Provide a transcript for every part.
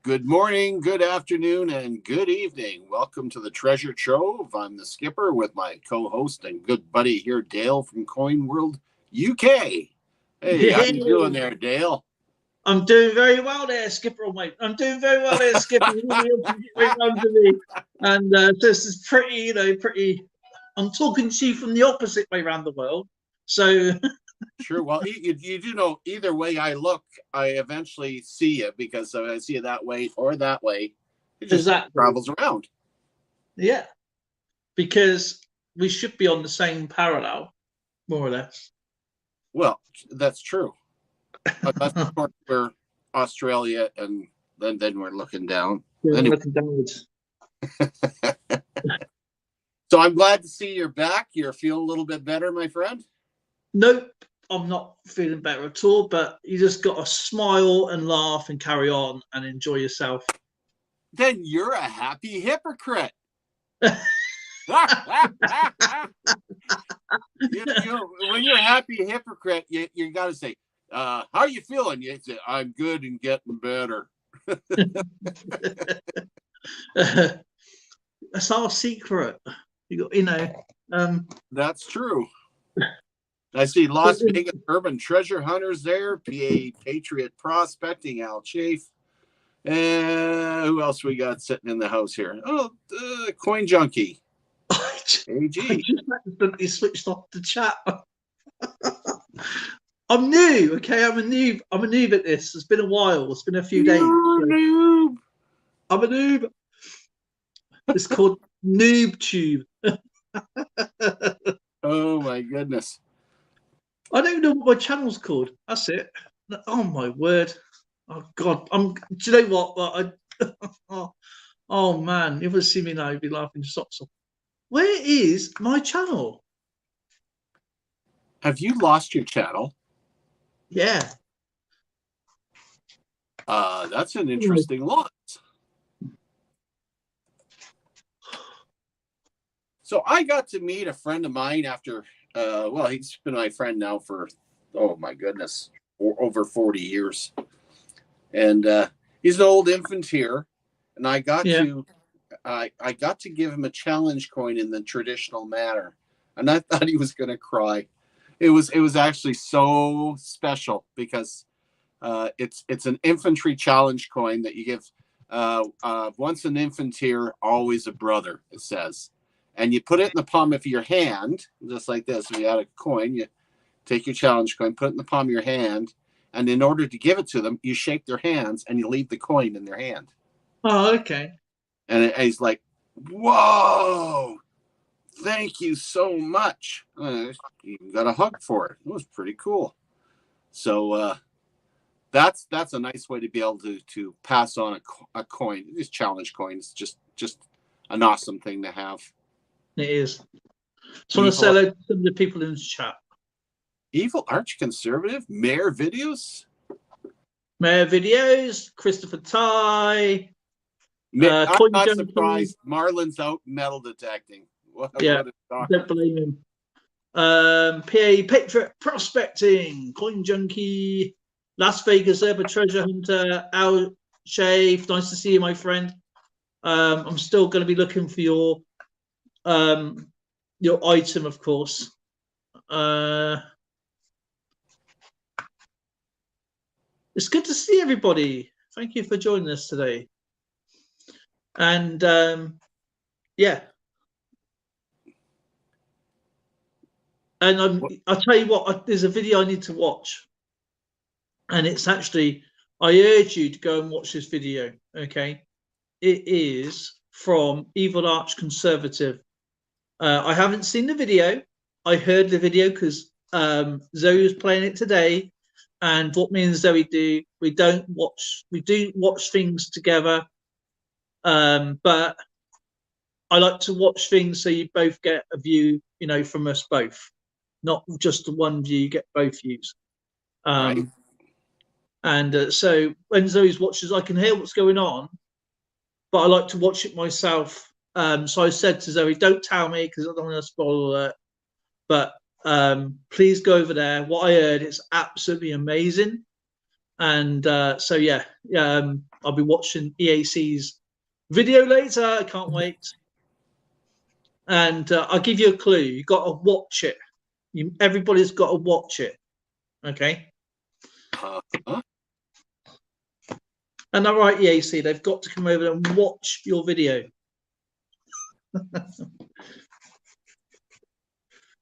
Good morning, good afternoon, and good evening. Welcome to the Treasure Trove. I'm the skipper with my co-host and good buddy here, Dale from Coin World, UK. Hey, how you doing there, Dale? I'm doing very well there, Skipper, mate. I'm doing very well there, Skipper. And this is pretty, pretty. I'm talking to you from the opposite way around the world. So sure. Well, you do know either way I look, I eventually see you because I see you that way or that way. It just travels around. Yeah, because we should be on the same parallel, more or less. Well, that's true. That's where Australia, and then we're looking down. Yeah, anyway. Looking downwards. So I'm glad to see you're back. You're feeling a little bit better, my friend? Nope, I'm not feeling better at all, but you just got to smile and laugh and carry on and enjoy yourself. Then you're a happy hypocrite. When you're a happy hypocrite, you got to say, how are you feeling? You say, I'm good and getting better. That's our secret. That's true. I see Las Vegas Urban Treasure Hunters there, PA Patriot Prospecting, Al Chafe. And who else we got sitting in the house here? Oh, Coin Junkie. AG. I just accidentally switched off the chat. I'm new, okay? I'm a noob at this. It's been a while. It's been a few days. Noob. I'm a noob. It's called Noob Tube. Oh my goodness. I don't know what my channel's called. That's it. Oh my word. Oh God. Do you know what? Oh man, if you see me now, you'd be laughing your socks off. Where is my channel? Have you lost your channel? Yeah. That's an interesting loss. So I got to meet a friend of mine after, well, he's been my friend now for, oh my goodness, over 40 years. And he's an old infantry, and I got to give him a challenge coin in the traditional manner, and I thought he was going to cry. It was actually so special because it's an infantry challenge coin that you give once an infantry, always a brother. It says, and you put it in the palm of your hand, just like this. If you had a coin, you take your challenge coin, put it in the palm of your hand. And in order to give it to them, you shake their hands and you leave the coin in their hand. Oh, okay. And he's like, whoa, thank you so much. You got a hug for it. It was pretty cool. So that's a nice way to be able to pass on a coin. These challenge coins, just an awesome thing to have. It is. So I want to say hello to some of the people in the chat. Evil Arch Conservative, Mayor Videos, Christopher Ty. I'm not surprised. Marlon's out metal detecting. What don't blame him. PA Patriot Prospecting, Coin Junkie, Las Vegas Urban Treasure Hunter, Al Shave. Nice to see you, my friend. I'm still going to be looking for your item, of course. It's good to see everybody. Thank you for joining us today. And yeah. And I'll tell you what, there's a video I need to watch. And it's actually, I urge you to go and watch this video, okay? It is from Evil Arch Conservative. I haven't seen the video. I heard the video because Zoe was playing it today. And what me and Zoe do, we do watch things together. But I like to watch things so you both get a view, from us both. Not just the one view, you get both views. Right. And so when Zoe's watches, I can hear what's going on, but I like to watch it myself. So I said to Zoe, don't tell me because I don't want to spoil it. But please go over there. What I heard is absolutely amazing. And so, yeah, I'll be watching EAC's video later. I can't wait. And I'll give you a clue. You got to watch it. Everybody's got to watch it. Okay. And all right, EAC, they've got to come over and watch your video.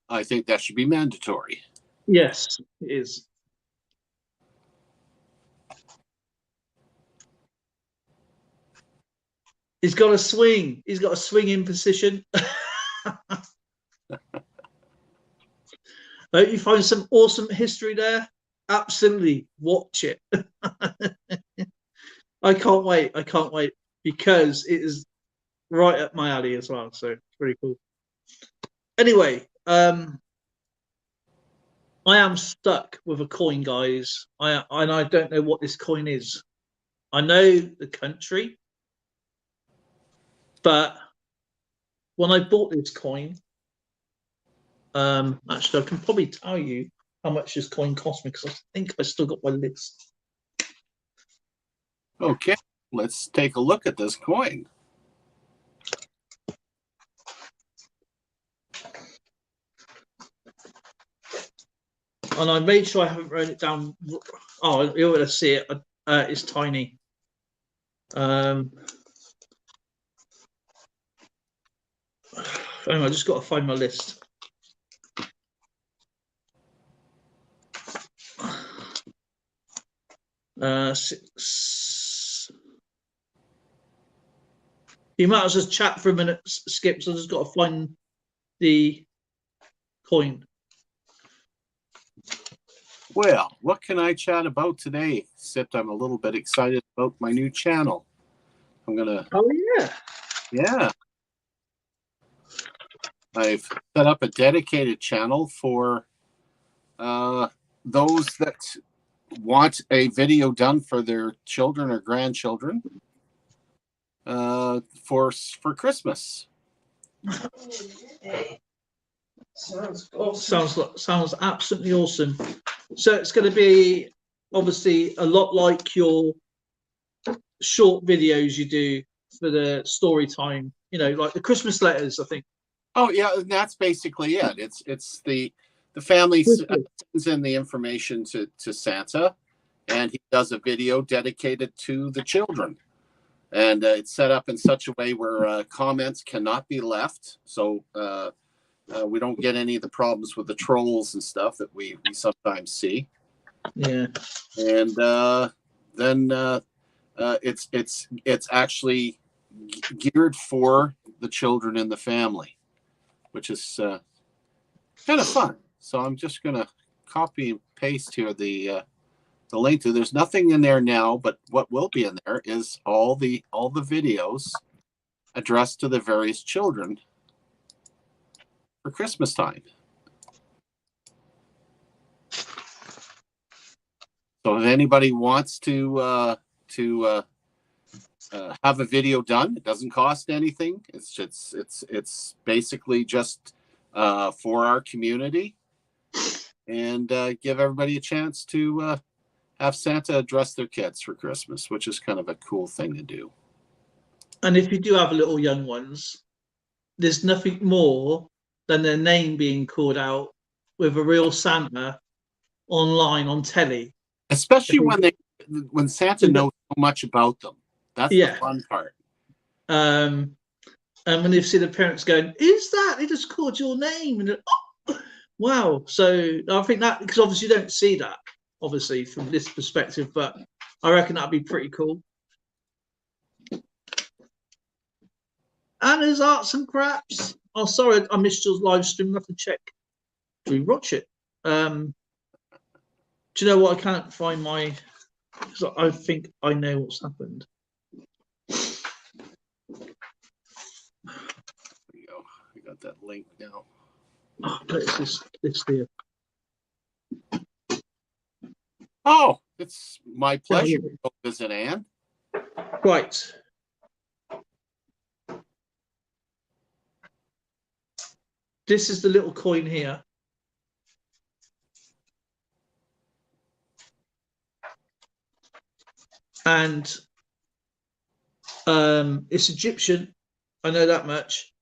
I think that should be mandatory. Yes, it is. He's got a swing. He's got a swing in position. You find some awesome history there. Absolutely, watch it. I can't wait. I can't wait because it is right up my alley as well. So pretty cool. Anyway, I am stuck with a coin, guys. And I don't know what this coin is. I know the country, but when I bought this coin, actually, I can probably tell you how much this coin cost me because I think I still got my list. Okay, let's take a look at this coin. And I made sure I haven't written it down. Oh, you're going to see it. It's tiny. Anyway, I just got to find my list. You might as well just chat for a minute, Skip. So I just got to find the coin. Well, what can I chat about today? Except I'm a little bit excited about my new channel. I'm gonna. Oh yeah. Yeah. I've set up a dedicated channel for those that want a video done for their children or grandchildren for Christmas. Sounds absolutely awesome. So it's going to be obviously a lot like your short videos you do for the story time. You know, like the Christmas letters, I think. Oh yeah, that's basically it. It's the family sends in the information to Santa, and he does a video dedicated to the children. And it's set up in such a way where comments cannot be left, so we don't get any of the problems with the trolls and stuff that we sometimes see. Yeah. And then it's actually geared for the children in the family, which is kind of fun. So I'm just gonna copy and paste here the link to. There's nothing in there now, but what will be in there is all the videos addressed to the various children for Christmas time. So if anybody wants to have a video done, it doesn't cost anything. It's basically just for our community, and give everybody a chance to have Santa address their kids for Christmas, which is kind of a cool thing to do. And if you do have little young ones, there's nothing more than their name being called out with a real Santa online on telly. Especially when Santa knows so much about them. That's the fun part. And when they've seen the parents going, "Is that? They just called your name?" And oh, wow. So I think that, because obviously you don't see that, obviously, from this perspective, but I reckon that'd be pretty cool. And there's arts and crafts. Oh, sorry, I missed your live stream. I have to check. Do we watch it? Do you know what? I can't find my. Because I think I know what's happened. There we go. I got that link now. Oh, it's this here. Oh, it's my pleasure to go visit Anne. Right. This is the little coin here. And It's Egyptian. I know that much.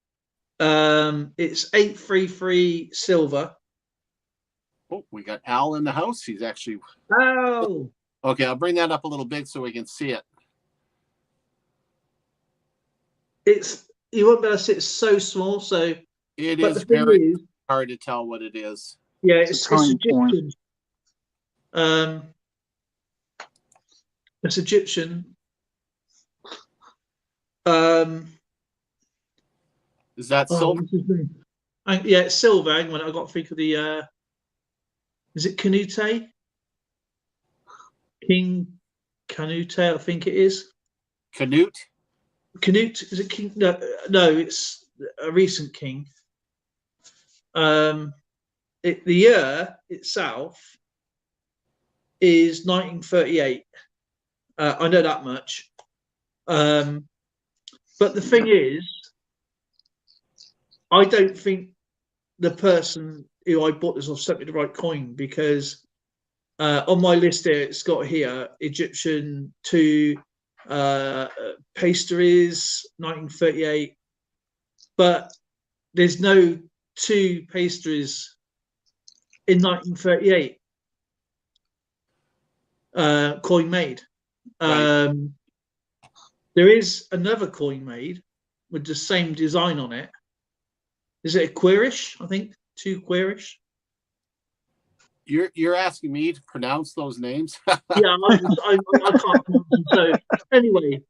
It's 833 silver. Oh, we got Al in the house. He's actually Oh, okay. I'll bring that up a little bit so we can see it. it's you won't be able to see. It's so small. So, It but the is thing very is, hard to tell what it is. yeah, It's a it's tiny coin. Egyptian. It's Egyptian. Is that silver? What's his name? Yeah, it's silver. Hang on, I got to think of the. Is it Canute? King Canute, I think it is. Canute? Canute, is it King? No, no, it's a recent king. The year itself is 1938. I know that much. But the thing is, I don't think the person who I bought this off sent me the right coin, because on my list here, it's got here Egyptian to pastries 1938, but there's no two pastries in 1938 coin made. Right. There is another coin made with the same design on it. Is it a queerish? I think two queerish. You're asking me to pronounce those names? Yeah, I can't pronounce them. So anyway,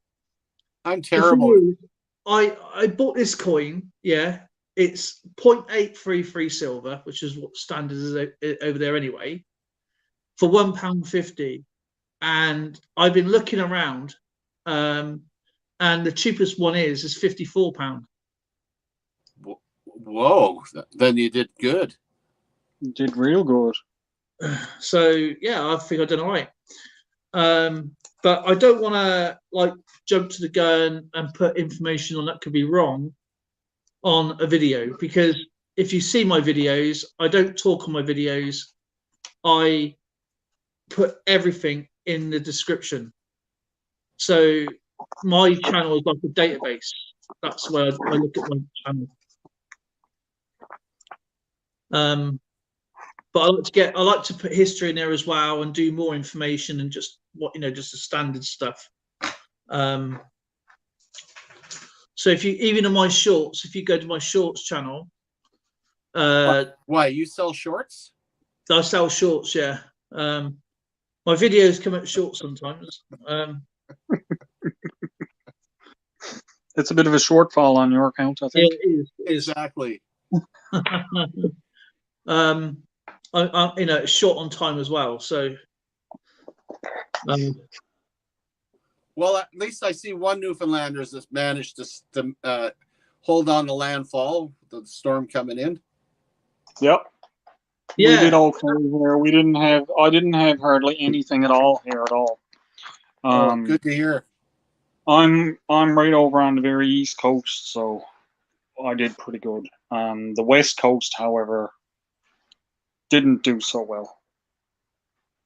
I'm the terrible. thing is, I bought this coin. Yeah, it's 0.833 silver, which is what standard is over there anyway, for £1.50. And I've been looking around, and the cheapest one is £54. Whoa! Then you did good. You did real good. So yeah, I think I done all right. But I don't want to like jump to the gun and put information on that could be wrong on a video, because if you see my videos, I don't talk on my videos. I put everything in the description. So my channel is like a database. That's where I look at my channel. But I like to put history in there as well and do more information and just just the standard stuff. So if you even in my shorts, if you go to my shorts channel, Why you sell shorts? I sell shorts. Yeah, my videos come out short sometimes. It's a bit of a shortfall on your account, I Yeah, think. it is. Exactly. I'm short on time as well. So, well, at least I see one Newfoundlander's that's managed to hold on to landfall, the storm coming in. Yep. yeah, We did okay here. I didn't have hardly anything at all here at all. Good to hear. I'm right over on the very east coast, so I did pretty good. The west coast, however, didn't do so well.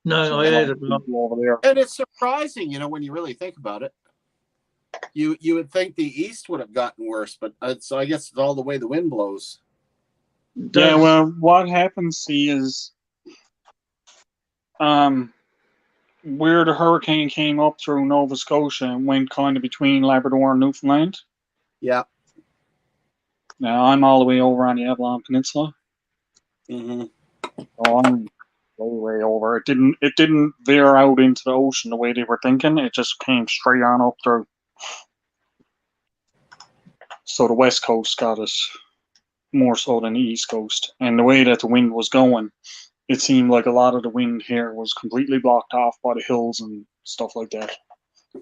no, So I heard it. over there. And it's surprising, when you really think about it. You would think the east would have gotten worse, but so I guess it's all the way the wind blows. Yeah, well, what happens, see, is where the hurricane came up through Nova Scotia and went kind of between Labrador and Newfoundland. Yeah. Now, I'm all the way over on the Avalon Peninsula. Mm-hmm. So I'm way over. It didn't veer out into the ocean the way they were thinking. It just came straight on up through. So the west coast got us more so than the east coast. And the way that the wind was going, it seemed like a lot of the wind here was completely blocked off by the hills and stuff like that.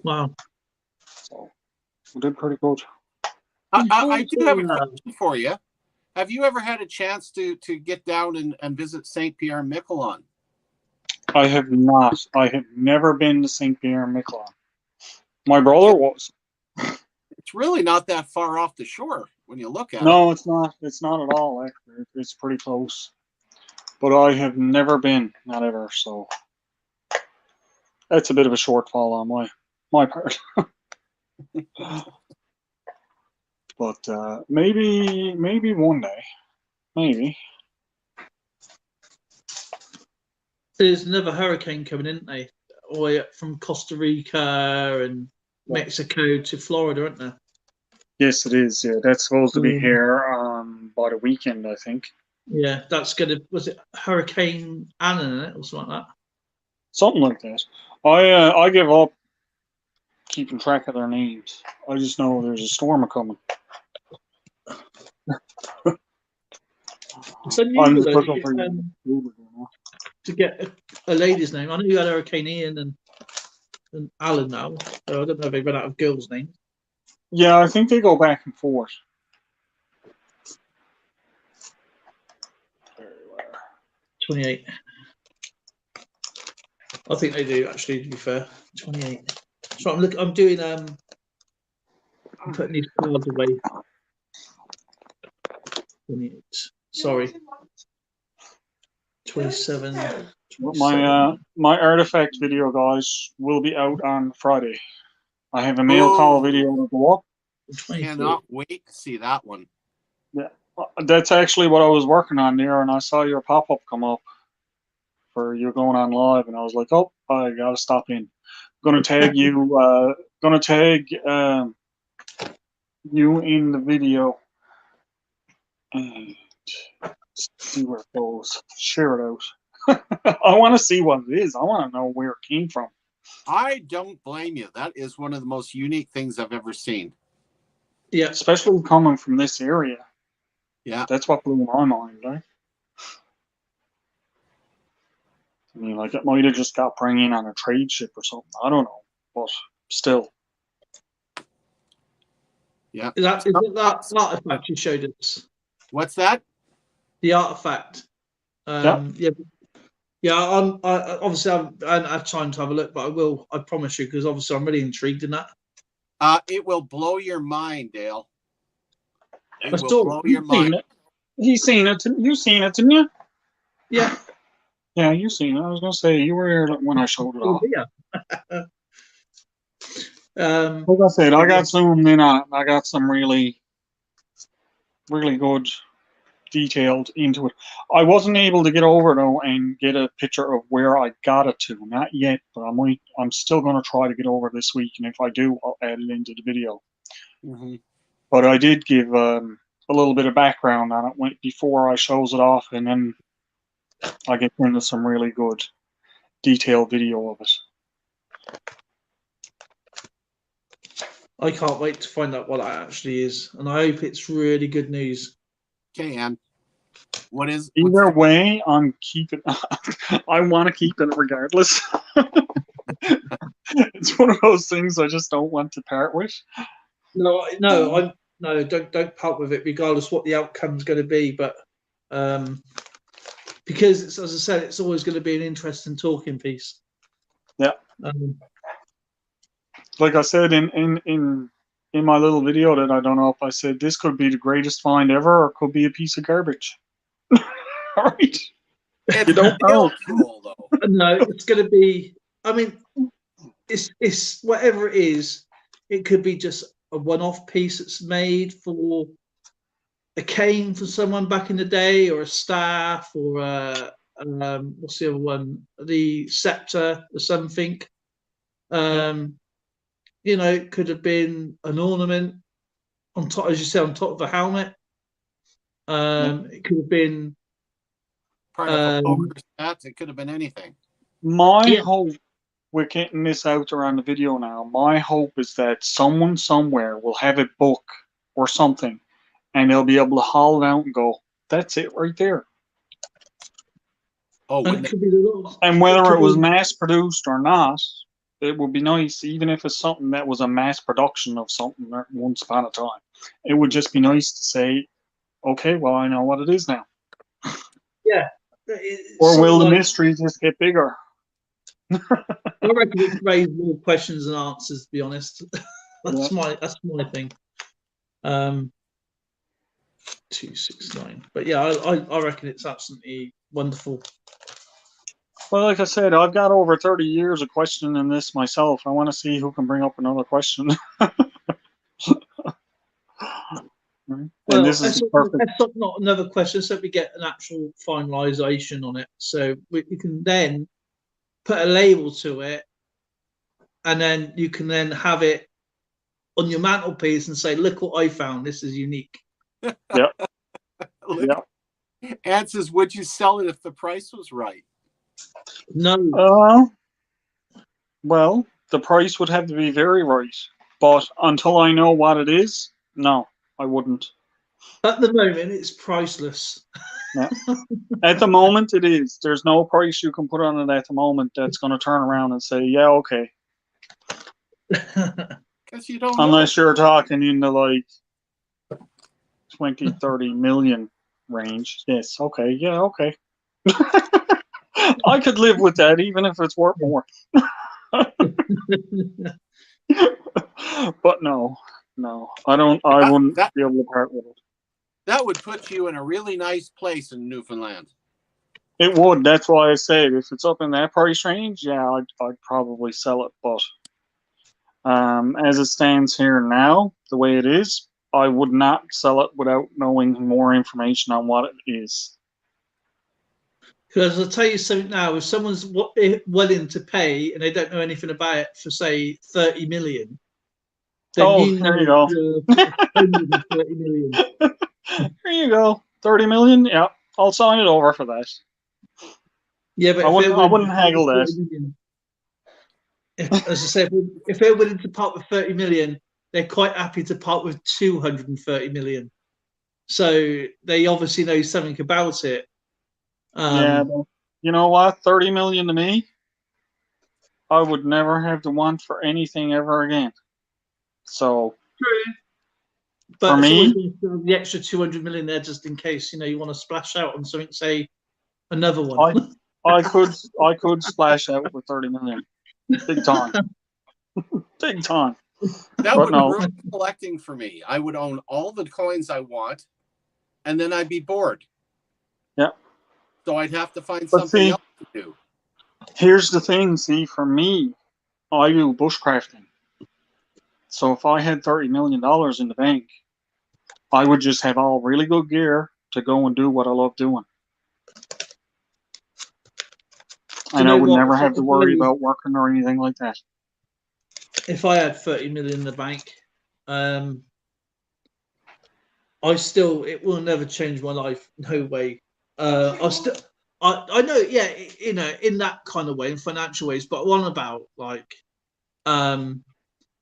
Wow. So we did pretty good. I do have a question for you. Have you ever had a chance to get down and visit St. Pierre and Miquelon? I have not. I have never been to St. Pierre and Miquelon. My brother was. It's really not that far off the shore when you look at it. No, it's not. It's not at all. Actually. It's pretty close. But I have never been, not ever. So that's a bit of a shortfall on my part. But maybe one day, maybe. There's another hurricane coming, isn't they? All the way up from Costa Rica and Mexico to Florida, aren't there? Yes, it is. Yeah, that's supposed to be Mm. here by the weekend, I think. Yeah, that's gonna. Was it Hurricane Anna in it or something like that? Something like that. I give up keeping track of their names. I just know there's a storm coming. It's I'm unusual just though, looking for you. to get a lady's name. I know you had Hurricane Ian and Alan now. So I don't know if they run out of girls' names. Yeah, I think they go back and forth. 28. I think they do actually. To be fair, 28. So I'm doing. I'm putting these cards away. 28. Sorry. 27. 27. My artifact video, guys, will be out on Friday. I have a mail call video to go up. 23. Cannot wait to see that one. Yeah, that's actually what I was working on there, and I saw your pop-up come up for you going on live, and I was like, oh, I gotta stop in. Gonna tag you. Gonna tag you in the video, and see where it goes. Share it out. I want to see what it is. I want to know where it came from. I don't blame you. That is one of the most unique things I've ever seen. Yeah. Especially coming from this area. Yeah. That's what blew my mind, right? I mean, like, it might have just got brought in on a trade ship or something. I don't know. But still. Yeah. Is it that artifact you showed us? What's that? The artifact. Yeah. Yeah. I obviously I haven't had time to have a look, but I will. I promise you, because obviously I'm really intrigued in that. It will blow your mind, Dale. It I will saw blow it. your mind. He's seen it. You seen it, didn't you? Yeah. Yeah, you seen it. I was gonna say you were here when I showed it off. Yeah. Like I said, I got zoomed in on it. I got some really, really good detailed into it. I wasn't able to get over though and get a picture of where I got it to. Not yet, but I'm still gonna try to get over this week, and if I do, I'll add it into the video. Mm-hmm. But I did give a little bit of background on it before I shows it off, and then I get into some really good detailed video of it. I can't wait to find out what that actually is, and I hope it's really good news. Okay, Ann. Either way, I'm keeping. I want to keep it regardless. It's one of those things I just don't want to part with. No, don't part with it, regardless what the outcome's going to be. But because it's, as I said, it's always going to be an interesting talking piece. Yeah. Like I said in my little video that I don't know if I said, this could be the greatest find ever, or it could be a piece of garbage. All right. You don't know. Cool, though. No, it's going to be. I mean, it's whatever it is. It could be just a one-off piece that's made for a cane for someone back in the day, or a staff, or what's the other one? The scepter or something. You know, it could have been an ornament on top, as you said, on top of a helmet. It could have been part of a poker set. It could have been anything. My hope, we're getting this out there on the video now, my hope is that someone somewhere will have a book or something, and they'll be able to haul it out and go, that's it right there. Oh, and whether it was mass produced or not, it would be nice, even if it's something that was a mass production of something once upon a time. It would just be nice to say, okay, well, I know what it is now. Yeah. Or will the mystery just get bigger? I reckon it raise more questions than answers, to be honest. That's my thing. 269. But yeah, I reckon it's absolutely wonderful. Well, like I said, I've got over 30 years of questioning this myself. I want to see who can bring up another question. And this is perfect. That's not another question. So we get an actual finalisation on it, so you can then put a label to it, and then you can then have it on your mantelpiece and say, "Look what I found. This is unique." Yeah. Yeah. Anne says, "Would you sell it if the price was right?" No. Well, the price would have to be very right. But until I know what it is, no, I wouldn't. At the moment, it's priceless. Yeah. At the moment, it is. There's no price you can put on it at the moment that's going to turn around and say, yeah, okay. Because you don't Unless know. you're talking in the like 20, 30 million range. Yes, okay, yeah, okay. I could live with that even if it's worth more. But no, I wouldn't be able to part with it. That would put you in a really nice place in Newfoundland. It would. That's why I said if it's up in that price range, yeah, I'd probably sell it. But as it stands here now, the way it is, I would not sell it without knowing more information on what it is. Because I'll tell you something now, if someone's willing to pay and they don't know anything about it for, say, 30 million, then there you go. 30 million. There you go. 30 million? Yeah, I'll sign it over for that. Yeah, but I wouldn't haggle that. As I said, if they're willing to part with 30 million, they're quite happy to part with 230 million. So they obviously know something about it. Yeah, but you know what? 30 million to me, I would never have to want for anything ever again. So, true. But for it's me, always the extra 200 million there just in case, you want to splash out on something, say, another one. I could splash out with 30 million. Big time. Big time. That but would no. ruin collecting for me. I would own all the coins I want, and then I'd be bored. Yeah. So I'd have to find something else to do. Here's the thing, for me, I do bushcrafting. So if I had $30 million in the bank, I would just have all really good gear to go and do what I love doing. And I would never have to worry about working or anything like that. If I had 30 million in the bank, it will never change my life. No way. I know, yeah, in that kind of way, in financial ways, but one about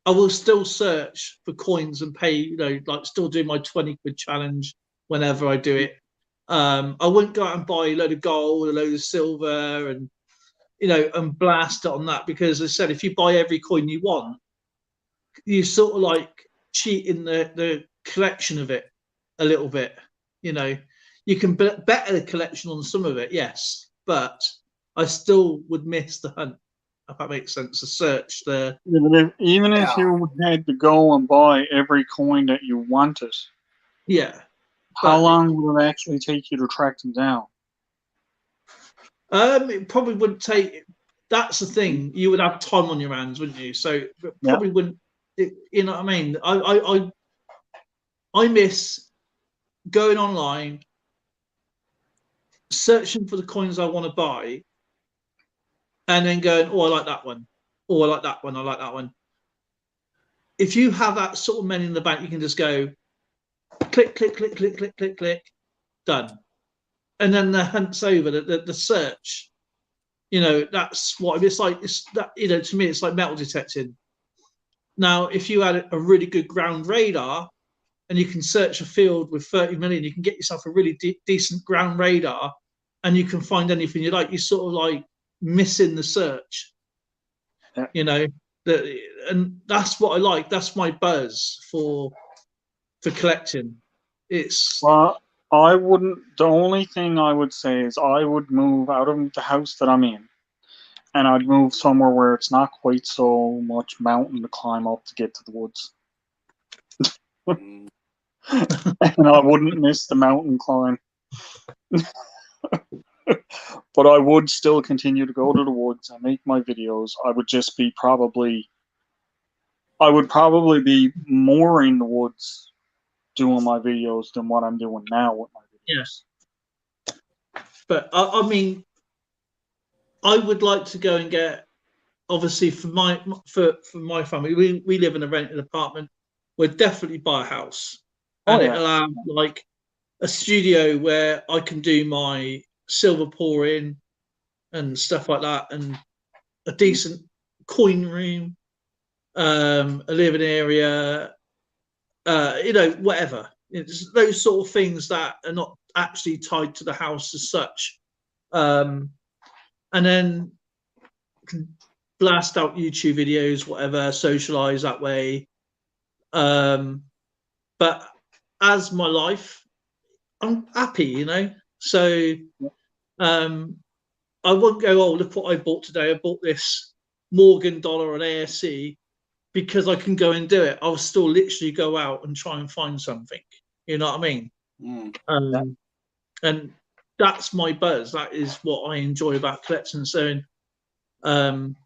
I will still search for coins and pay, still do my 20 quid challenge whenever I do it. I wouldn't go out and buy a load of gold, a load of silver, and and blast it on that, because as I said, if you buy every coin you want, you sort of like cheating the collection of it a little bit. You can better the collection on some of it, yes, but I still would miss the hunt, if that makes sense. The search, even if you had to go and buy every coin that you wanted, how long would it actually take you to track them down? It probably wouldn't take. That's the thing. You would have time on your hands, wouldn't you? So it probably wouldn't. You know what I mean? I miss going online, searching for the coins I want to buy, and then going, oh, I like that one. Oh, I like that one. I like that one. If you have that sort of money in the bank, you can just go click, click, click, click, click, click, click, done. And then the hunt's over. The search. That's what it's like. It's that, to me, it's like metal detecting. Now, if you had a really good ground radar and you can search a field with 30 million, you can get yourself a really decent ground radar and you can find anything you like. You're sort of like missing the search, and that's what I like. That's my buzz for collecting. Well, I wouldn't. The only thing I would say is I would move out of the house that I'm in, and I'd move somewhere where it's not quite so much mountain to climb up to get to the woods. And I wouldn't miss the mountain climb. But I would still continue to go to the woods and make my videos. I would just be I would probably be more in the woods doing my videos than what I'm doing now with my videos. Yes. But I mean, I would like to go and get, obviously for my family, we live in a rented apartment. We'll definitely buy a house, and it'll have like a studio where I can do my silver pouring and stuff like that, and a decent coin room, a living area, whatever. It's those sort of things that are not actually tied to the house as such. And then can blast out YouTube videos, whatever, socialize that way. But as my life, I'm happy, So I won't go, oh, look what I bought today. I bought this Morgan dollar on ASC because I can go and do it. I'll still literally go out and try and find something. You know what I mean? And that's my buzz. That is what I enjoy about collecting. So, I'm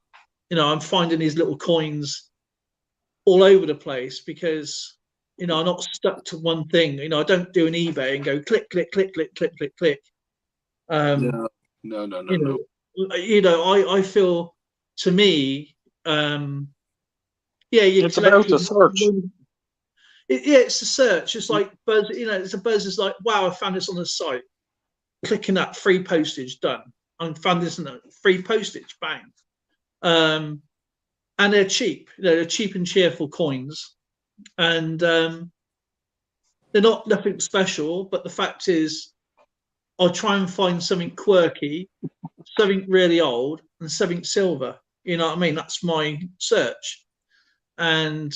finding these little coins all over the place because, I'm not stuck to one thing. I don't do an eBay and go click, click, click, click, click, click, click. No. I feel, to me, it's about the search. It's a search. It's like buzz. It's a buzz. It's like, wow, I found this on the site. Clicking that, free postage, done. I found this in free postage, bang. And they're cheap. They're cheap and cheerful coins, and they're not nothing special. But the fact is, I'll try and find something quirky, something really old, and something silver. You know what I mean? That's my search, and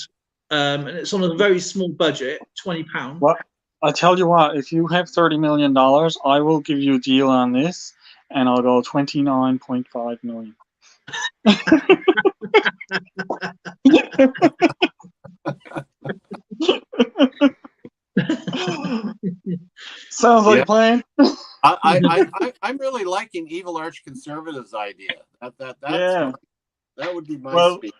it's on a very small budget, £20. What? I tell you what, if you have $30 million, I will give you a deal on this, and I'll go 29.5 million. Sounds like a plan. I'm really liking Evil Arch Conservative's idea. That would be my speech.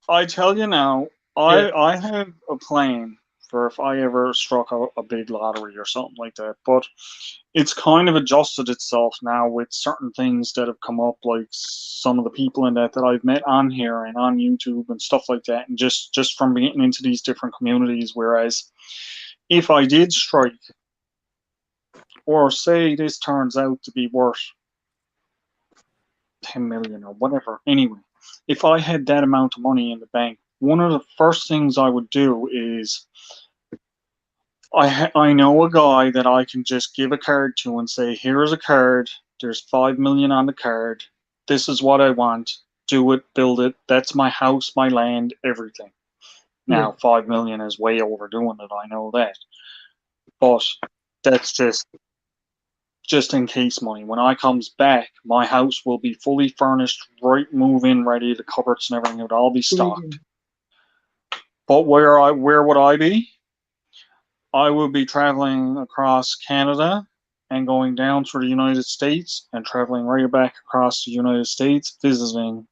I tell you now, I have a plan for if I ever struck a big lottery or something like that, but it's kind of adjusted itself now with certain things that have come up, like some of the people in that I've met on here and on YouTube and stuff like that, and just from getting into these different communities. Whereas if I did strike, or say this turns out to be worth 10 million or whatever, anyway, if I had that amount of money in the bank, one of the first things I would do is I know a guy that I can just give a card to and say, here's a card, there's 5 million on the card, this is what I want, do it, build it, that's my house, my land, everything. Now, 5 million is way overdoing it, I know that. But that's just in case money. When I comes back, my house will be fully furnished, right, move in ready, the cupboards and everything would all be stocked. But where would I be? I would be traveling across Canada and going down through the United States and traveling right back across the United States, visiting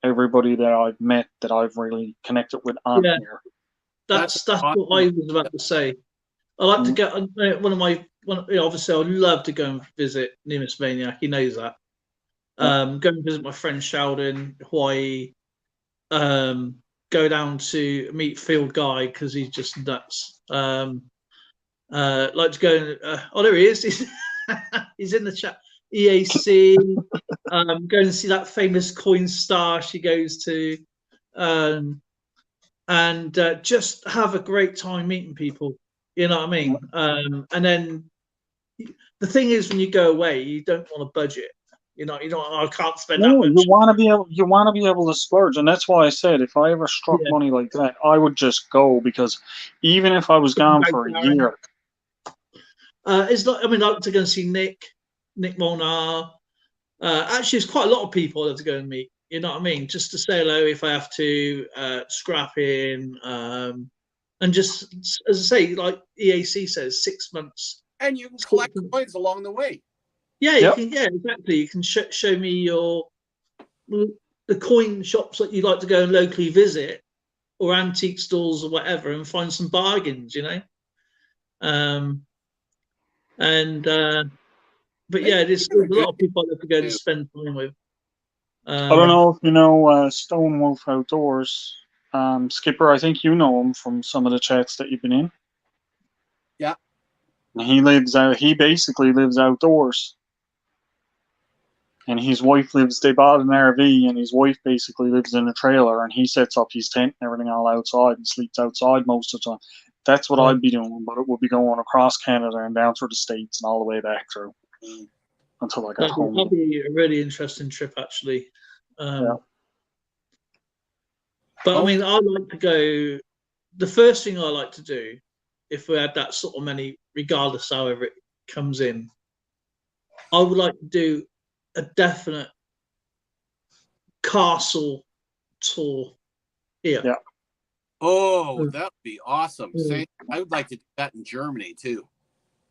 everybody that I've met that I've really connected with on here. That's what I was about to say. I like to get obviously I'd love to go and visit Numismaniac. He knows that. Go and visit my friend Sheldon, Hawaii. Go down to meet Field Guy because he's just nuts. Like to go. There he is. He's in the chat. EAC. Go and see that famous coin star she goes to, and just have a great time meeting people. You know what I mean? And then the thing is, when you go away, you don't want to budget. I can't spend that much. You want to be able to splurge, and that's why I said if I ever struck money like that, I would just go, because even if I was gone for a year, it's like, I'd like to go and see Nick Molnar. Actually, there's quite a lot of people I'd love to go and meet. You know what I mean? Just to say hello if I have to, scrap in, and just, as I say, like EAC says, 6 months. And you can collect coins along the way. Yeah, you can. Yeah, exactly. You can show me the coin shops that you like to go and locally visit, or antique stores or whatever, and find some bargains. But yeah, there's a lot of people I love to go and spend time with. I don't know if you know Stone Wolf Outdoors. Skipper, I think you know him from some of the chats that you've been in. Yeah. He lives out. He basically lives outdoors, and his wife lives. They bought an RV, and his wife basically lives in a trailer, and he sets up his tent and everything all outside and sleeps outside most of the time. That's what I'd be doing, but it would be going across Canada and down through the States and all the way back through until I got home. That'd be a really interesting trip, actually. Yeah. But I mean, I like to go. The first thing I like to do, if we had that sort of money, regardless however it comes in, I would like to do a definite castle tour here. Yeah. Oh, that would be awesome. Same. I would like to do that in Germany too.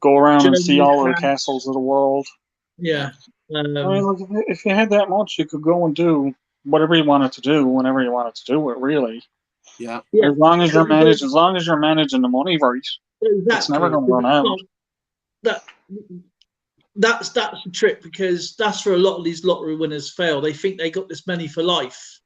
Go around and see all of the castles of the world. Yeah. I mean, like, if you had that much, you could go and do whatever you wanted to do whenever you wanted to do it. Really. Yeah. As long as you're managing the money right, it's never going to run out. That's the trick, because that's where a lot of these lottery winners fail. They think they got this money for life.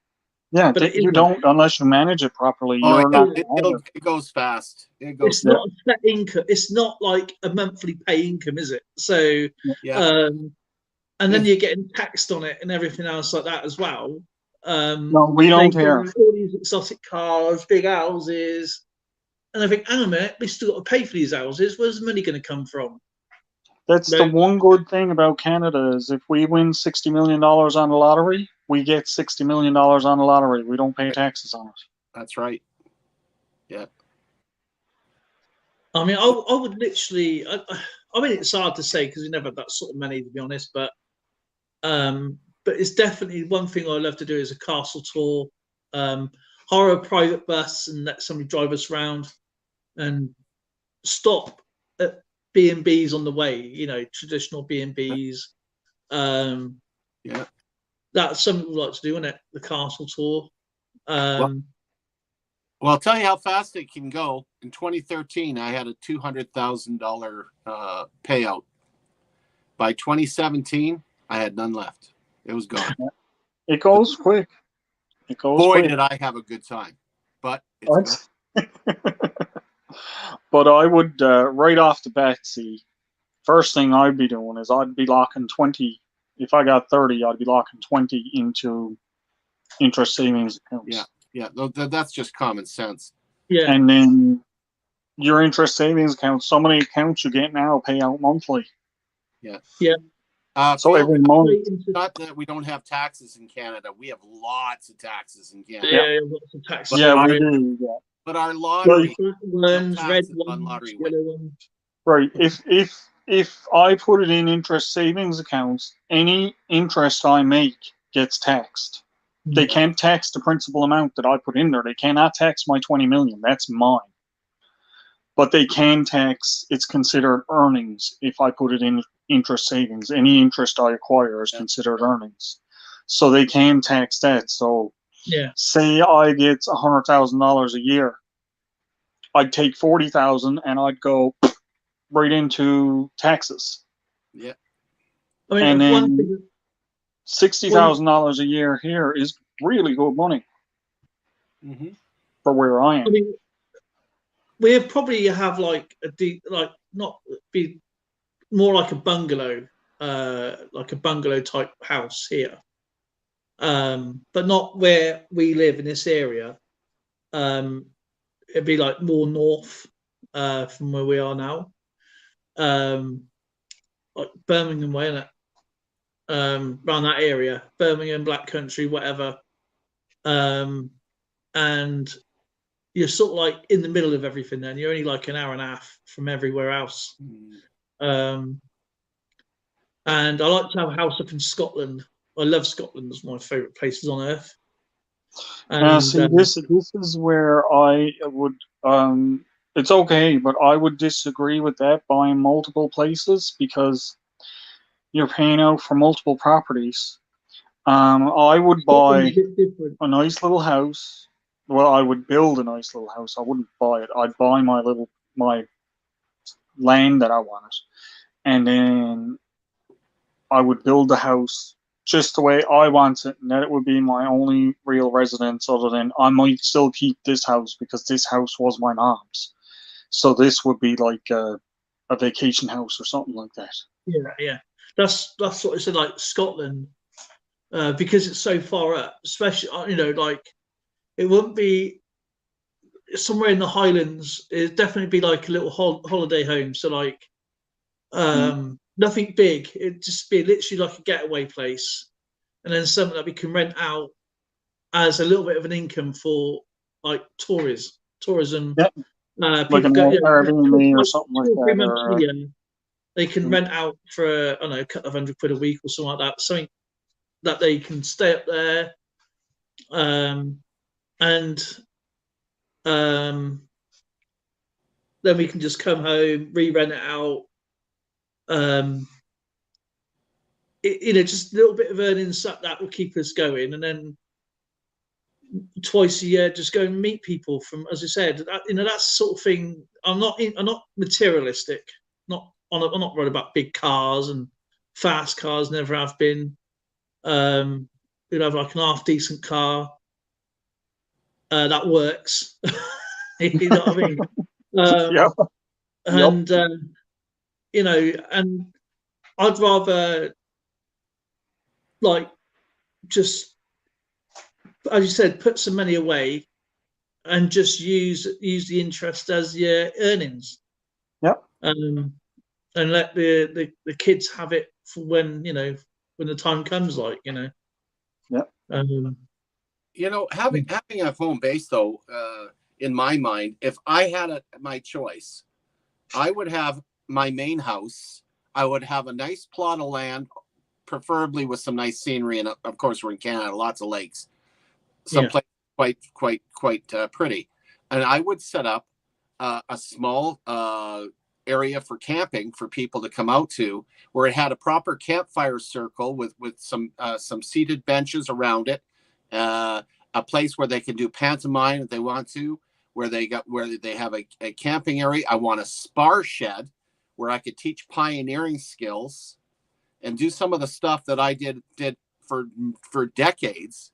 Yeah, but you don't unless you manage it properly. It goes fast. It's not a set income. It's not like a monthly pay income, is it? So, and then you're getting taxed on it and everything else like that as well. No, we don't care. All these exotic cars, big houses, and I think, hang on a minute, we still got to pay for these houses. Where's the money going to come from? That's the one good thing about Canada is if we win $60 million on the lottery, we get $60 million on the lottery. We don't pay taxes on it. That's right. Yeah. I mean, I would literally. I mean, it's hard to say because we never had that sort of money, to be honest. But it's definitely one thing I love to do is a castle tour, hire a private bus and let somebody drive us around, and stop at B&Bs on the way. You know, traditional B&Bs. Yeah. That's something we like to do, isn't it? The castle tour. Well, I'll tell you how fast it can go. In 2013, I had a $200,000 payout. By 2017, I had none left. It was gone. It goes quick. Boy, did I have a good time. But it's But I would, right off the bat, see, first thing I'd be doing is I'd be locking 20. If I got 30, I'd be locking 20 into interest savings accounts. Yeah, that's just common sense. Yeah. And then your interest savings account, so many accounts you get now pay out monthly. Yeah. So every month. It's not that we don't have taxes in Canada. We have lots of taxes in Canada. Yeah, lots of taxes. Yeah, we do. Yeah. But our lottery, ones, red on ones, lottery yellow ones. Right. If I put it in interest savings accounts, any interest I make gets taxed. They can't tax the principal amount that I put in there. They cannot tax my 20 million. That's mine. But they can tax, it's considered earnings if I put it in interest savings. Any interest I acquire is considered earnings. So they can tax that. So say I get $100,000 a year, I'd take 40,000 and I'd go right into taxes. Yeah. I mean, and then $60,000 a year here is really good money for where I am. I mean, we probably have like not be more like a bungalow type house here, but not where we live in this area. It'd be like more north from where we are now, like Birmingham way, innit? Around that area, Birmingham, Black Country, whatever, and you're sort of like in the middle of everything. Then you're only like an hour and a half from everywhere else. And I like to have a house up in Scotland. I love Scotland; it's one of my favourite places on earth. And, see, this is where I would. It's okay, but I would disagree with that, buying multiple places, because you're paying out for multiple properties. I would buy a nice little house. Well, I would build a nice little house. I wouldn't buy it. I'd buy my land that I wanted, and then I would build the house just the way I want it, and that it would be my only real residence. Other than I might still keep this house because this house was my mom's, so this would be like a vacation house or something like that. Yeah. That's what I said. Like Scotland, because it's so far up, especially like it wouldn't be somewhere in the Highlands. It'd definitely be like a little holiday home. So like nothing big. It'd just be literally like a getaway place, and then something that we can rent out as a little bit of an income for like tourism. Yep. People Like an go, Airbnb or like something like 2 or 3 that, months or a year. They can rent out for I don't know, a couple of £100 a week or something like that. Something that they can stay up there, and then we can just come home, re-rent it out. Just a little bit of earnings that will keep us going, and then twice a year just go and meet people from, as I said, that sort of thing. I'm not materialistic. I'm not worried about big cars and fast cars. Never have been. Have like an half decent car that works. You know what I mean? yeah. And and I'd rather like just, as you said, put some money away and just use the interest as your earnings. Yep. And let the kids have it for when the time comes, Yep. Having a home base though, in my mind, if I had my choice, I would have my main house. I would have a nice plot of land, preferably with some nice scenery, and of course we're in Canada, lots of lakes. Someplace quite pretty, and I would set up a small area for camping for people to come out to, where it had a proper campfire circle with some seated benches around it, a place where they can do pantomime if they want to, where they have a camping area. I want a spar shed where I could teach pioneering skills and do some of the stuff that I did for decades,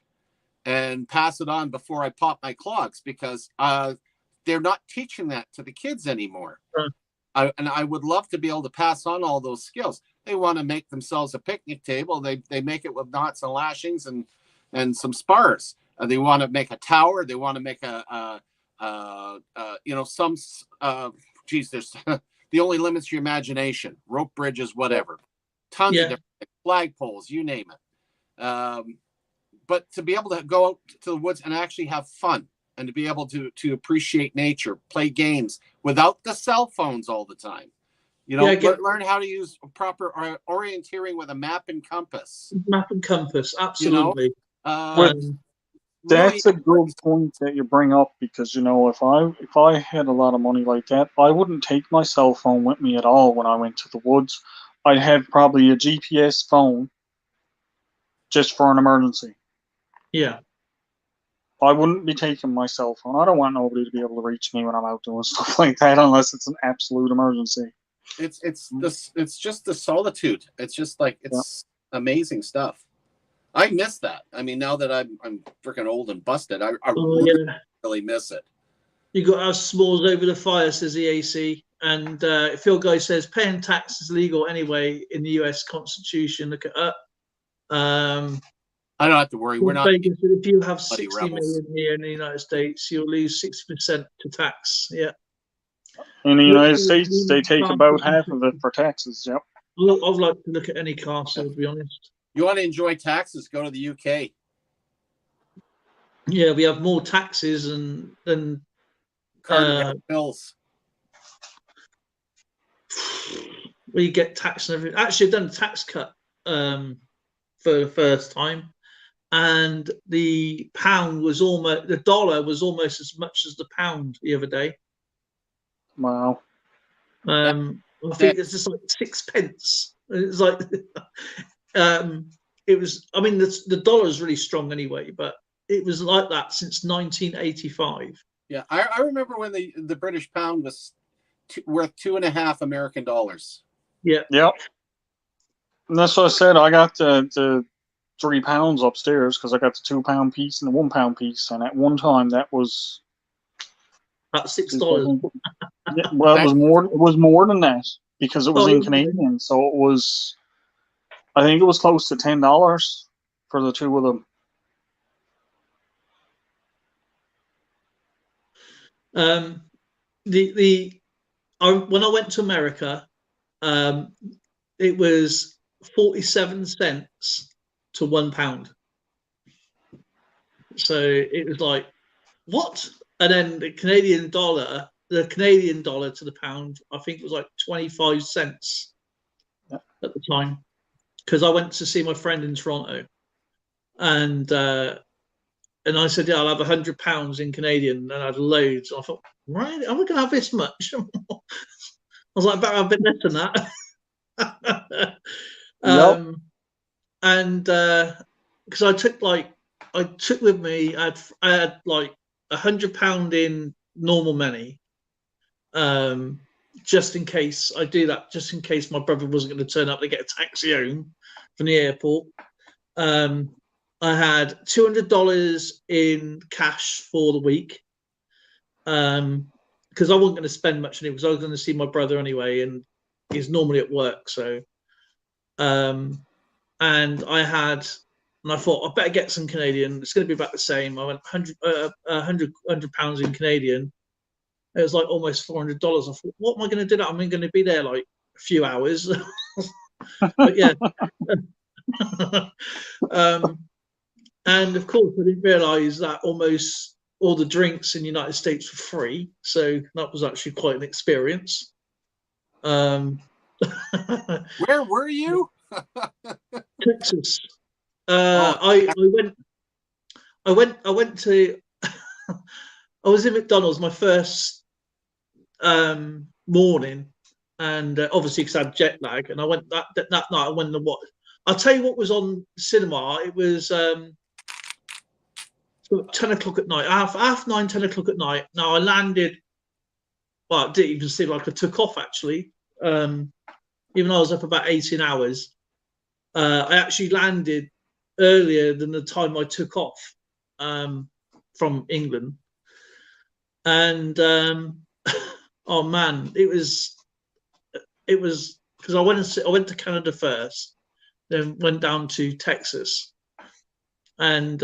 and pass it on before I pop my clogs, because they're not teaching that to the kids anymore. And I would love to be able to pass on all those skills. They want to make themselves a picnic table. They make it with knots and lashings and some spars. They want to make a tower. They want to make there's the only limits your imagination. Rope bridges, whatever. Tons of different flagpoles, you name it. But to be able to go out to the woods and actually have fun, and to be able to appreciate nature, play games without the cell phones all the time. Learn how to use proper orienteering with a map and compass. Map and compass, absolutely. That's a good point that you bring up, because if I had a lot of money like that, I wouldn't take my cell phone with me at all when I went to the woods. I'd have probably a GPS phone just for an emergency. Yeah. I wouldn't be taking my cell phone. I don't want nobody to be able to reach me when I'm out doing stuff like that, unless it's an absolute emergency. It's just the solitude. It's just like amazing stuff. I miss that. I mean, now that I'm freaking old and busted, I really miss it. You got our s'mores over the fire, says EAC, and Phil Guy says paying tax is legal anyway in the US Constitution. Look it up. I don't have to worry. We're not. If you have 60 million here in the United States, you'll lose 60% to tax. Yeah. In the United States, they take about half of it for taxes. Yep. I'd like to look at any castle, to be honest. You want to enjoy taxes? Go to the UK. Yeah, we have more taxes than bills. We get taxed and everything. Actually, I've done a tax cut for the first time, and the dollar was almost as much as the pound the other day. Wow. I think it's just like 6 pence. It's like it was. I mean, the dollar is really strong anyway, but it was like that since 1985. Yeah, I remember when the British pound was worth $2.50 American dollars. Yeah. Yep. And that's what I said. I got the £3 upstairs because I got the £2 piece and the £1 piece, and at one time that was About $6. Yeah, well, it was more. It was more than that because it was Oh, in yeah. Canadian. So it was. I think it was close to $10 for the two of them. When I went to America, it was 47 cents to £1. So it was like, what? And then the Canadian dollar to the pound, I think it was like 25 cents at the time, because I went to see my friend in Toronto, and I said, yeah, I'll have £100 in Canadian, and I had loads. I thought, right, am I going to have this much? I was like, better have a bit less than that. Yep. And because I took with me, I had like £100 in normal money, just in case I do that, just in case my brother wasn't going to turn up to get a taxi home from the airport. I had $200 in cash for the week, because I wasn't going to spend much on it because I was going to see my brother anyway, and he's normally at work. So, and I thought I better get some Canadian. It's going to be about the same. I went £100 in Canadian. It was like almost $400. I thought, what am I going to do? That I'm going to be there like a few hours. But yeah. And of course, I didn't realise that almost all the drinks in the United States were free. So that was actually quite an experience. Where were you? Texas. I went to I was in McDonald's my first morning, and obviously because I had jet lag, and I went that night. I went to what? I'll tell you what was on cinema. It was 10 o'clock at night, half 9, 10 o'clock at night. Now I landed. Well, I didn't even seem like I took off actually. Even though I was up about 18 hours, I actually landed earlier than the time I took off from England. And oh man, it was because I went to Canada first, then went down to Texas, and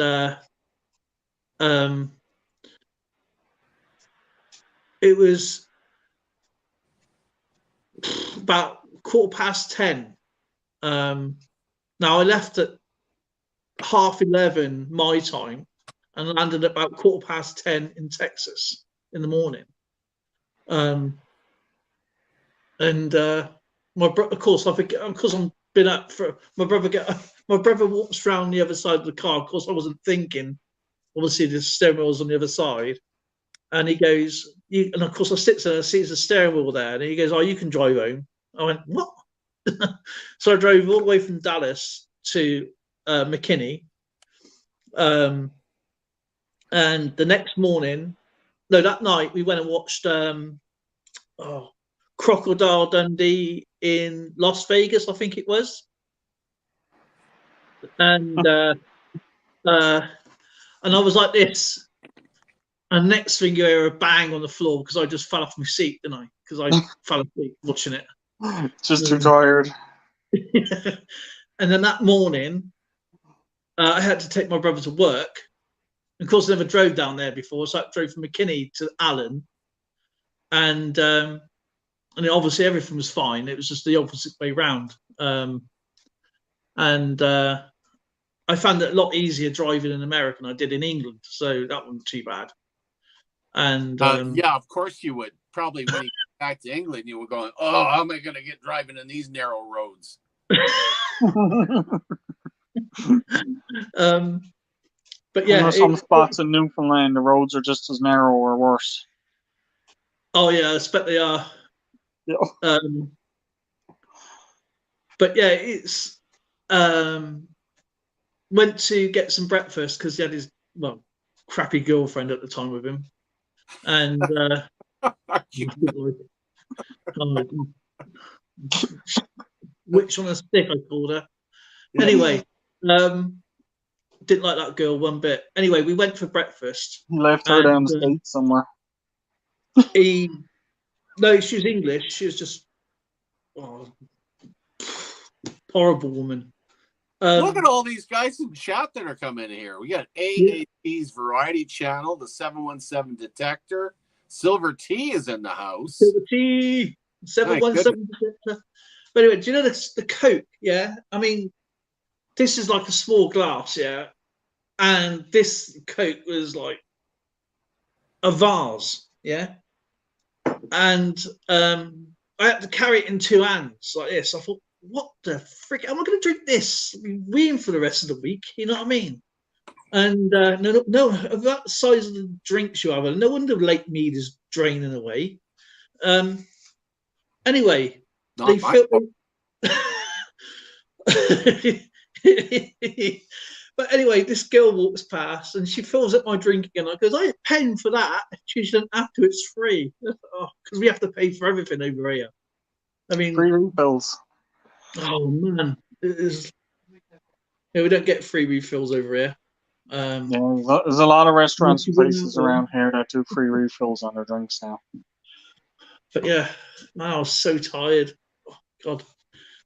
it was about 10:15. Now I left at 11:30 my time and landed at about 10:15 in Texas in the morning. My brother, of course, I'm been up for my brother walks around the other side of the car. Of course, I wasn't thinking. Obviously, the steering wheel's on the other side, and he goes, and of course, I sit there and I see the steering wheel there, and he goes, "Oh, you can drive home." I went, "What?" So I drove all the way from Dallas to McKinney, and the next morning, no, that night we went and watched Crocodile Dundee in Las Vegas, I think it was, and I was like this, and next thing you hear a bang on the floor because I just fell off my seat, didn't I? Because I fell asleep watching it. Just too tired. And then that morning, I had to take my brother to work. Of course, I never drove down there before, so I drove from McKinney to Allen, and obviously everything was fine. It was just the opposite way round, and I found it a lot easier driving in America than I did in England, so that wasn't too bad. And yeah, of course you would. Probably when you got back to England, you were going, "Oh, how am I going to get driving in these narrow roads?" But yeah, some spots in Newfoundland, the roads are just as narrow or worse. Oh yeah, I expect they are. Yeah. But yeah, it's went to get some breakfast because he had his crappy girlfriend at the time with him, and Oh, witch on a stick, I called her. Yeah. Anyway, didn't like that girl one bit. Anyway, we went for breakfast. He left her down the street somewhere. No, she was English. She was just horrible woman. Look at all these guys in chat that are coming in here. We got AAP's Variety Channel, the 717 Detector. Silver T is in the house. Silver T, 717 Detector. But anyway, do you know the Coke? Yeah, I mean, this is like a small glass, yeah, and this Coke was like a vase, yeah, and I had to carry it in two hands like this. I thought, what the frick? Am I going to drink this? Weeing for the rest of the week? You know what I mean? And no, about the size of the drinks you have, no wonder Lake Mead is draining away. Anyway, they filled. But anyway, this girl walks past and she fills up my drink again. I goes, I ain't paying for that. She shouldn't have to. It's free. Because we have to pay for everything over here. I mean, free refills. Oh man, we don't get free refills over here. There's a lot of restaurants and places around here that do free refills on their drinks now. But yeah, man, I was so tired. Oh, God,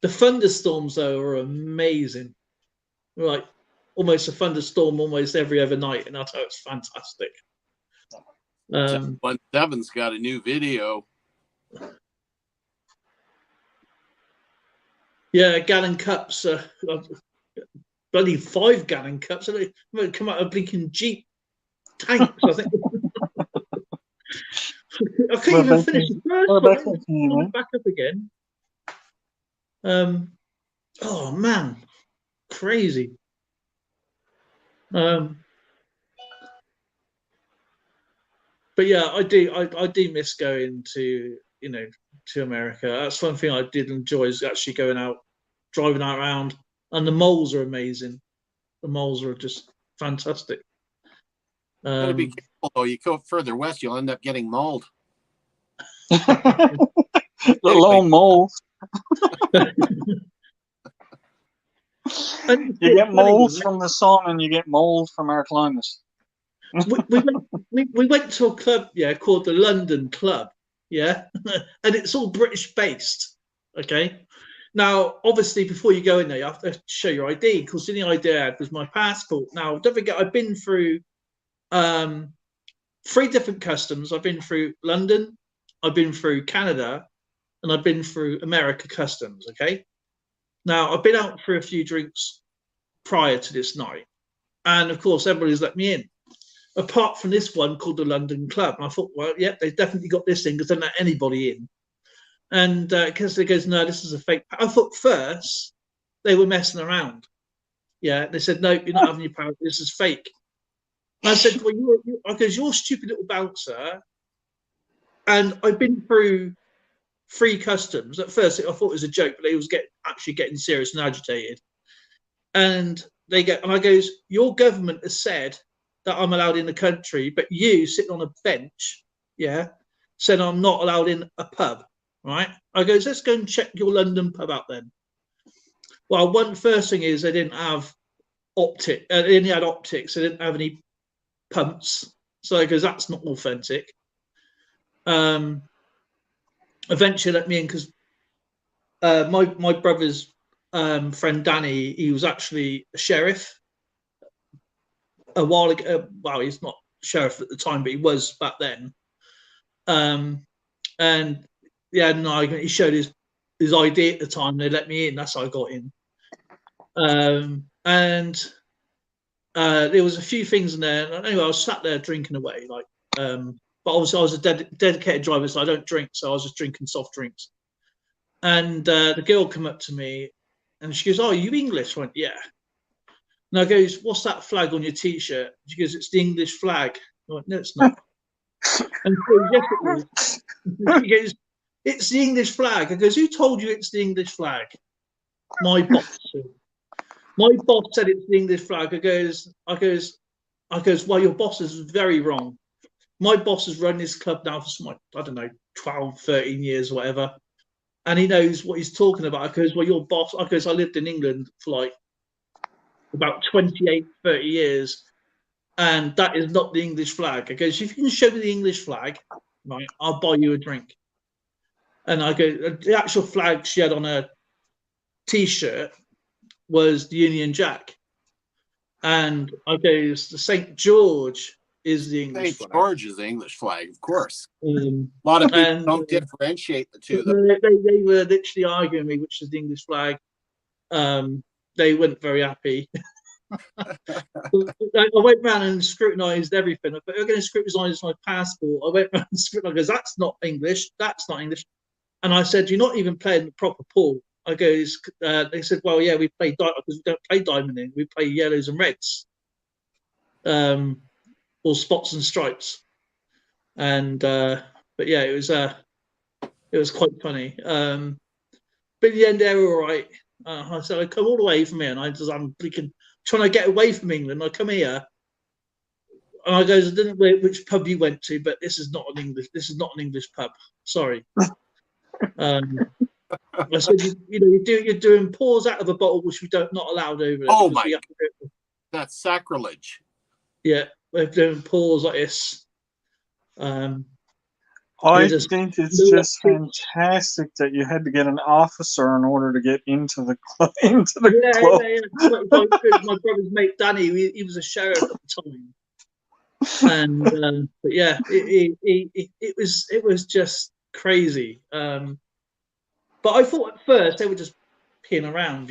the thunderstorms though are amazing. Like almost a thunderstorm almost every other night, and I thought it's fantastic. 717's got a new video. Yeah, gallon cups. Bloody 5 gallon cups. They come out of blinking Jeep tanks, I think. I couldn't even finish the first one. Back up again. Oh man, crazy. But yeah, I do miss going to to America. That's one thing I did enjoy, is actually going out, driving out around, and the moles are amazing. The moles are just fantastic. Gotta be careful though. You go further west, you'll end up getting mauled. Little moles. You get moles from the sun, and you get moles from our climate. we went to a club, called the London Club, and it's all British based. Okay, now obviously before you go in there, you have to show your ID, because the only ID I had was my passport. Now don't forget, I've been through 3 different customs. I've been through London, I've been through Canada, and I've been through America customs. Okay, now I've been out for a few drinks prior to this night, and of course everybody's let me in, apart from this one called the London Club. And I thought, well, yeah, they've definitely got this in, because they don't let anybody in. And because they goes, no, this is a fake. I thought first they were messing around. Yeah, they said, no, you're not having your power. This is fake. And I said, well, you're a stupid little bouncer. And I've been through 3 customs. At first, I thought it was a joke, but they was actually getting serious and agitated. And I goes, your government has said that I'm allowed in the country, but you sitting on a bench, said I'm not allowed in a pub, right? I goes, let's go and check your London pub out then. Well, first thing is they didn't have optics. They only had optics. They didn't have any pumps. So I goes, that's not authentic. Eventually let me in, because my brother's friend Danny, he was actually a sheriff a while ago. Well, he's not sheriff at the time, but he was back then. And he showed his ID at the time. They let me in. That's how I got in. There was a few things in there. Anyway, I was sat there drinking away, but obviously I was a dedicated driver, so I don't drink. So I was just drinking soft drinks. And the girl came up to me, and she goes, "Oh, are you English?" I went, "Yeah." And I goes, "What's that flag on your T-shirt?" She goes, "It's the English flag." I went, "No, it's not." And she goes, "Yes, it is." She goes, "It's the English flag." I goes, "Who told you it's the English flag?" My boss. My boss said it's the English flag. I goes, "Well, your boss is very wrong." my boss has run this club now for some, I don't know, 12, 13 years or whatever. And he knows what he's talking about. Because, well, your boss, because I lived in England for like about 28, 30 years. And that is not the English flag. I goes, if you can show me the English flag, right, I'll buy you a drink. And I go, the actual flag she had on her T-shirt was the Union Jack. And I goes, the St. George is the English St. flag. George is the English flag, of course. A lot of people don't differentiate the two. They were literally arguing me which is the English flag. They weren't very happy. I went round and scrutinised everything. But we're going to scrutinise my passport. I went round and scrutinised. Because that's not English. That's not English. And I said, "You're not even playing the proper pool." I goes. They said, "Well, yeah, we play because we don't play diamond. We play yellows and reds, or spots and stripes." And but yeah, it was quite funny. But in the end, they were all right. I said, "I come all the way from here, and I'm thinking." Trying to get away from England, I come here, and I goes, I don't know which pub you went to, but this is not an English pub. Sorry. I said, you're doing pours out of a bottle, which we don't not allowed over there. Oh my! That's sacrilege. Yeah, we're doing pours like this. I think it's just fantastic that you had to get an officer in order to get into the club. Club. Yeah. My brother's mate Danny, he was a sheriff at the time, and but yeah, it was just crazy. But I thought at first they were just peeing around,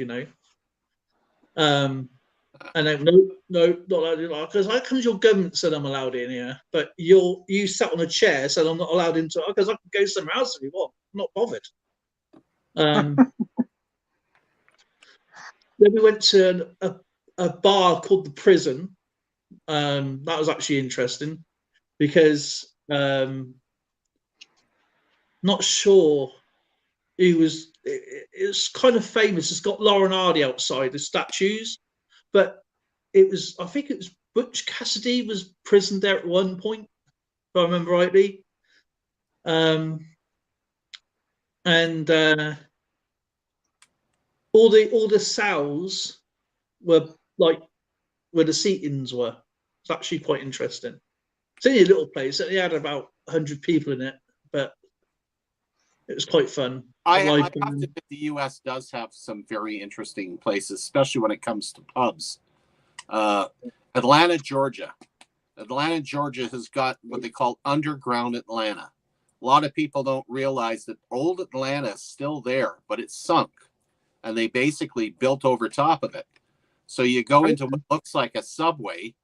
And then no, not allowed in. Because how comes your government said I'm allowed in here, but you sat on a chair said I'm not allowed into? Because I can go somewhere else if you want. I'm not bothered. Then we went to a bar called the Prison. That was actually interesting because not sure who was. It's kind of famous. It's got Lauren Hardy outside the statues. But I think it was Butch Cassidy was prisoned there at one point, if I remember rightly. And all the cells were like where the seat-ins were. It's actually quite interesting. It's only a little place. It had about 100 people in it, but it was quite fun. I have to admit the U.S. does have some very interesting places, especially when it comes to pubs. Atlanta, Georgia. Atlanta, Georgia has got what they call underground Atlanta. A lot of people don't realize that old Atlanta is still there, but it's sunk, and they basically built over top of it. So you go into what looks like a subway,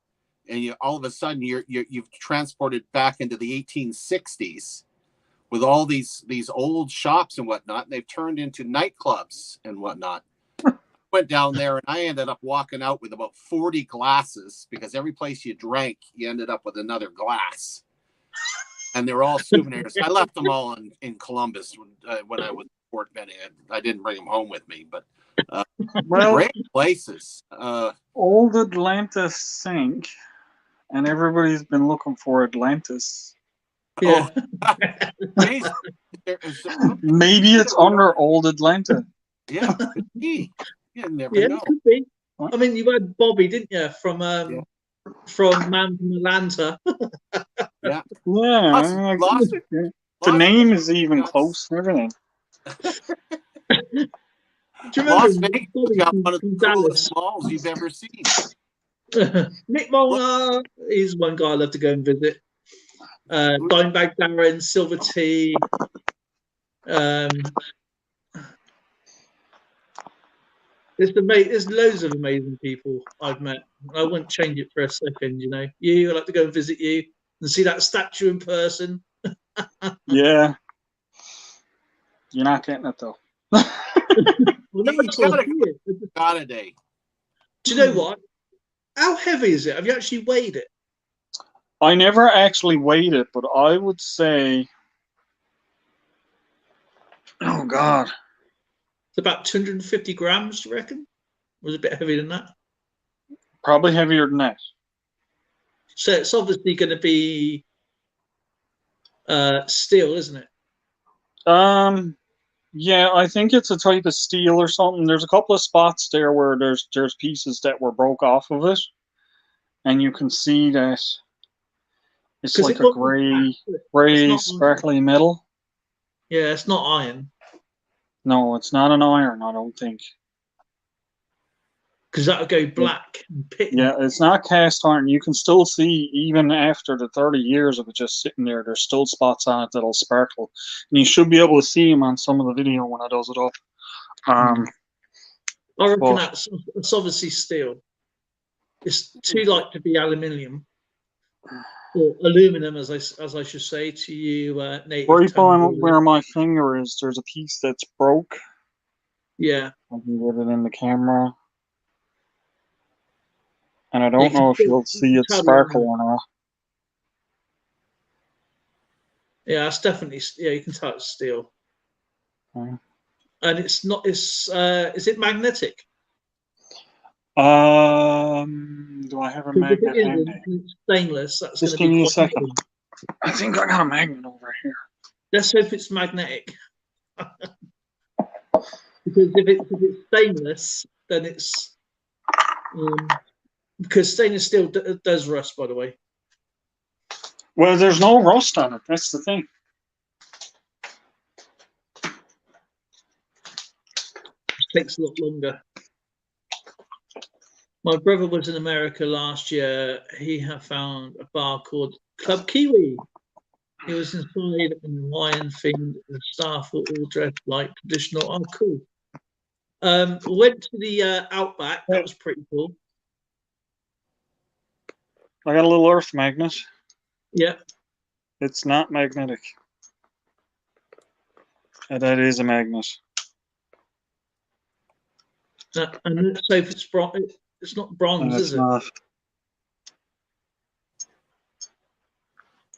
and all of a sudden you've transported back into the 1860s. With all these old shops and whatnot, and they've turned into nightclubs and whatnot. Went down there, and I ended up walking out with about 40 glasses because every place you drank, you ended up with another glass. And they were all souvenirs. I left them all in Columbus when I was in Fort Benning. I didn't bring them home with me, but great places. Old Atlanta sank, and everybody's been looking for Atlantis. Yeah. Maybe it's under old Atlanta. Yeah, could be. You never know. Could be. I mean, you had Bobby, didn't you, from Man from Atlanta? Yeah. The name is even close and everything. Do you remember Las Vegas got one of the coolest malls you've ever seen. Nick Molnar, he's one guy I love to go and visit. Dimebag Darren, Silver Tea. There's loads of amazing people I've met. I wouldn't change it for a second, I'd like to go and visit you and see that statue in person. Yeah. You're not getting it, though. Well, got a day. Do you know what? How heavy is it? Have you actually weighed it? I never actually weighed it, but I would say, oh God, it's about 250 grams. Do you reckon? Was it a bit heavier than that? Probably heavier than that. So it's obviously going to be steel, isn't it? Yeah, I think it's a type of steel or something. There's a couple of spots there where there's pieces that were broke off of it, and you can see that it's like a gray sparkly metal. Yeah, it's not iron. No, it's not an iron, I don't think. Because that would go black and pitty. Yeah, it's not cast iron. You can still see, even after the 30 years of it just sitting there, there's still spots on it that'll sparkle. And you should be able to see them on some of the video when I does it up. I reckon that's obviously steel. It's too light to be aluminium. Or aluminum, as I should say to you, native. Right by where my finger is, there's a piece that's broke. Yeah. I can get it in the camera. And I don't know if you'll see it sparkle or not. Yeah, it's definitely, yeah, you can tell it's steel. Okay. And it's not, is it magnetic? Do I have a magnet handy? Stainless, that's just give me a second. I think I got a magnet over here. Let's hope it's magnetic. Because if it's stainless, then it's because stainless steel does rust, by the way. Well, there's no rust on it. That's the thing. It takes a lot longer. My brother was in America last year. He had found a bar called Club Kiwi. It was inside an Hawaiian themed, and staff were all dressed like traditional. Oh, cool. Went to the Outback. That was pretty cool. I got a little earth magnet. Yeah. It's not magnetic. And that is a magnet. And let's say if it's bronze, it's not bronze, is it? Not.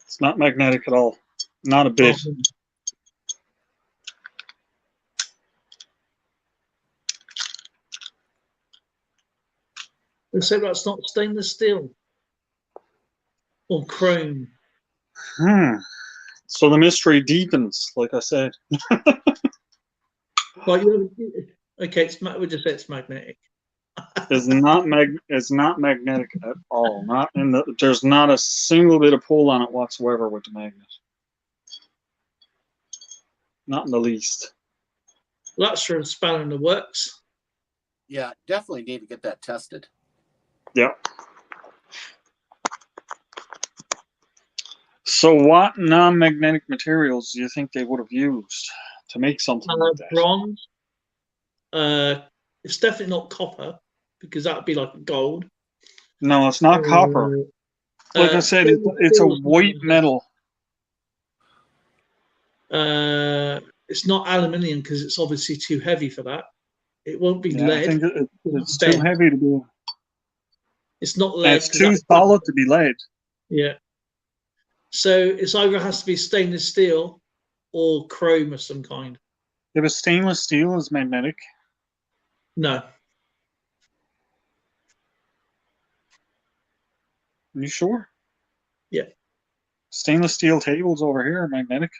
It's not magnetic at all. Not a bit. Let's say that's not stainless steel or chrome. So the mystery deepens, like I said. Well, okay, we'll just say it's magnetic. It's not magnetic at all. Not in the. There's not a single bit of pull on it whatsoever with the magnet. Not in the least. Well, that's for a spanner in the works. Yeah, definitely need to get that tested. Yeah. So what non-magnetic materials do you think they would have used to make something like that? Bronze. It's definitely not copper, because that would be like gold. No, it's not copper. Like I said, it's a white metal. It's not aluminium because it's obviously too heavy for that. It won't be lead. I think it's too heavy to be. It's not lead. It's too solid to be lead. Yeah. So it's either has to be stainless steel or chrome of some kind. If a stainless steel is magnetic. No. Are you sure? Yeah. Stainless steel tables over here are magnetic.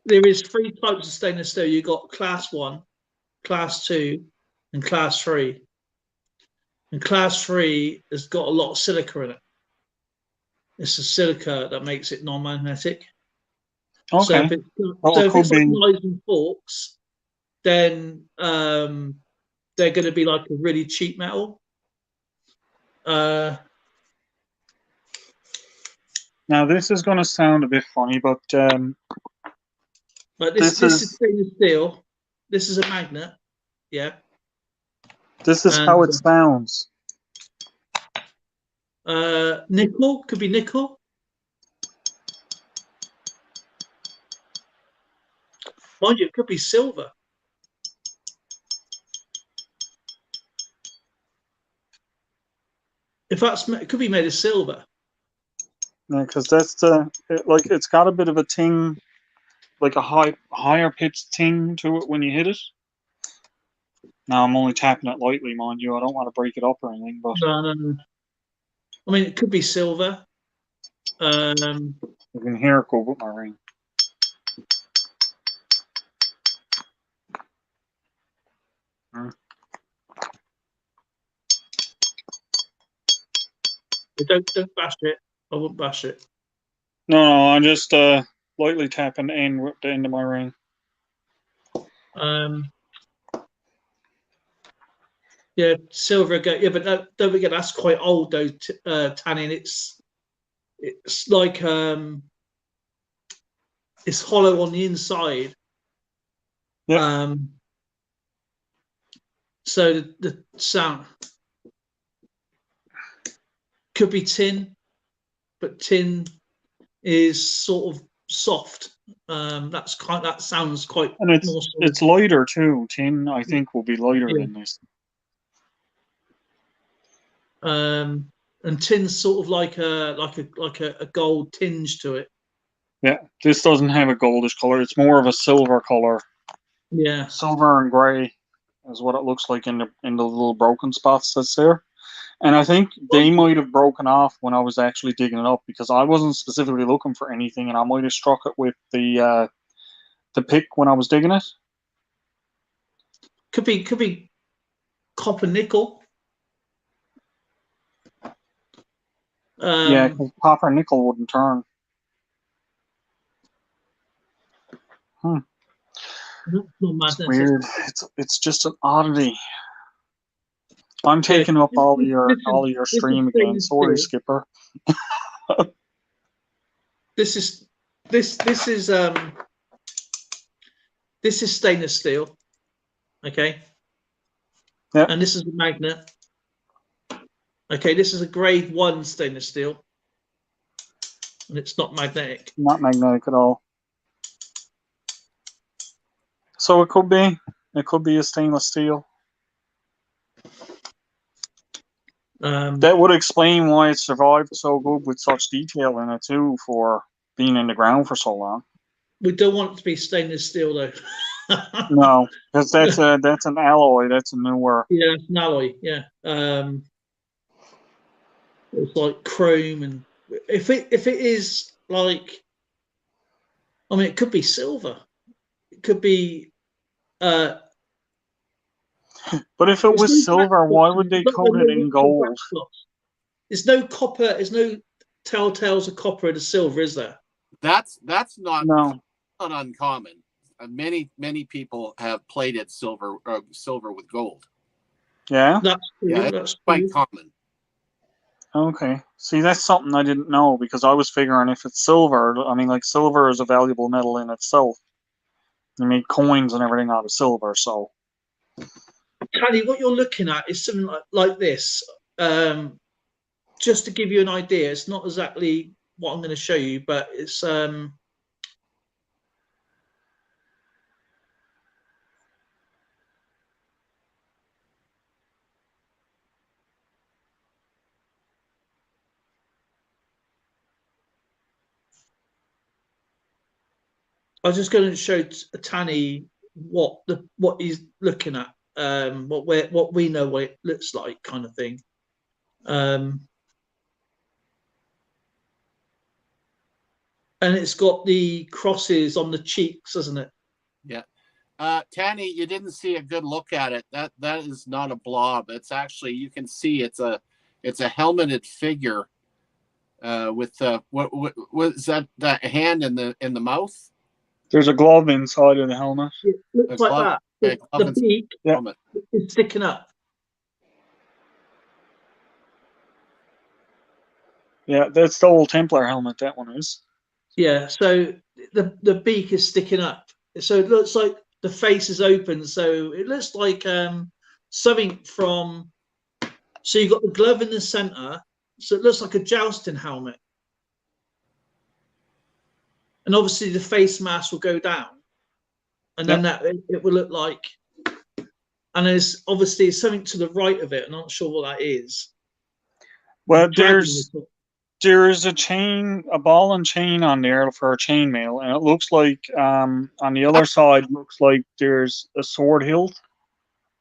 There is 3 types of stainless steel. You've got class 1, class 2, and class 3. And class 3 has got a lot of silica in it. It's the silica that makes it non-magnetic. Okay. So if it's like knives and forks, then they're going to be like a really cheap metal. Now this is going to sound a bit funny, but this is stainless steel. This is a magnet. Yeah. This is how it sounds. Nickel, could be nickel. Mind you, it could be silver. If it could be made of silver. Yeah, because that's it's got a bit of a ting, like a higher pitched ting to it when you hit it. Now I'm only tapping it lightly, mind you. I don't want to break it up or anything, but No. I mean, it could be silver. you can hear it go with my ring. Don't bash it. I wouldn't bash it. No, I'm just lightly tapping the end with the end of my ring. Yeah, silver again. Yeah, but don't forget that's quite old though. Tanning. It's like it's hollow on the inside. Yeah. So the sound could be tin, but tin is sort of soft. That sounds quite. And it's lighter too. Tin, I think, will be lighter than this. And tin's sort of like a gold tinge to it. Yeah, this doesn't have a goldish color. It's more of a silver color. Yeah, silver and grey is what it looks like in the little broken spots that's there. And I think they might have broken off when I was actually digging it up, because I wasn't specifically looking for anything, and I might have struck it with the pick when I was digging it. Could be copper nickel. Yeah, because copper nickel wouldn't turn. It's weird. It's just an oddity. I'm taking up all of your stream again. Sorry, Skipper. This is stainless steel. Okay. Yeah. And this is a magnet. Okay, this is a grade 1 stainless steel. And it's not magnetic. Not magnetic at all. So it could be a stainless steel. That would explain why it survived so good with such detail in it too, for being in the ground for so long. We don't want it to be stainless steel though. No, because that's an alloy. That's a newer. Yeah, it's an alloy. Yeah, it's like chrome, and if it is like, I mean, it could be silver. It could be. But if it was silver, why would they coat it in gold? There's no copper. There's no telltales of copper and silver, is there? That's not uncommon. Many people have plated silver with gold. Yeah, that's quite common. Okay, see, that's something I didn't know, because I was figuring if it's silver, I mean, like, silver is a valuable metal in itself. You make coins and everything out of silver, so. Tally, what you're looking at is something like this. Just to give you an idea, it's not exactly what I'm going to show you, but it's I was just going to show Tanny what he's looking at, what we know what it looks like, kind of thing. And it's got the crosses on the cheeks, isn't it? Yeah. Tanny, you didn't see a good look at it. That is not a blob. It's actually, you can see it's a helmeted figure with what is that hand in the mouth? There's a glove inside of the helmet. It looks like that. The beak is sticking up. Yeah, that's the old Templar helmet, that one is. Yeah, so the beak is sticking up. So it looks like the face is open. So it looks like something from. So you've got the glove in the center. So it looks like a jousting helmet. And obviously the face mask will go down. And then it will look like. And there's obviously something to the right of it. I'm not sure what that is. Well, there's a ball and chain on there for a chainmail, and it looks like on the other side looks like there's a sword hilt.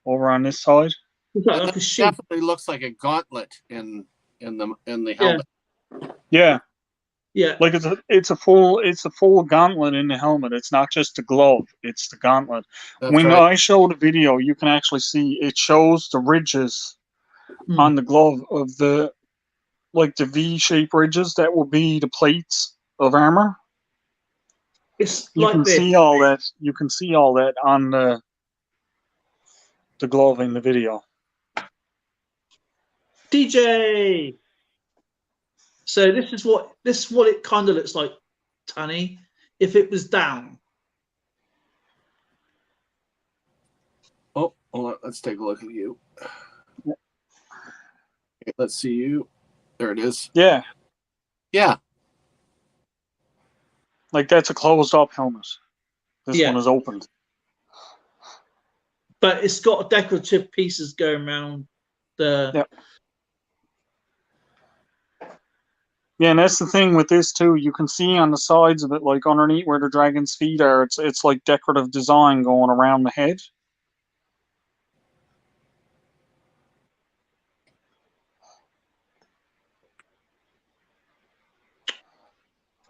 over on this side. It's like, And like that a sheep. definitely looks like a gauntlet in the Yeah. helmet. Yeah, Yeah. like it's a full gauntlet in the helmet. It's not just the glove; it's the gauntlet. That's When right. I show the video, you can actually see it shows the ridges Mm. on the glove of the V-shaped ridges that will be the plates of armor. It's You like can this. see all that. You can see all that on the glove in the video. DJ. So this is what it kind of looks like, Tanny, if it was down. Oh, hold on. Let's take a look at you. Okay, let's see you. There it is. Yeah, Yeah. like that's a closed up helmet. This Yeah. one is opened. But it's got decorative pieces going around the. Yep. Yeah, and that's the thing with this too. You can see on the sides of it, like underneath where the dragon's feet are, it's like decorative design going around the head.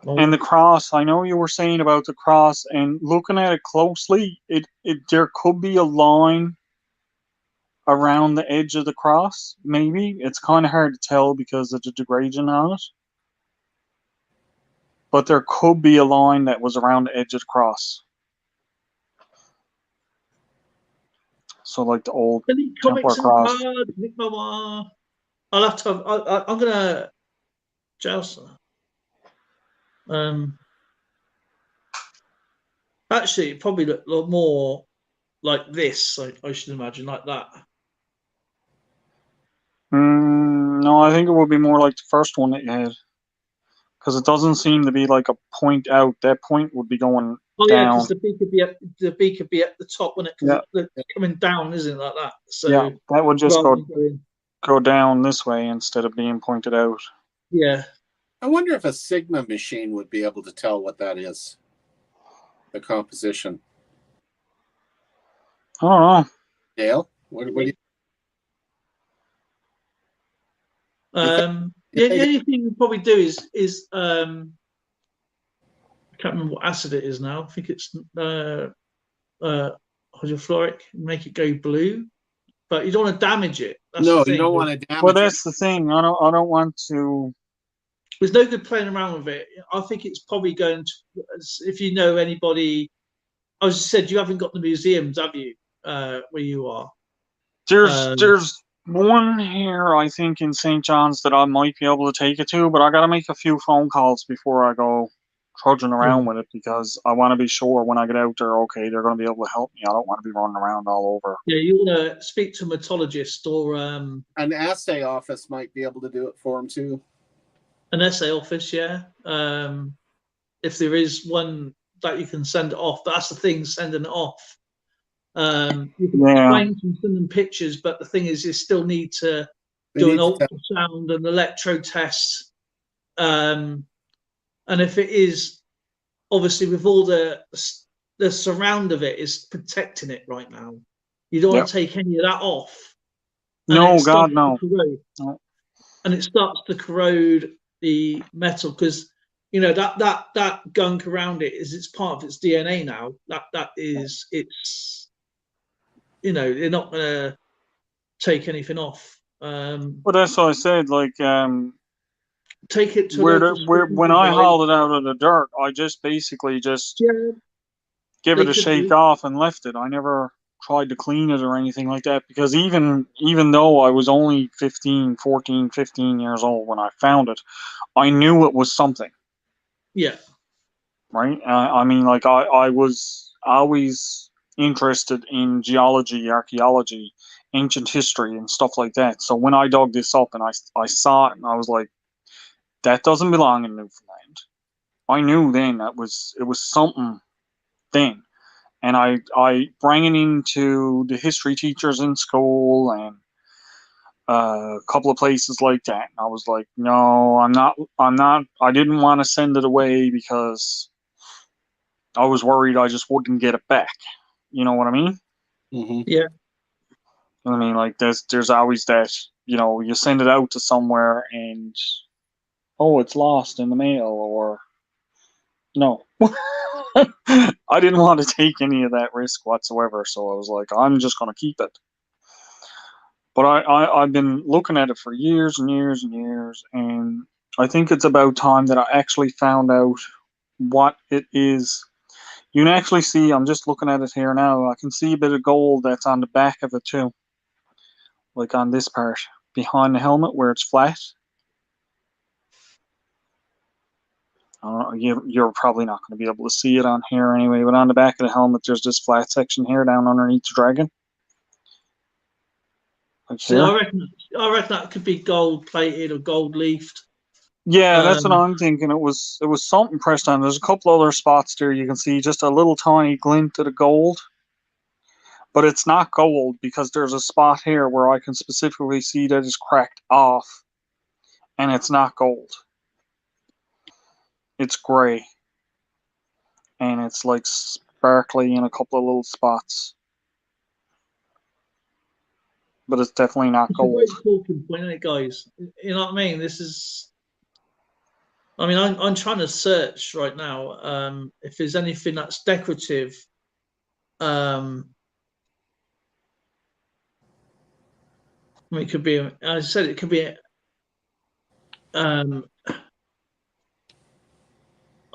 And the cross, I know you were saying about the cross, and looking at it closely, it there could be a line around the edge of the cross. Maybe it's kind of hard to tell because of the degradation on it. But there could be a line that was around the edge of the cross. So like the old Any Templar comics and cross. cards? I'll have to. I'm gonna. Joust. Actually, it probably look a lot more like this. I should imagine like that. No, I think it would be more like the first one that you had. Because it doesn't seem to be like a point out. That point would be going Oh yeah, down. because the beak could be at the top when it coming down, isn't it, like that? So yeah, that would just rather than going, go down this way instead of being pointed out. yeah. I wonder if a Sigma machine would be able to tell what that is. The composition. I don't know. Dale, what do you The only thing we probably do is I can't remember what acid it is now. I think it's hydrofluoric. Make it go blue, but you don't want to damage it. That's No, the thing. you don't want to damage Well, it. that's the thing. I don't want to. There's no good playing around with it. I think it's probably going to. If you know anybody, I just said you haven't got the museums, have you? Where you are. There's one here, I think, in St. John's that I might be able to take it to, but I got to make a few phone calls before I go trudging around with it because I want to be sure when I get out there, okay, they're going to be able to help me. I don't want to be running around all over. Yeah, you want to speak to a metallurgist or An assay office might be able to do it for them too. an essay office, yeah. If there is one that you can send it off, that's the thing, sending it off. You can explain and send them pictures, but the thing is, you still need to do an ultrasound and electro test. And if it is, obviously, with all the surround of it is protecting it right now. You don't want to take any of that off. No, God, no. And it starts to corrode the metal because that gunk around it it's part of its DNA now. That is it's they're not gonna take anything off. Well, that's what I said. Like, take it to when I hauled it out of the dirt, I just basically give it a shake off and left it. I never tried to clean it or anything like that because even though I was only 14, 15 years old when I found it, I knew it was something. Yeah. Right? I mean, like, I was always interested in geology, archaeology, ancient history, and stuff like that. So when I dug this up and I saw it and I was like, that doesn't belong in Newfoundland. I knew then it was something then. And I brought it into the history teachers in school and a couple of places like that. And I was like, no, I'm not, I didn't want to send it away because I was worried I just wouldn't get it back. You know what I mean? Mm-hmm. Yeah. I mean, like there's always that, you send it out to somewhere and oh, it's lost in the mail, or no. I didn't want to take any of that risk whatsoever, so I was like, I'm just gonna keep it. But I've been looking at it for years and years and years, and I think it's about time that I actually found out what it is. You can actually see, I'm just looking at it here now, I can see a bit of gold that's on the back of it too. Like on this part, behind the helmet where it's flat. You're probably not going to be able to see it on here anyway, but on the back of the helmet, there's this flat section here down underneath the dragon. Like See, here. I reckon that could be gold plated or gold leafed. Yeah, that's what I'm thinking. It was something pressed on. There's a couple other spots there you can see just a little tiny glint of the gold. But it's not gold because there's a spot here where I can specifically see that it's cracked off. And it's not gold. It's gray. And it's like sparkly in a couple of little spots. But it's definitely not It's gold. a great talking point, isn't it, guys? You know what I mean? This is. I mean, I'm trying to search right now if there's anything that's decorative. I mean, it could be. As I said, it could be. I mean,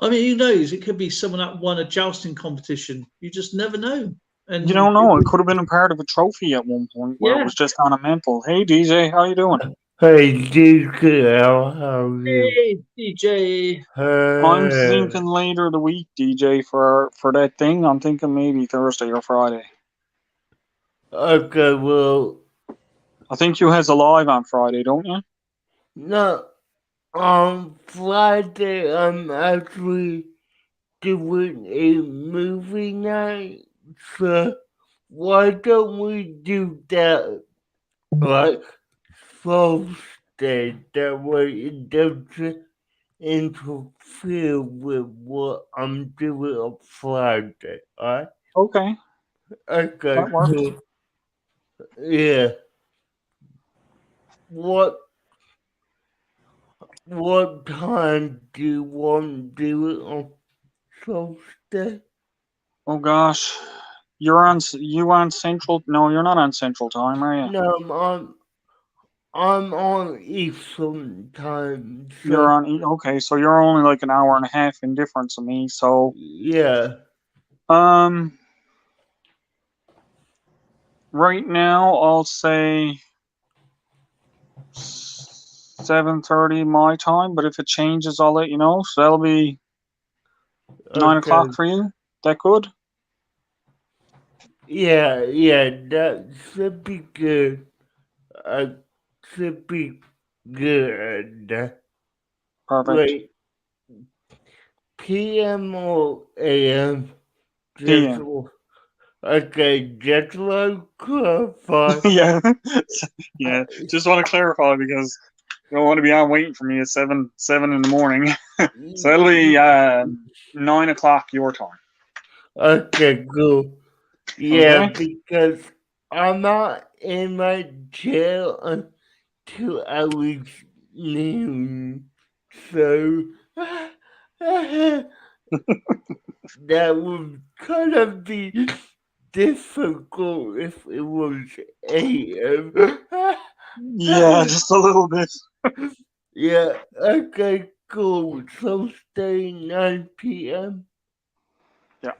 who knows? It could be someone that won a jousting competition. You just never know. And You don't know. It could have been a part of a trophy at one point where it was just on a mantle. Hey, DJ, how you doing? Hey, DJ, how are you? Hey, DJ. I'm thinking later the week, DJ, for that thing. I'm thinking maybe Thursday or Friday. Okay, well, I think you has a live on Friday, don't you? no, on Friday I'm actually doing a movie night, so why don't we do that like Thursday? That way it doesn't interfere with what I'm doing on Friday, alright? Okay, Okay, that works. cool. Yeah. What time do you want to do it on Thursday? Oh gosh, you on Central? No, you're not on Central Time, are you? No, I'm on Eastern time. So You're on. Okay, so you're only like an hour and a half in difference of me. So yeah. Right now I'll say 7:30 my time, but if it changes, I'll let you know. So that'll be 9 o'clock for you. That good? Yeah, that should be good. Should be good. Perfect. Wait, PM or AM? PM. Okay, just like clarify. yeah. Just want to clarify because you don't want to be on waiting for me at seven in the morning. So it'll be 9 o'clock your time. Okay, cool. Yeah, Okay. because I'm not in my jail until at least noon. So that would kind of be difficult if it was AM. Yeah, just a little bit. Yeah, okay, cool. So stay 9 p.m. Yeah.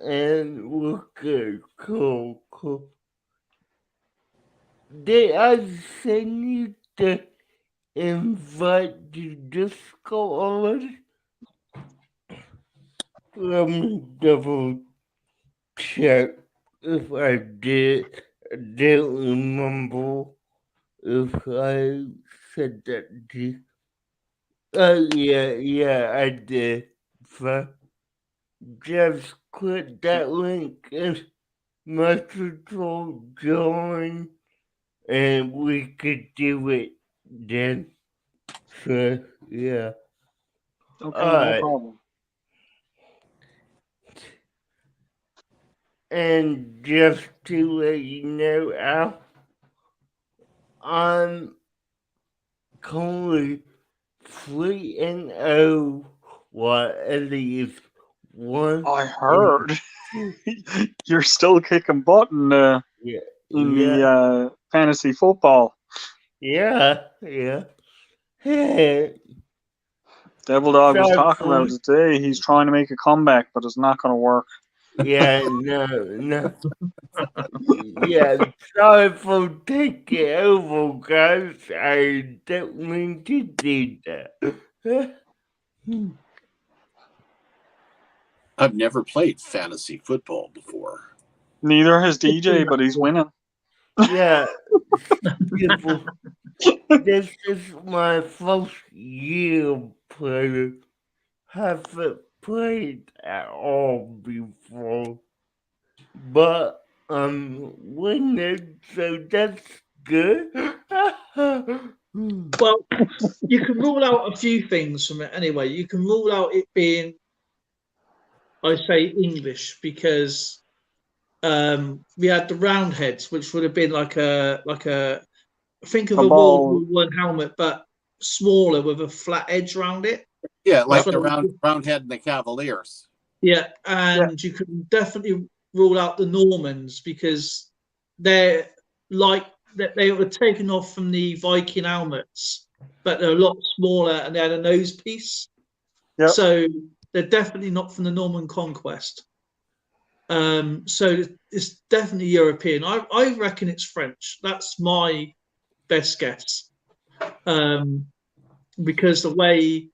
And we're good. Cool. Did I send you the invite to Discord already? Let me double check if I did. I don't remember if I said that to you. Yeah, I did. So just click that link and message or join, and we could do it then. So, yeah. Okay, no problem. And just to let you know, Al, I'm currently 3-0, while Eddie is 1. I heard you're still kicking butt in the Yeah, fantasy football. yeah. Hey, Devil Dog was sorry talking about for, it today. He's trying to make a comeback, but it's not going to work. yeah, no. Yeah, sorry for taking over, guys. I don't mean to do that. I've never played fantasy football before. Neither has DJ, but he's winning. Yeah, people. This is my first year playing. Haven't played at all before, but I'm winning, so that's good. Well, you can rule out a few things from it anyway. You can rule out it being, I say, English, because we had the Roundheads, which would have been like a think of A a World ball. War I helmet, but smaller with a flat edge around it. Yeah, like That's the what Roundhead and the Cavaliers. Yeah, Yeah. and you can definitely rule out the Normans because they're like they were taken off from the Viking helmets, but they're a lot smaller and they had a nose piece. Yep. So they're definitely not from the Norman conquest. So it's definitely European. I reckon it's French. That's my best guess. Because the way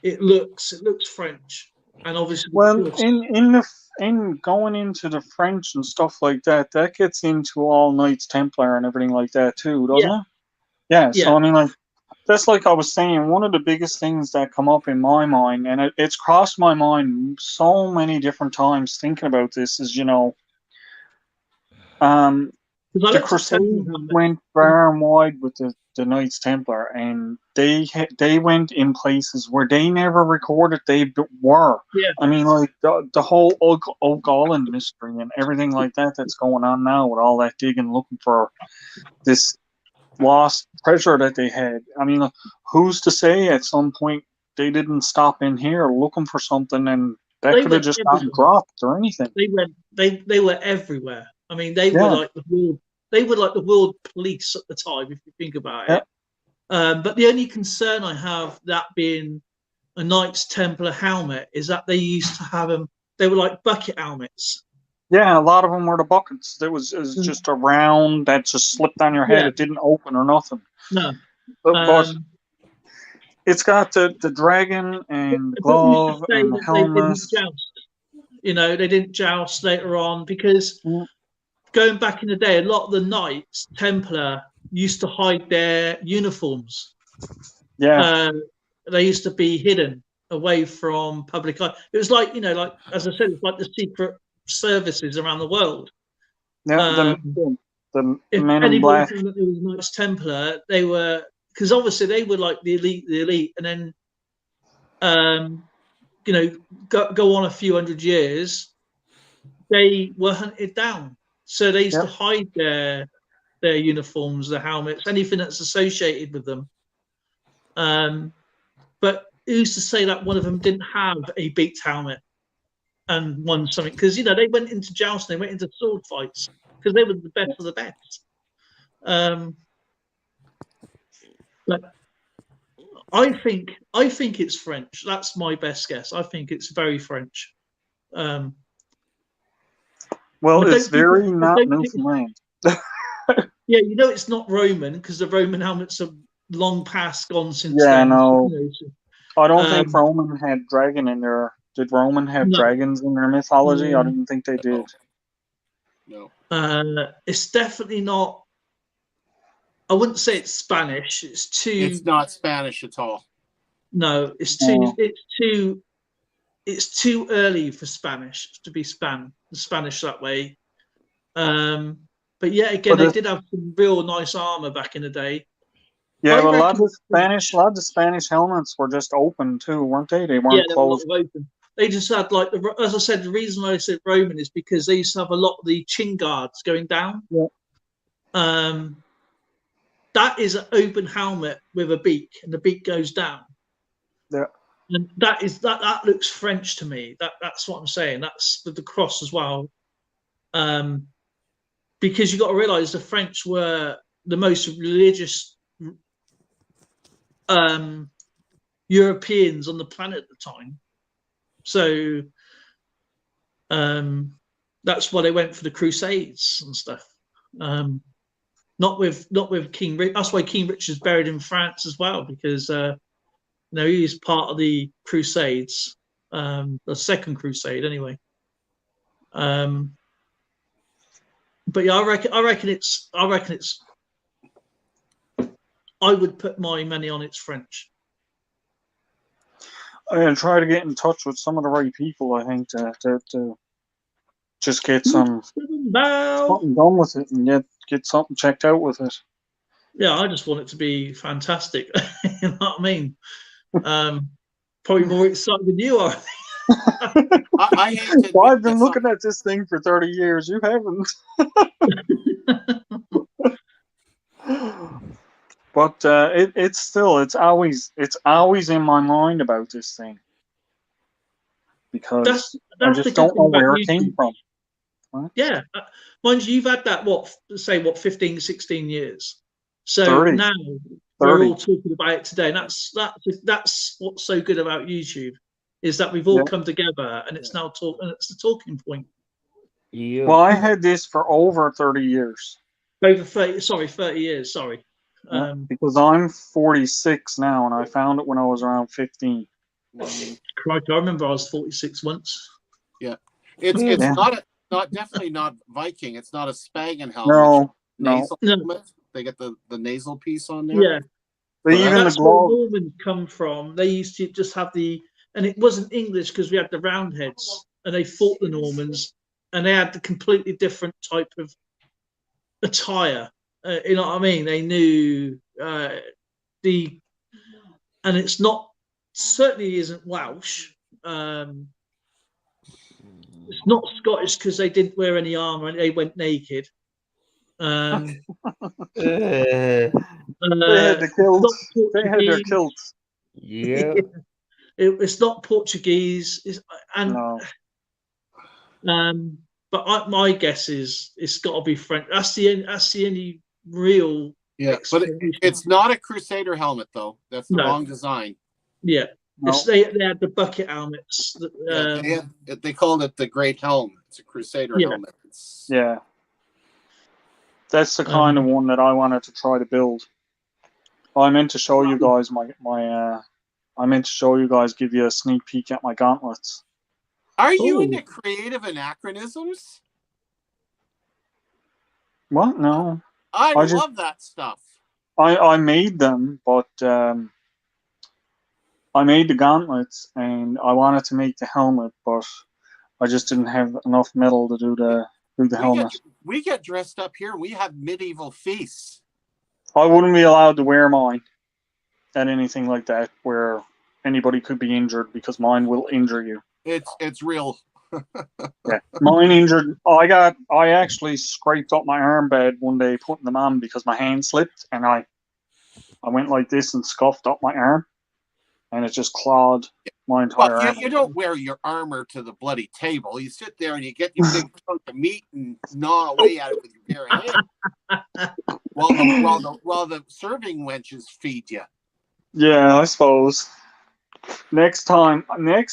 it looks French. And obviously, Well, in going into the French and stuff like that, that gets into all Knights Templar and everything like that too, doesn't it? Yeah. So Yeah. I mean, like that's like I was saying, one of the biggest things that come up in my mind, and it's crossed my mind so many different times thinking about this, is the Crusades went far and wide with the Knights Templar, and they went in places where they never recorded they were. Yeah. I mean, like the whole Oak Island mystery and everything like that that's going on now with all that digging, looking for this lost treasure that they had. I mean, who's to say at some point they didn't stop in here looking for something and that could have just gotten dropped or anything. They were everywhere. I mean, they were like the world police at the time, if you think about it. But the only concern I have, that being a Knights Templar helmet, is that they used to have them. They were like bucket helmets. Yeah, a lot of them were the buckets. It was just a round that just slipped on your head. Yeah. It didn't open or nothing. No. But it's got the dragon and glove and the helmet. They didn't joust later on because going back in the day, a lot of the Knights Templar used to hide their uniforms. Yeah. They used to be hidden away from public eye. It was like, like as I said, it's like the secret services around the world. Yeah, the men in black. If anybody was Knights Templar, they were, because obviously they were like the elite, and then go on a few hundred years, they were hunted down. So they used to hide their uniforms, their helmets, anything that's associated with them. But who's to say that one of them didn't have a beaked helmet and won something? Because they went into jousting, they went into sword fights because they were the best of the best. But I think it's French. That's my best guess. I think it's very French. Well, it's very not Newfoundland. Yeah, it's not Roman because the Roman helmets are long past gone since then. No. I don't think Roman had dragon in there. Did Roman have dragons in their mythology? I didn't think they did. No. It's definitely not. I wouldn't say it's Spanish. It's not Spanish at all. No, it's too. It's too early for Spanish to be Spanish that way. But yeah, again, they did have some real nice armor back in the day. Yeah, but a lot of Spanish helmets were just open too, weren't they? They weren't closed. They were open. They just had as I said, the reason I said Roman is because they used to have a lot of the chin guards going down. Yeah. that is an open helmet with a beak, and the beak goes down. Yeah. And that looks French to me. That's what I'm saying. That's with the cross as well. Because you got to realize the French were the most religious Europeans on the planet at the time. So that's why they went for the Crusades and stuff. Not with King Richard. That's why King Richard's buried in France as well, because he's part of the Crusades, the Second Crusade anyway. But yeah, I reckon it's. I would put my money on it's French. I'll try to get in touch with some of the right people, I think, to just get something done with it and get something checked out with it. Yeah, I just want it to be fantastic. You know what I mean? Probably more excited than you are. I hate to admit Well, I've been this, looking at this thing for 30 years. You haven't. But it's always in my mind about this thing, because I just don't know where it came from. What? Yeah, mind you, you've had that 15, 16 years. So 30. now 30. we're all talking about it today, and that's what's so good about YouTube, is that we've all come together, and it's now it's the talking point. Yeah. Well, I had this for over 30 years. Over 30 years. Sorry. Because I'm 46 now, and I found it when I was around 15. Crikey, I remember I was 46 once. Yeah, it's definitely not Viking. It's not a Spagan helmet. No. Nasal helmet. They get the nasal piece on there. Yeah. But even the glove. Where Normans come from. They used to just have and it wasn't English because we had the Roundheads, and they fought the Normans, and they had the completely different type of attire. You know what I mean? They knew and it's certainly isn't Welsh. It's not Scottish because they didn't wear any armor and they went naked. They had the kilts. They had their kilts. Yeah. It's not Portuguese. But my guess is it's got to be French. That's the only real. Yeah, but it's not a Crusader helmet though. That's the wrong design. Yeah, no. They had the bucket helmets. They called it the Great Helm. It's a Crusader helmet. Yeah, that's the kind of one that I wanted to try to build. I meant to show you guys I meant to show you guys, give you a sneak peek at my gauntlets. Are you into creative anachronisms? What? No. I love that stuff. I made them, but I made the gauntlets, and I wanted to make the helmet, but I just didn't have enough metal to do the helmet. We get dressed up here, and we have medieval feasts. I wouldn't be allowed to wear mine at anything like that where anybody could be injured, because mine will injure you. It's real. Yeah, mine injured. I actually scraped up my armband one day putting them on because my hand slipped, and I went like this and scuffed up my arm, and it just clawed my entire arm. You don't wear your armor to the bloody table. You sit there and you get your big chunk of meat and gnaw away at it with your bare hand while the serving wenches feed you. Yeah, I suppose. Next time I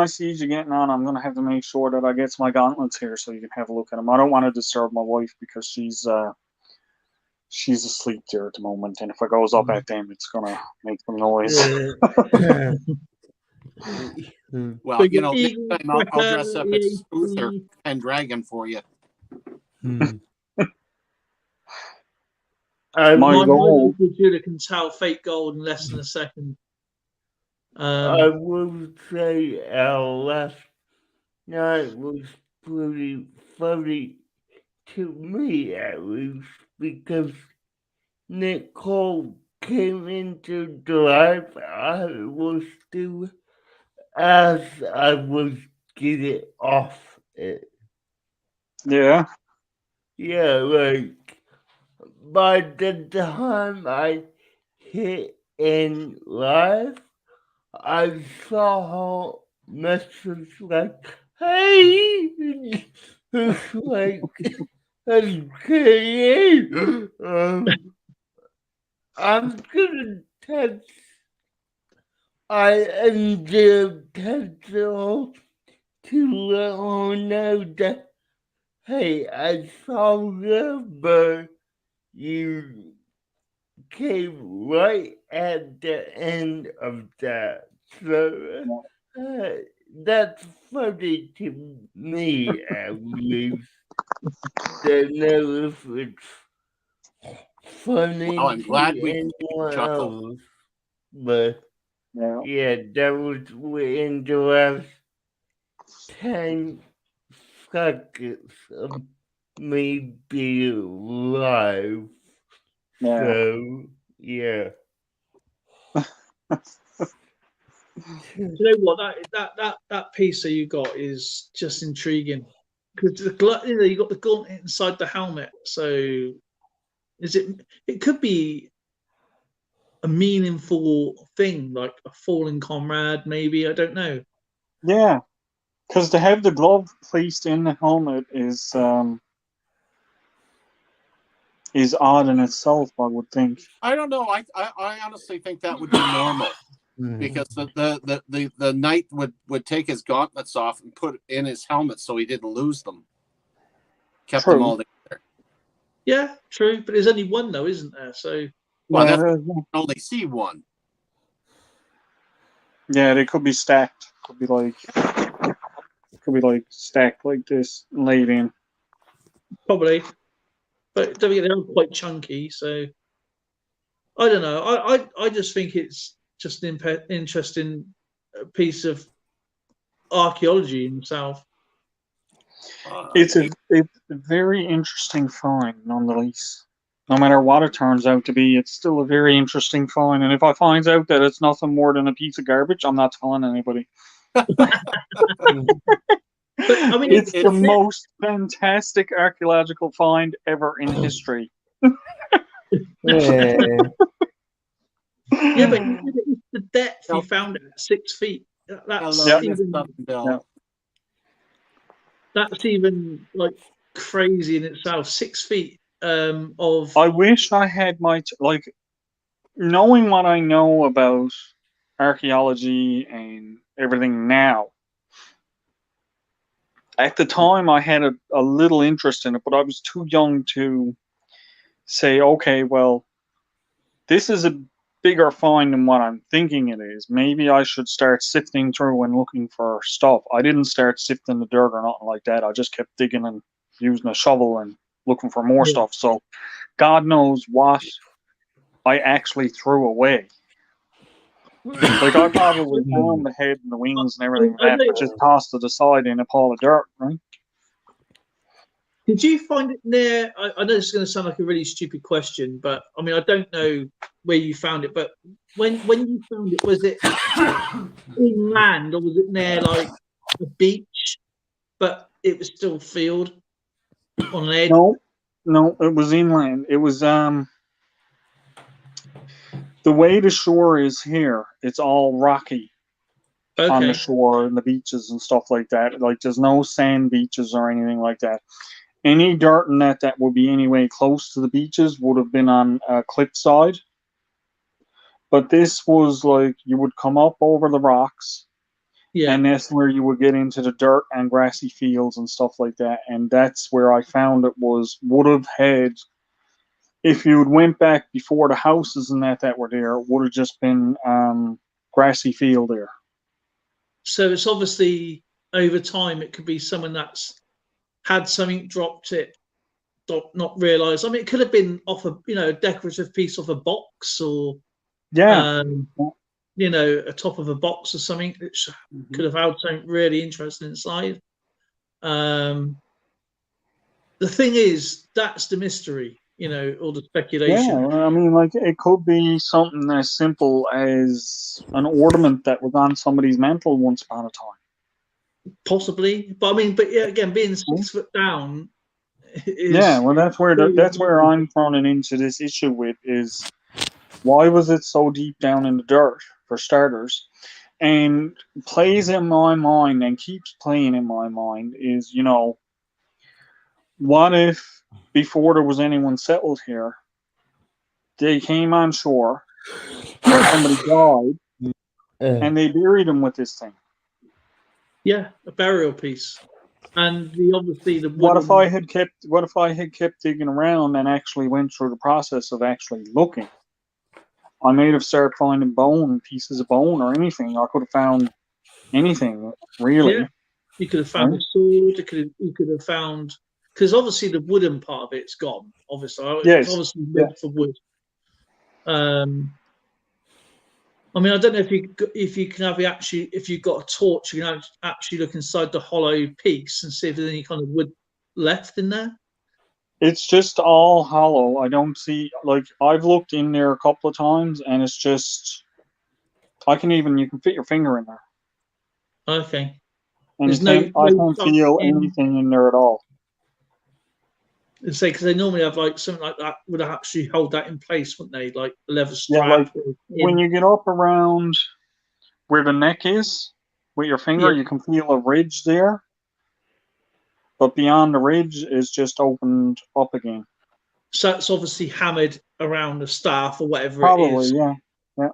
see you getting on, I'm gonna have to make sure that I get my gauntlets here so you can have a look at them. I don't want to disturb my wife because she's asleep there at the moment, and if I goes up at them, it's gonna make some noise. Well, next time I'll dress up as Uther and Dragon for you. My goal can tell fake gold in less than a second. I would say our last night was pretty funny to me, at least, because Nicole came into the life I was still as I was getting off it. Yeah. Yeah, like by the time I hit in live, I saw messages like, "Hey, it's like, okay, I'm gonna text." I ended texting to let her know that, hey, I saw you, but you came right at the end of that. So that's funny to me, at least. Don't know if it's funny Well, I'm glad to we anyone chuckle. else, but Yeah. yeah, that was within the last 10 seconds of me being live. Yeah. So, yeah. Do you know what, that piece that you got is just intriguing, because you got the gauntlet inside the helmet. So it could be a meaningful thing, like a fallen comrade, maybe, I don't know. Yeah. Because to have the glove placed in the helmet is odd in itself, I would think. I don't know. I honestly think that would be normal because the knight would take his gauntlets off and put it in his helmet so he didn't lose them. Kept them all together. Yeah, true, but there's only one though, isn't there? So Well, Yeah, that's only see one. yeah, they could be stacked. Could be like stacked like this, laid in. probably, but don't forget they're quite chunky. So I don't know. I just think it's just an interesting piece of archaeology in itself. It's a very interesting find, nonetheless. No matter what it turns out to be, it's still a very interesting find. And if I find out that it's nothing more than a piece of garbage, I'm not telling anybody. But I mean, It's the most fantastic archaeological find ever in history. Yeah. yeah, but it's the depth you found it at 6 feet. That's Hello, Yeah. Miss even Southern Belle. Yeah. that's even like crazy in itself. 6 feet of I wish I had knowing what I know about archaeology and everything now. At the time, I had a little interest in it, but I was too young to say, okay, well, this is a bigger find than what I'm thinking it is. Maybe I should start sifting through and looking for stuff. I didn't start sifting the dirt or nothing like that. I just kept digging and using a shovel and looking for more stuff. So God knows what I actually threw away. Like I probably found the head and the wings and everything like that, but just tossed it aside in a pile of dirt, right? Did you find it near? I know this is going to sound like a really stupid question, but I mean, I don't know where you found it. But when you found it, was it inland or was it near like a beach? But it was still field on an edge. No, it was inland. It was the way the shore is here. It's all rocky on the Okay. shore and the beaches and stuff like that. Like there's no sand beaches or anything like that. Any dirt in that would be anyway close to the beaches would have been on cliffside. But this was like you would come up over the rocks, Yeah. and that's where you would get into the dirt and grassy fields and stuff like that. And that's where I found it would have had, if you had went back before the houses and that were there, it would have just been grassy field there. So it's obviously over time it could be someone that's had something, dropped it, not realised. I mean, it could have been off a decorative piece off a box or Yeah. a top of a box or something, which could have held something really interesting inside. The thing is, that's the mystery, or the speculation. Yeah, I mean, like it could be something as simple as an ornament that was on somebody's mantle once upon a time. Possibly, but I mean, yeah, again, being 6 foot down, Yeah, well, that's where I'm running into this issue with is why was it so deep down in the dirt for starters, and plays in my mind and keeps playing in my mind is what if before there was anyone settled here, they came on shore or somebody died and they buried him with this thing. Yeah, a burial piece. And obviously the What if wooden, I had kept digging around and actually went through the process of actually looking? I may have started finding pieces of bone or anything. I could have found anything, really. Yeah, you could have found a sword. You could have found, because obviously the wooden part of it's gone. Obviously, Yes. it's obviously meant for wood. I mean, I don't know if you can have if you've got a torch, you can actually look inside the hollow piece and see if there's any kind of wood left in there. It's just all hollow. I don't see, I've looked in there a couple of times and it's just, you can fit your finger in there. Okay. And There's I can't chunk feel anything in there at all. Say, because they normally have something like that would actually hold that in place, wouldn't they? Like a leather Yeah, strap. when you get up around where the neck is with your finger, Yeah. you can feel a ridge there. But beyond the ridge is just opened up again. So it's obviously hammered around the staff or whatever Probably, it is. yeah.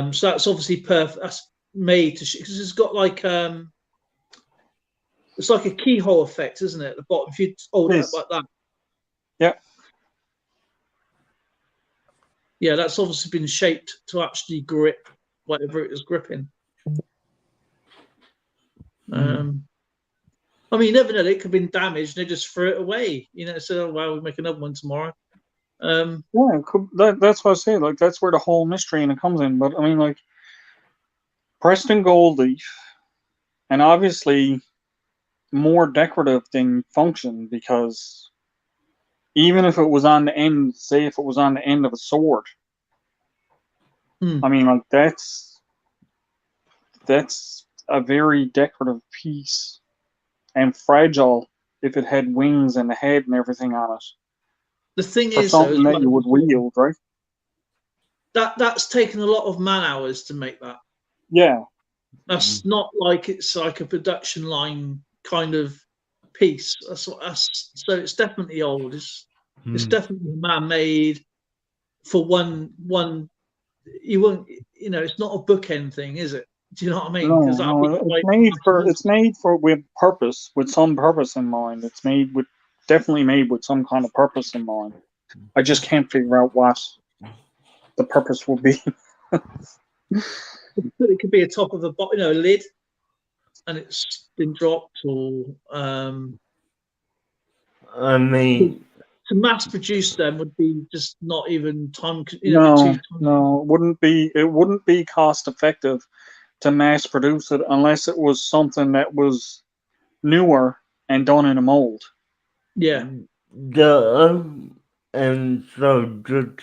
So that's obviously perfect. That's made to because it's got it's like a keyhole effect, isn't it? At the bottom, if you hold it up like that. Yeah. Yeah, that's obviously been shaped to actually grip whatever it is gripping. I mean, you never know. It could have been damaged and they just threw it away. So, well, we'll make another one tomorrow. Yeah, that's what I say. That's where the whole mystery and it comes in. But I mean, Preston gold leaf, and obviously more decorative than function, because even if it was on the end, say if it was on the end of a sword, I mean, that's a very decorative piece and fragile if it had wings and the head and everything on it. The thing For is, something that you would wield, right? That's taken a lot of man hours to make that. Yeah. That's not like it's like a production line kind of piece. So it's definitely old. It's definitely man-made for one. You won't. It's not a bookend thing, is it? Do you know what I mean? No, it's made with purpose, with some purpose in mind. It's definitely made with some kind of purpose in mind. I just can't figure out what the purpose will be. It could be a top of a lid, and it's been dropped, or I mean, to mass produce them would be just not even time. No, it wouldn't be cost effective to mass produce it unless it was something that was newer and done in a mold. Yeah. And so just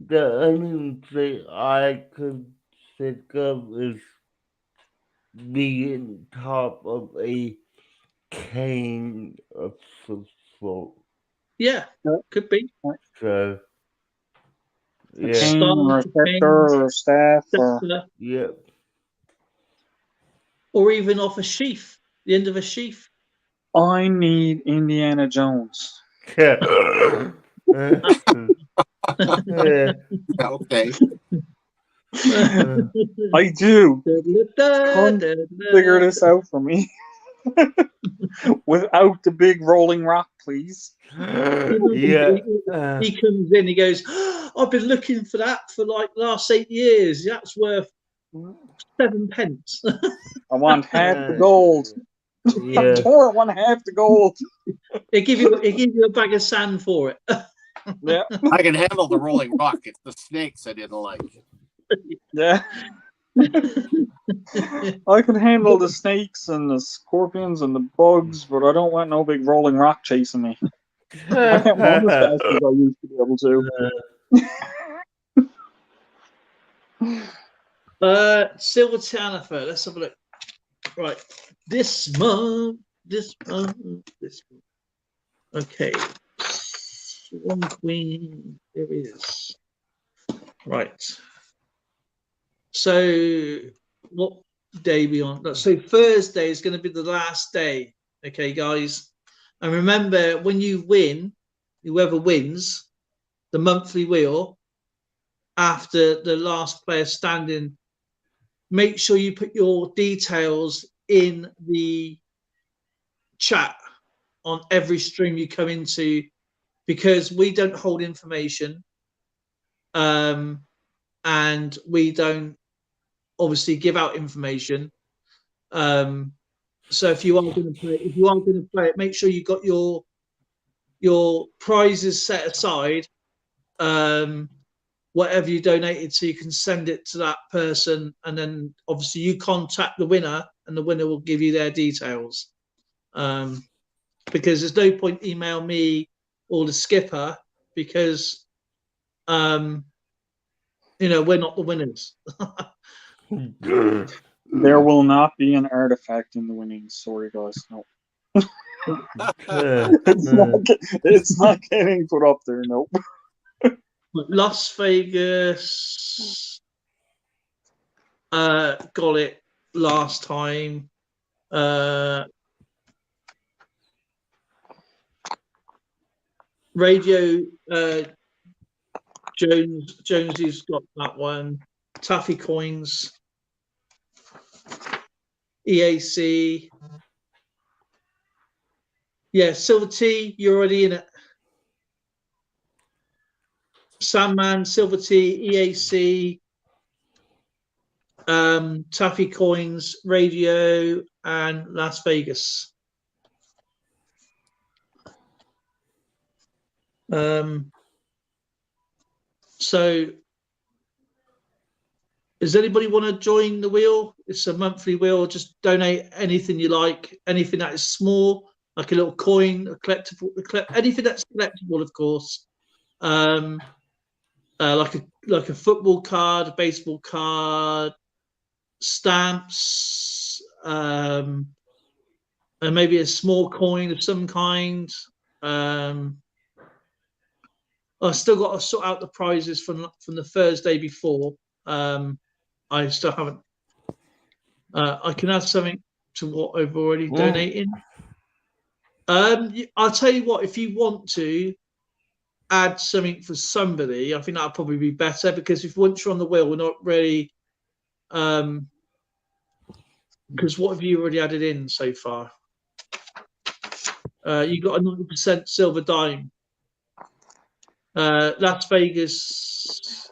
the only thing I could think of is being top of a cane of some sort. Yeah, could be. So, a cane or a scepter or a staff. Or even off a sheath, the end of a sheath. I need Indiana Jones. Okay. I do. Figure this out for me. Without the big rolling rock, please. Yeah. He comes in, he goes, I've been looking for that for the last 8 years. That's worth 7 pence. I want half the gold. Yeah. I don't want half the gold. They give you a bag of sand for it. Yeah. I can handle the rolling rock. It's the snakes I didn't like. Yeah. I can handle the snakes and the scorpions and the bugs, but I don't want no big rolling rock chasing me. I can't run as fast as I used to be able to. Silver Tanafer, let's have a look. Right. This month this one. This one. Okay. One queen. There it is. Right. So what day are we on? So Thursday is going to be the last day. Okay, guys. And remember, when you win, whoever wins the monthly wheel after the last player standing, make sure you put your details in the chat on every stream you come into, because we don't hold information, and we don't obviously give out information. So if you are going to play it, make sure you got your prizes set aside. Whatever you donated, so you can send it to that person, and then obviously you contact the winner, and the winner will give you their details. Because there's no point email me or the skipper, because we're not the winners. There will not be an artifact in the winning story, guys. No. It's not getting put up there. Nope. Las Vegas got it last time. Radio Jonesy's got that one. Taffy Coins, EAC. Yeah, Silver T, you're already in it. Sandman, Silver T, EAC, Taffy Coins, Radio, and Las Vegas. So does anybody want to join the wheel? It's a monthly wheel. Just donate anything you like, anything that is small, like a little coin, a collectible, anything that's collectible, of course. Like a football card, a baseball card, stamps, and maybe a small coin of some kind. I've still got to sort out the prizes from the Thursday before. I still haven't. I can add something to what I've already donated. I'll tell you what, if you want to add something for somebody, I think that'll probably be better, because if once you're on the wheel, we're not really. Because what have you already added in so far? You got a 90% silver dime. Las Vegas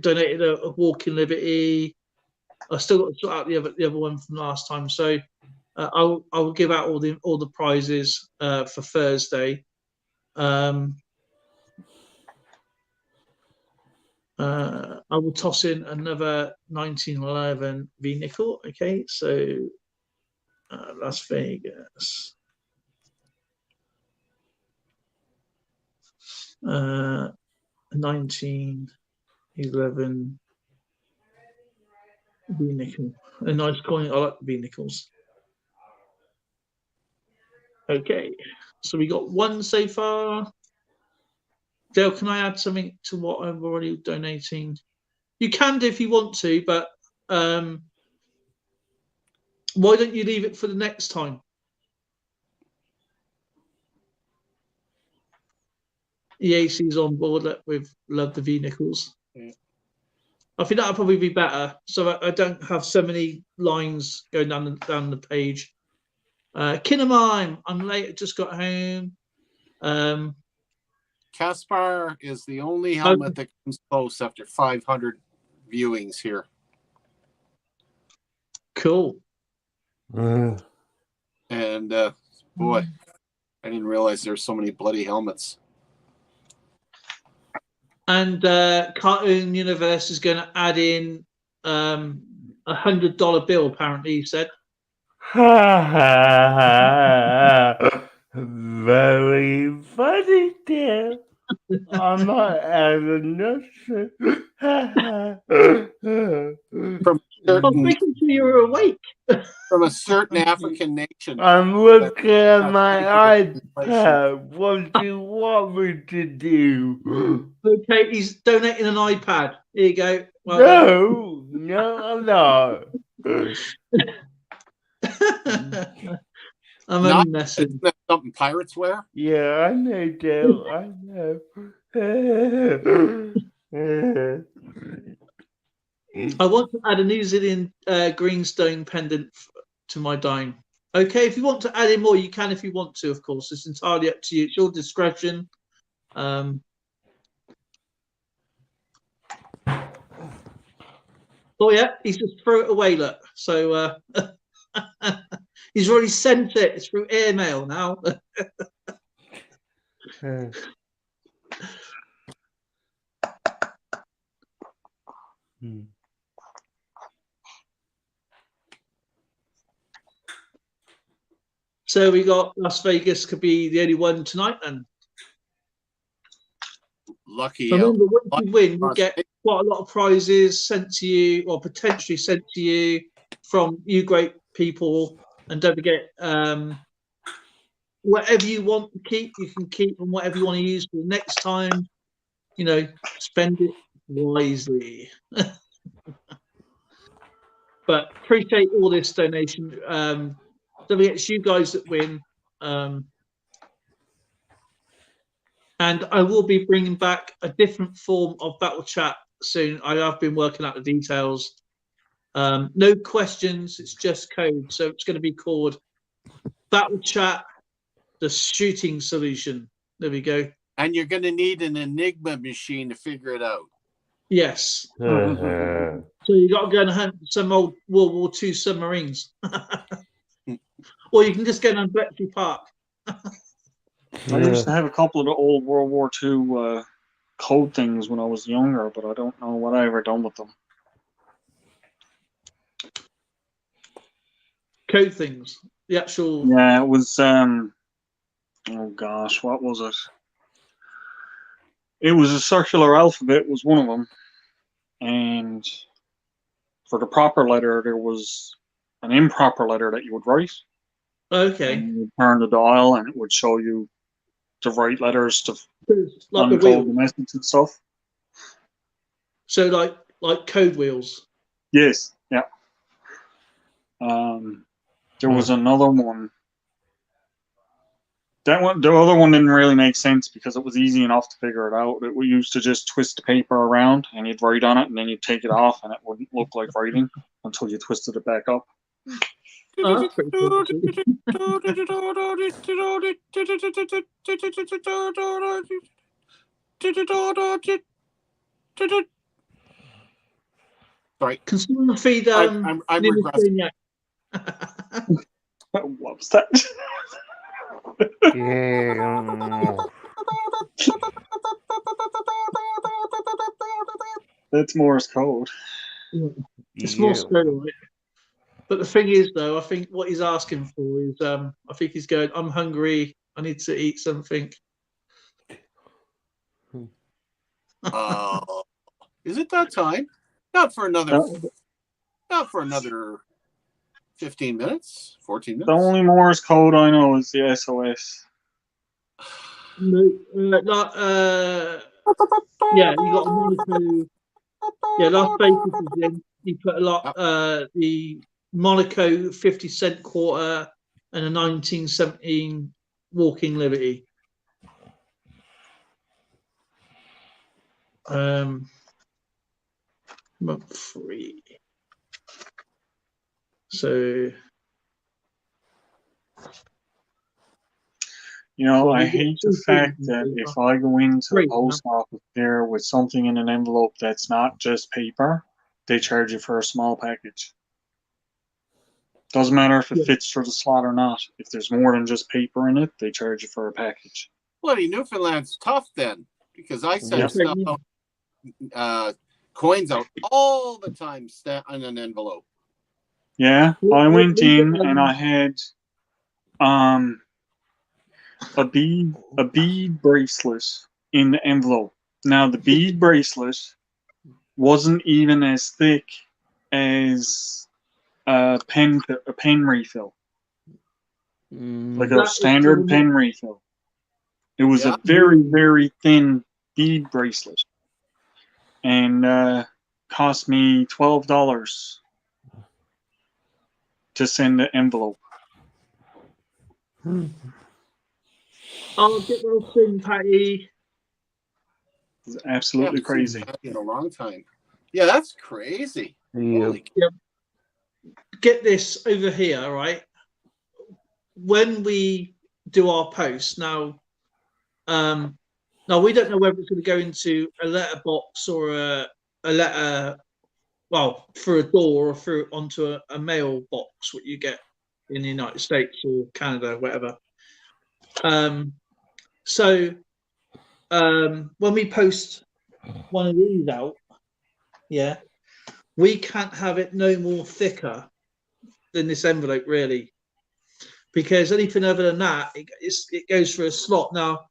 donated a Walking Liberty. I still got to sort out the other one from last time, so I'll give out all the prizes for Thursday. I will toss in another 1911 V nickel. Okay, so Las Vegas. 1911 V nickel. A nice coin. I like the V nickels. Okay, so we got one so far. Dale, can I add something to what I'm already donating? You can do if you want to, but why don't you leave it for the next time? EAC's on board with Love the V Nichols. Yeah. I think that'll probably be better, so I don't have so many lines going down the page. Kinemine, I'm late. I just got home. Caspar is the only helmet that comes close after 500 viewings here. Cool. And boy, I didn't realize there's so many bloody helmets. And Cartoon Universe is going to add in $100 bill, apparently, he said. Very funny, dear. I'm not having nothing. I'm making sure you're awake. from a certain African nation. I'm looking at my iPad. What do you want me to do? Okay, he's donating an iPad. Here you go. Well No, no. I'm Not only messing. isn't that something pirates wear? Yeah, I know, Dale. I know. I want to add a New Zealand greenstone pendant to my dime. Okay, if you want to add in more, you can if you want to, of course. It's entirely up to you. It's your discretion. Oh, yeah, he's just threw it away, look. So he's already sent it. It's through airmail now. So we got Las Vegas could be the only one tonight, and Lucky. so remember, once you win, you get quite a lot of prizes sent to you, or potentially sent to you from you great people. And don't forget, whatever you want to keep, you can keep, and whatever you want to use for the next time, you know, spend it wisely. But appreciate all this donation. Don't forget, it's you guys that win. And I will be bringing back a different form of battle chat soon. I have been working out the details. No questions, it's just code. So it's going to be called Battle Chat, the shooting solution. There we go. And you're going to need an Enigma machine to figure it out. Yes. So you got to go and hunt some old World War II submarines. Or you can just go down Bletchley Park. I used to have a couple of the old World War II code things when I was younger, but I don't know what I ever done with them. Code things. The actual. Yeah, it was. Oh gosh, what was it? It was a circular alphabet. Was one of them, and for the proper letter, there was an improper letter that you would write. Okay. And you turn the dial, and it would show you the right letters to like uncode the message and stuff. So like code wheels. Yes, yeah. There was another one. That one, the other one didn't really make sense because it was easy enough to figure it out. It we used to just twist the paper around and you'd write on it, and then you'd take it off, and it wouldn't look like writing until you twisted it back up. Oh, that's pretty cool. Sorry. Consumer feed. I'm regressing. What was that? That's Morse code. It's more scary, right? But the thing is, though, I think what he's asking for is, I think he's going, I'm hungry, I need to eat something. Is it that time? Not for another 15 minutes, 14 minutes. The only Morse code I know is the SOS. No, yeah, you got a Monaco. Yeah, Las Vegas is in. You put a lot, the Monaco 50-cent quarter and a 1917 Walking Liberty. Month free. So, you know, I hate the fact that if I go into the post office there with something in an envelope that's not just paper, they charge you for a small package. Doesn't matter if it fits for the slot or not. If there's more than just paper in it, they charge you for a package. Bloody Newfoundland's tough then, because I send stuff out, coins out all the time in an envelope. Yeah, I went in and I had a bead bracelet in the envelope. Now the bead bracelet wasn't even as thick as a pen refill, like a That is standard cool. pen refill. It was Yeah. a very, very thin bead bracelet, and cost me $12 to send the envelope. I'll get well soon, Patty. It's absolutely crazy. In a long time. Yeah, that's crazy. Holy Get this over here, right? When we do our posts now, now we don't know whether it's going to go into a letterbox or a letter, well, through a door or through onto a mailbox, what you get in the United States or Canada, whatever. So when we post one of these out, yeah, we can't have it no more thicker than this envelope, really, because anything other than that, it goes through a slot. Now,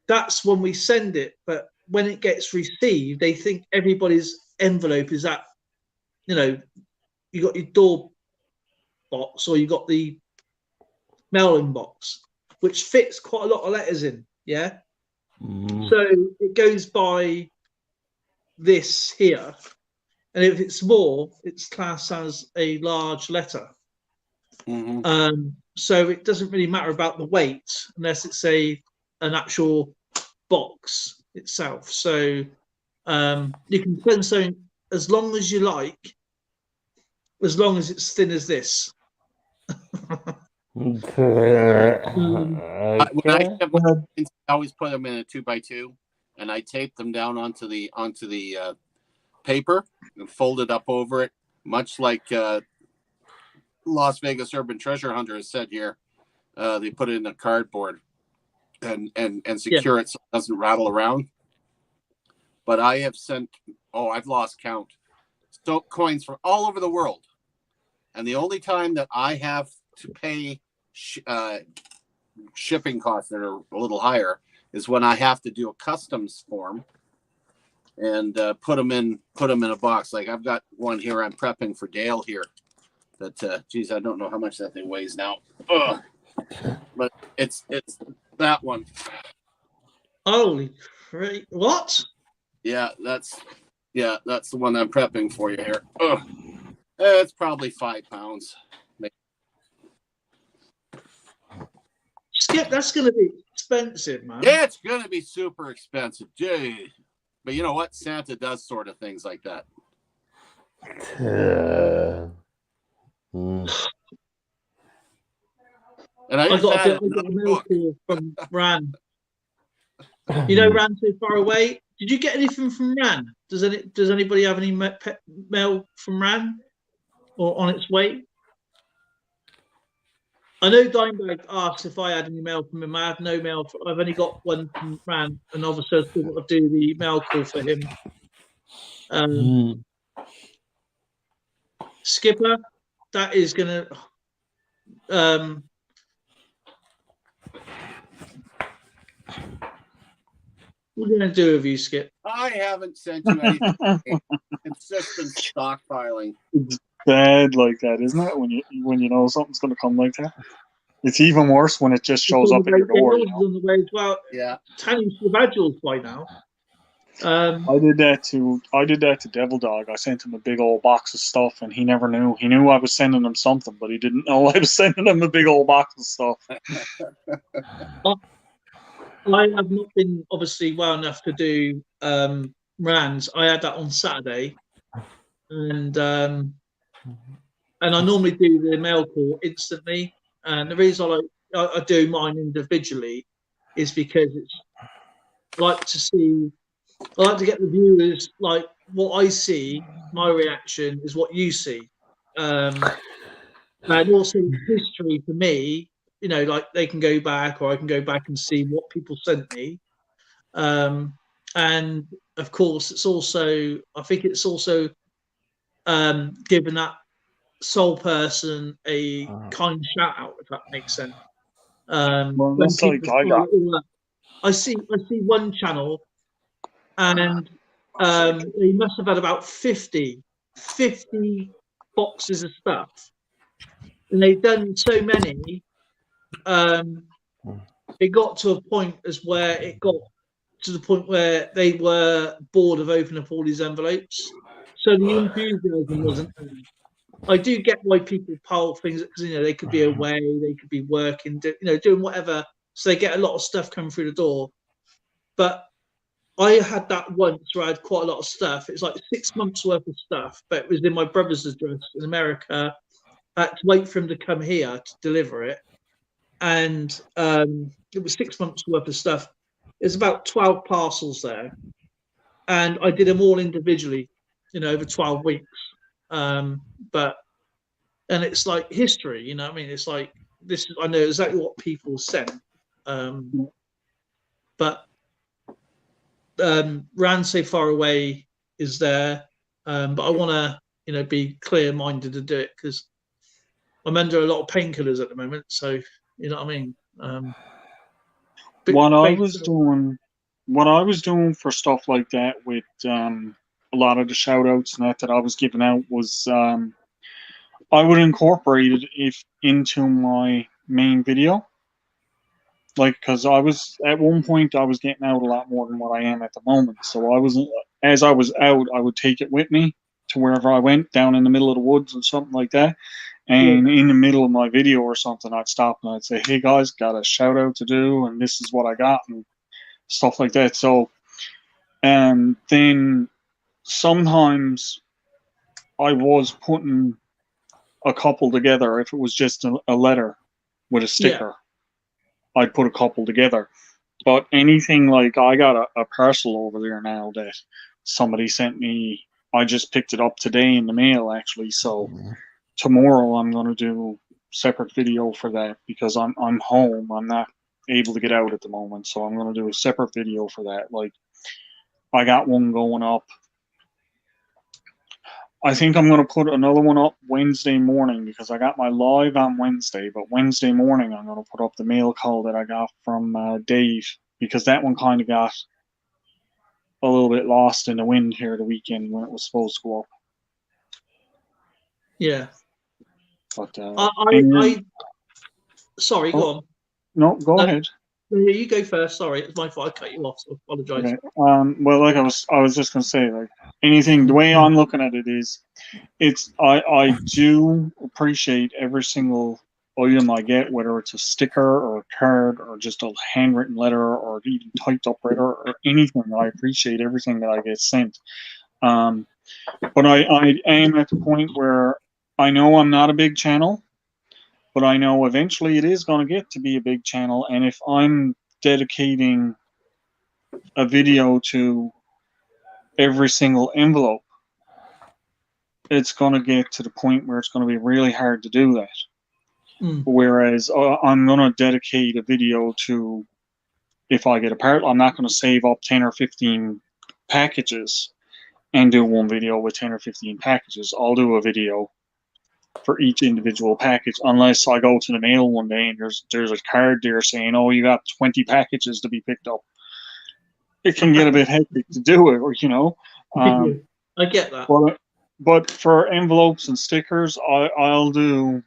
that's when we send it, but when it gets received, they think everybody's envelope is that, you know, you got your door box or you got the mailing box, which fits quite a lot of letters in, yeah. So it goes by this here, and if it's small, it's classed as a large letter. So it doesn't really matter about the weight unless it's an actual box itself. So you can send something as long as you like, as long as it's thin as this. When I always put them in a 2x2, and I tape them down onto the paper and fold it up over it, much like Las Vegas Urban Treasure Hunter has said here. They put it in a cardboard and secure it so it doesn't rattle around. But I have sent, I've lost count, coins from all over the world, and the only time that I have to pay shipping costs that are a little higher is when I have to do a customs form and put them in a box. Like I've got one here I'm prepping for Dale here that geez, I don't know how much that thing weighs now. But it's that one. Holy great. What? Yeah, that's the one I'm prepping for you here. It's probably 5 pounds. Skip, that's going to be expensive, man. Yeah, it's going to be super expensive. Gee. But you know what? Santa does sort of things like that. And I got a mail call from Ran. You know Ran so far away? Did you get anything from Ran? Does anybody have any mail from Ran or on its way? I know Dimebag asked if I had any mail from him. I have no mail. I've only got one from Ran, and obviously I still got to do the mail call for him. Skipper, that is going to... what are you going to do with you, Skip? I haven't sent you anything. It's just been stockpiling. It's bad like that, isn't it? When you know something's going to come like that. It's even worse when it just shows up at your door. You know? On the way as well. Yeah. Tanny's Vaduals by now. I did that to Devil Dog. I sent him a big old box of stuff, and he never knew. He knew I was sending him something, but he didn't know I was sending him a big old box of stuff. I have not been obviously well enough to do Rans. I had that on Saturday, and I normally do the mail call instantly. And the reason I do mine individually is because I like to get the viewers, like what I see, my reaction is what you see. And also history for me, you know, like they can go back or I can go back and see what people sent me. And of course, I think it's also given that sole person a kind shout out, if that makes sense. Well, that's like I see one channel, and they must have had about 50 boxes of stuff, and they've done so many. It got to a point as where it got to the point where they were bored of opening up all these envelopes. So the enthusiasm wasn't there. I do get why people pile things because they could be away, they could be working, doing whatever. So they get a lot of stuff coming through the door. But I had that once where I had quite a lot of stuff. It's like 6 months worth of stuff, but it was in my brother's address in America. I had to wait for him to come here to deliver it, and it was 6 months worth of stuff. There's about 12 parcels there, and I did them all individually, over 12 weeks. But it's like history, I mean, it's like this. I know exactly what people sent, but Ran So Far Away is there, but I want to, be clear-minded to do it because I'm under a lot of painkillers at the moment. So you know what I mean. What I was doing for stuff like that with a lot of the shout outs and that I was giving out was I would incorporate it into my main video. Like, because I was at one point I was getting out a lot more than what I am at the moment. So as I was out, I would take it with me to wherever I went, down in the middle of the woods or something like that. And in the middle of my video or something, I'd stop and I'd say, "Hey guys, got a shout out to do, and this is what I got," and stuff like that. So, and then sometimes I was putting a couple together. If it was just a letter with a sticker, I'd put a couple together. But anything like, I got a parcel over there now that somebody sent me. I just picked it up today in the mail, actually. So tomorrow I'm going to do separate video for that because I'm home. I'm not able to get out at the moment. So I'm going to do a separate video for that. Like, I got one going up. I think I'm going to put another one up Wednesday morning because I got my live on Wednesday. But Wednesday morning, I'm going to put up the mail call that I got from Dave because that one kind of got a little bit lost in the wind here the weekend when it was supposed to go up. Yeah. But sorry, go on. No, go ahead. You go first. Sorry, it's my fault. I cut you off. So I apologize. Okay. Well, like I was just gonna say, like anything. The way I'm looking at it is, I do appreciate every single item I get, whether it's a sticker or a card or just a handwritten letter or even typed up letter or anything. I appreciate everything that I get sent. But I am at the point where I know I'm not a big channel, but I know eventually it is going to get to be a big channel. And if I'm dedicating a video to every single envelope, it's going to get to the point where it's going to be really hard to do that. Whereas I'm going to dedicate a video to, if I get a part, I'm not going to save up 10 or 15 packages and do one video with 10 or 15 packages. I'll do a video for each individual package, unless I go to the mail one day and there's a card there saying, "Oh, you got 20 packages to be picked up." It can get a bit hectic to do it, or I get that. But for envelopes and stickers, I'll do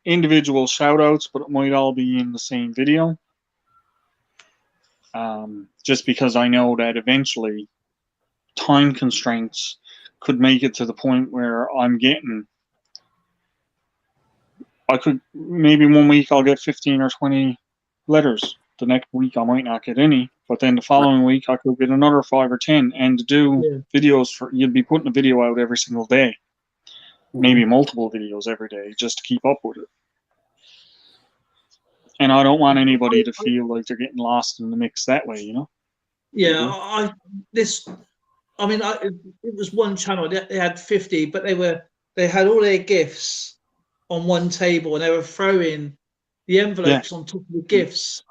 individual shout outs, but it might all be in the same video. Just because I know that eventually time constraints could make it to the point where I could, maybe one week I'll get 15 or 20 letters. The next week I might not get any, but then the following week I could get another 5 or 10. And to do videos you'd be putting a video out every single day, maybe multiple videos every day, just to keep up with it. And I don't want anybody to feel like they're getting lost in the mix that way, Yeah, it was one channel. They had 50, but they had all their gifts on one table, and they were throwing the envelopes on top of the gifts.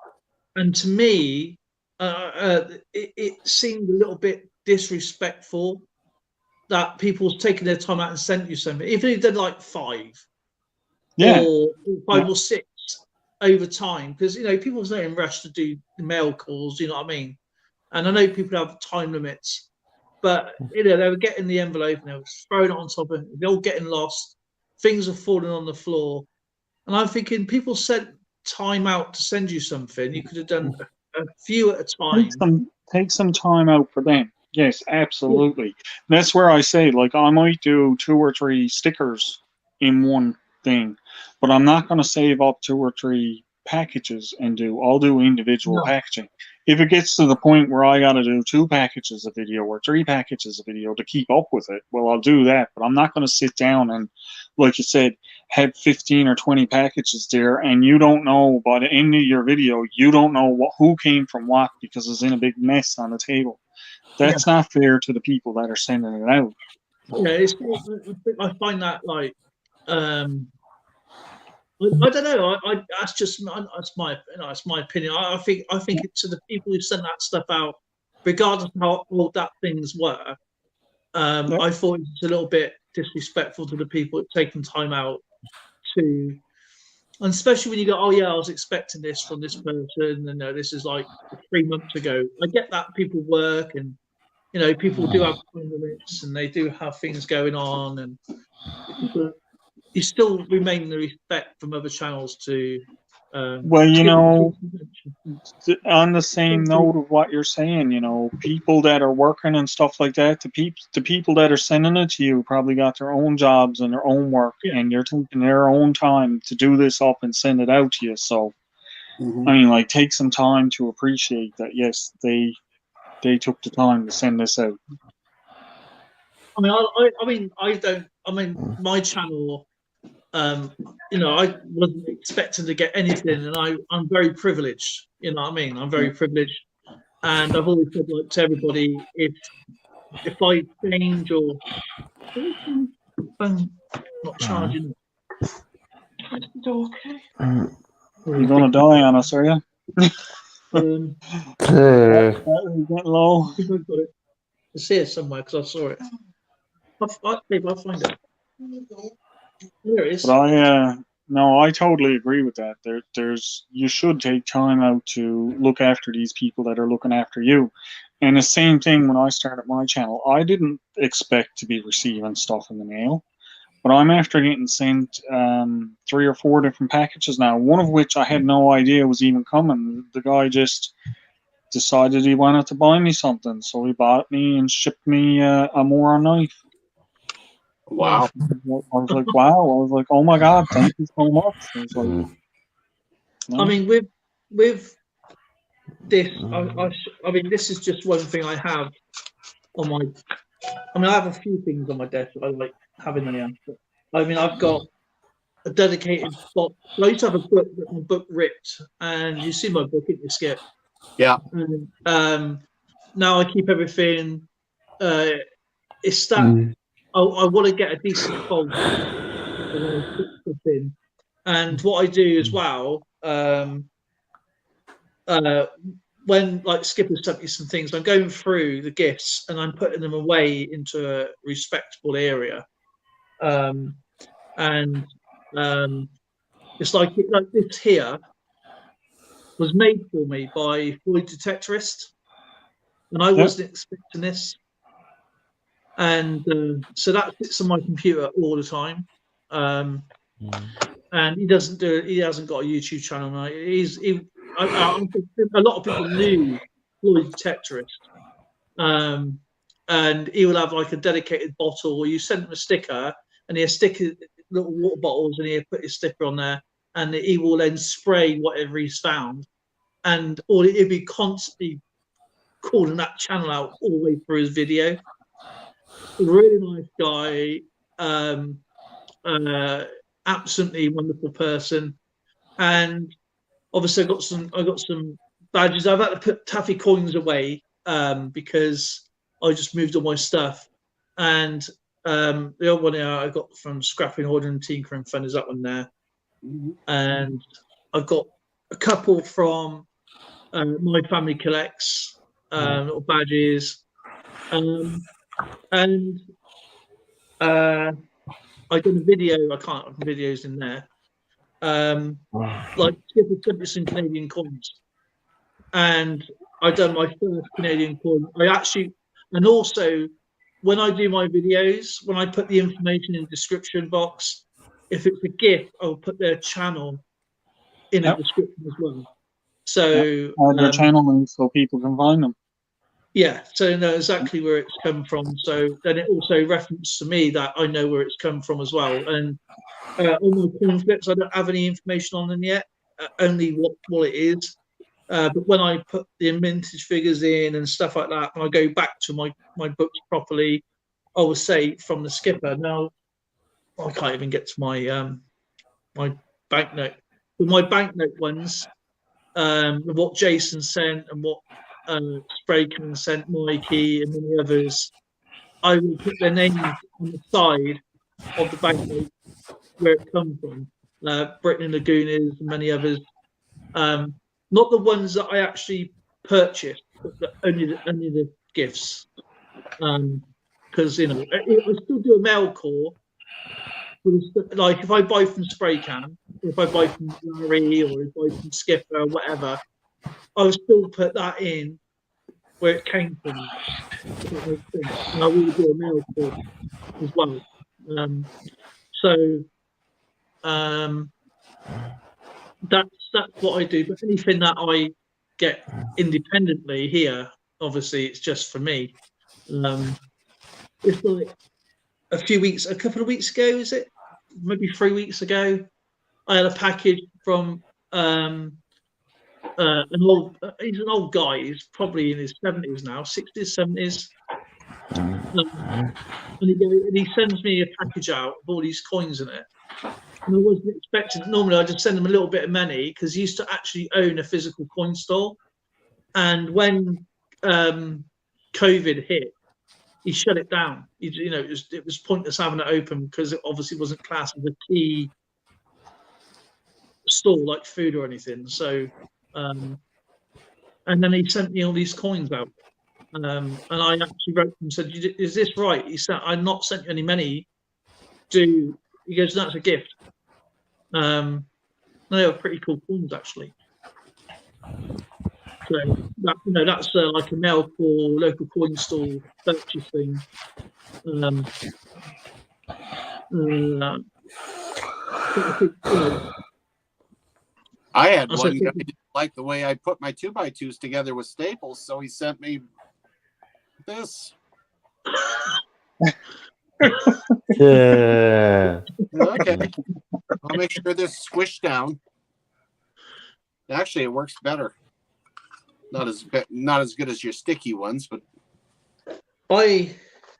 And to me, it seemed a little bit disrespectful that people was taking their time out and sent you something, even if they did like 5 or 6 over time, because people was not in rush to do mail calls. You know what I mean? And I know people have time limits, but they were getting the envelope and they were throwing it on top of it. They're all getting lost. things are falling on the floor, and I'm thinking people sent time out to send you something. You could have done a few at a time. Take some time out for them. Yes, absolutely. That's where I say, like, I might do 2 or 3 stickers in one thing, but I'm not going to save up 2 or 3 packages and I'll do individual No. packaging. If it gets to the point where I got to do 2 packages of video or 3 packages of video to keep up with it, well, I'll do that, but I'm not going to sit down and, like you said, have 15 or 20 packages there, and you don't know by the end of your video, you don't know who came from what because it's in a big mess on the table. That's not fair to the people that are sending it out. Yeah, I find that like, I don't know. That's my opinion. I think it, to the people who send that stuff out, regardless of how old that things were, I thought it was a little bit disrespectful to the people who've taken time out to, and especially when you go, oh yeah, I was expecting this from this person, and this is like 3 months ago. I get that people work, and people do have time limits, and they do have things going on, and you still remain the respect from other channels to. Well, on the same note of what you're saying, people that are working and stuff like that, the people that are sending it to you probably got their own jobs and their own work, and you're taking their own time to do this up and send it out to you. So, I mean, like, take some time to appreciate that. Yes, they took the time to send this out. My channel. I wasn't expecting to get anything, and I'm very privileged. You know what I mean? I'm very privileged, and I've always said, like, to everybody, if I change or I'm not charging, okay. You're gonna die on us, are you? Battery's getting low. I think I've got it. It's here somewhere because I saw it. I'll find it. There it is. But I totally agree with that. You should take time out to look after these people that are looking after you. And the same thing when I started my channel. I didn't expect to be receiving stuff in the mail, but I'm after getting sent 3 or 4 different packages now, one of which I had no idea was even coming. The guy just decided he wanted to buy me something, so he bought me and shipped me a Moron knife. Wow. I was like, wow. I was like, oh my God, thank you so much. I was like, I mean, with this, I mean, this is just one thing I have on my. I mean, I have a few things on my desk that I like having on the answer. I mean, I've got a dedicated box. I used to have a book ripped, and you see my book, didn't you, Skip? Yeah. And, now I keep everything. It's that. I want to get a decent folder in. And what I do as well, when, like, Skip has sent me some things, I'm going through the gifts and I'm putting them away into a respectable area. It's like this here was made for me by Floyd Detectorist, and I wasn't expecting this. And so that sits on my computer all the time. And he doesn't do it. He hasn't got a YouTube channel now. A lot of people knew Floyd Detectorist, and he will have like a dedicated bottle. Or you send him a sticker, and he'll stick little water bottles, and he'll put his sticker on there, and he will then spray whatever he's found, and or he'll be constantly calling that channel out all the way through his video. Really nice guy, absolutely wonderful person, and obviously I got some badges. I've had to put taffy coins away because I just moved all my stuff, and the other one I got from Scrapping, Hoarding, and Tinkering Fun is that one there, and I've got a couple from My Family Collects, little badges. And I done a video. I can't have videos in there. Like some Canadian coins, and I done my first Canadian coin. And also when I do my videos, when I put the information in the description box, if it's a gift, I'll put their channel in a description as well. So their channel link so people can find them. yeah, so know exactly where it's come from. So then it also references to me that I know where it's come from as well. And on my coin flips, I don't have any information on them yet, only what it is. But when I put the vintage figures in and stuff like that, and I go back to my books properly, I will say from the skipper. Now I can't even get to my banknote. With my banknote ones, what Jason sent and what Spraycan sent, Mikey and many others, I will put their names on the side of the banknote where it comes from. Britain and Lagunas and many others. Not the ones that I actually purchased, but only the gifts. Because I still do a mail call. Like if I buy from Spraycan, or if I buy from Larry, or if I buy from Skipper, or whatever, I'll still put that in where it came from. And I will do a mail call as well. That's what I do. But anything that I get independently here, obviously, it's just for me. It's like a couple of weeks ago, is it? Maybe 3 weeks ago, I had a package from he's an old guy. He's probably in his 70s now, 60s, 70s. And he sends me a package out of all these coins in it. And I wasn't expecting. Normally, I just send him a little bit of money because he used to actually own a physical coin store. And when COVID hit, he shut it down. It was pointless having it open because it obviously wasn't classed as a key store like food or anything. So, and then he sent me all these coins out. And I actually wrote him and said, "Is this right?" He said, "I've not sent you any money. He goes, "That's a gift." They were pretty cool coins actually. So that's like a mail call, local coin store purchase thing. I had one guy didn't like the way I put my 2x2s together with staples, so he sent me this. Okay, I'll make sure this is squished down. Actually, it works better. Not as good as your sticky ones, but I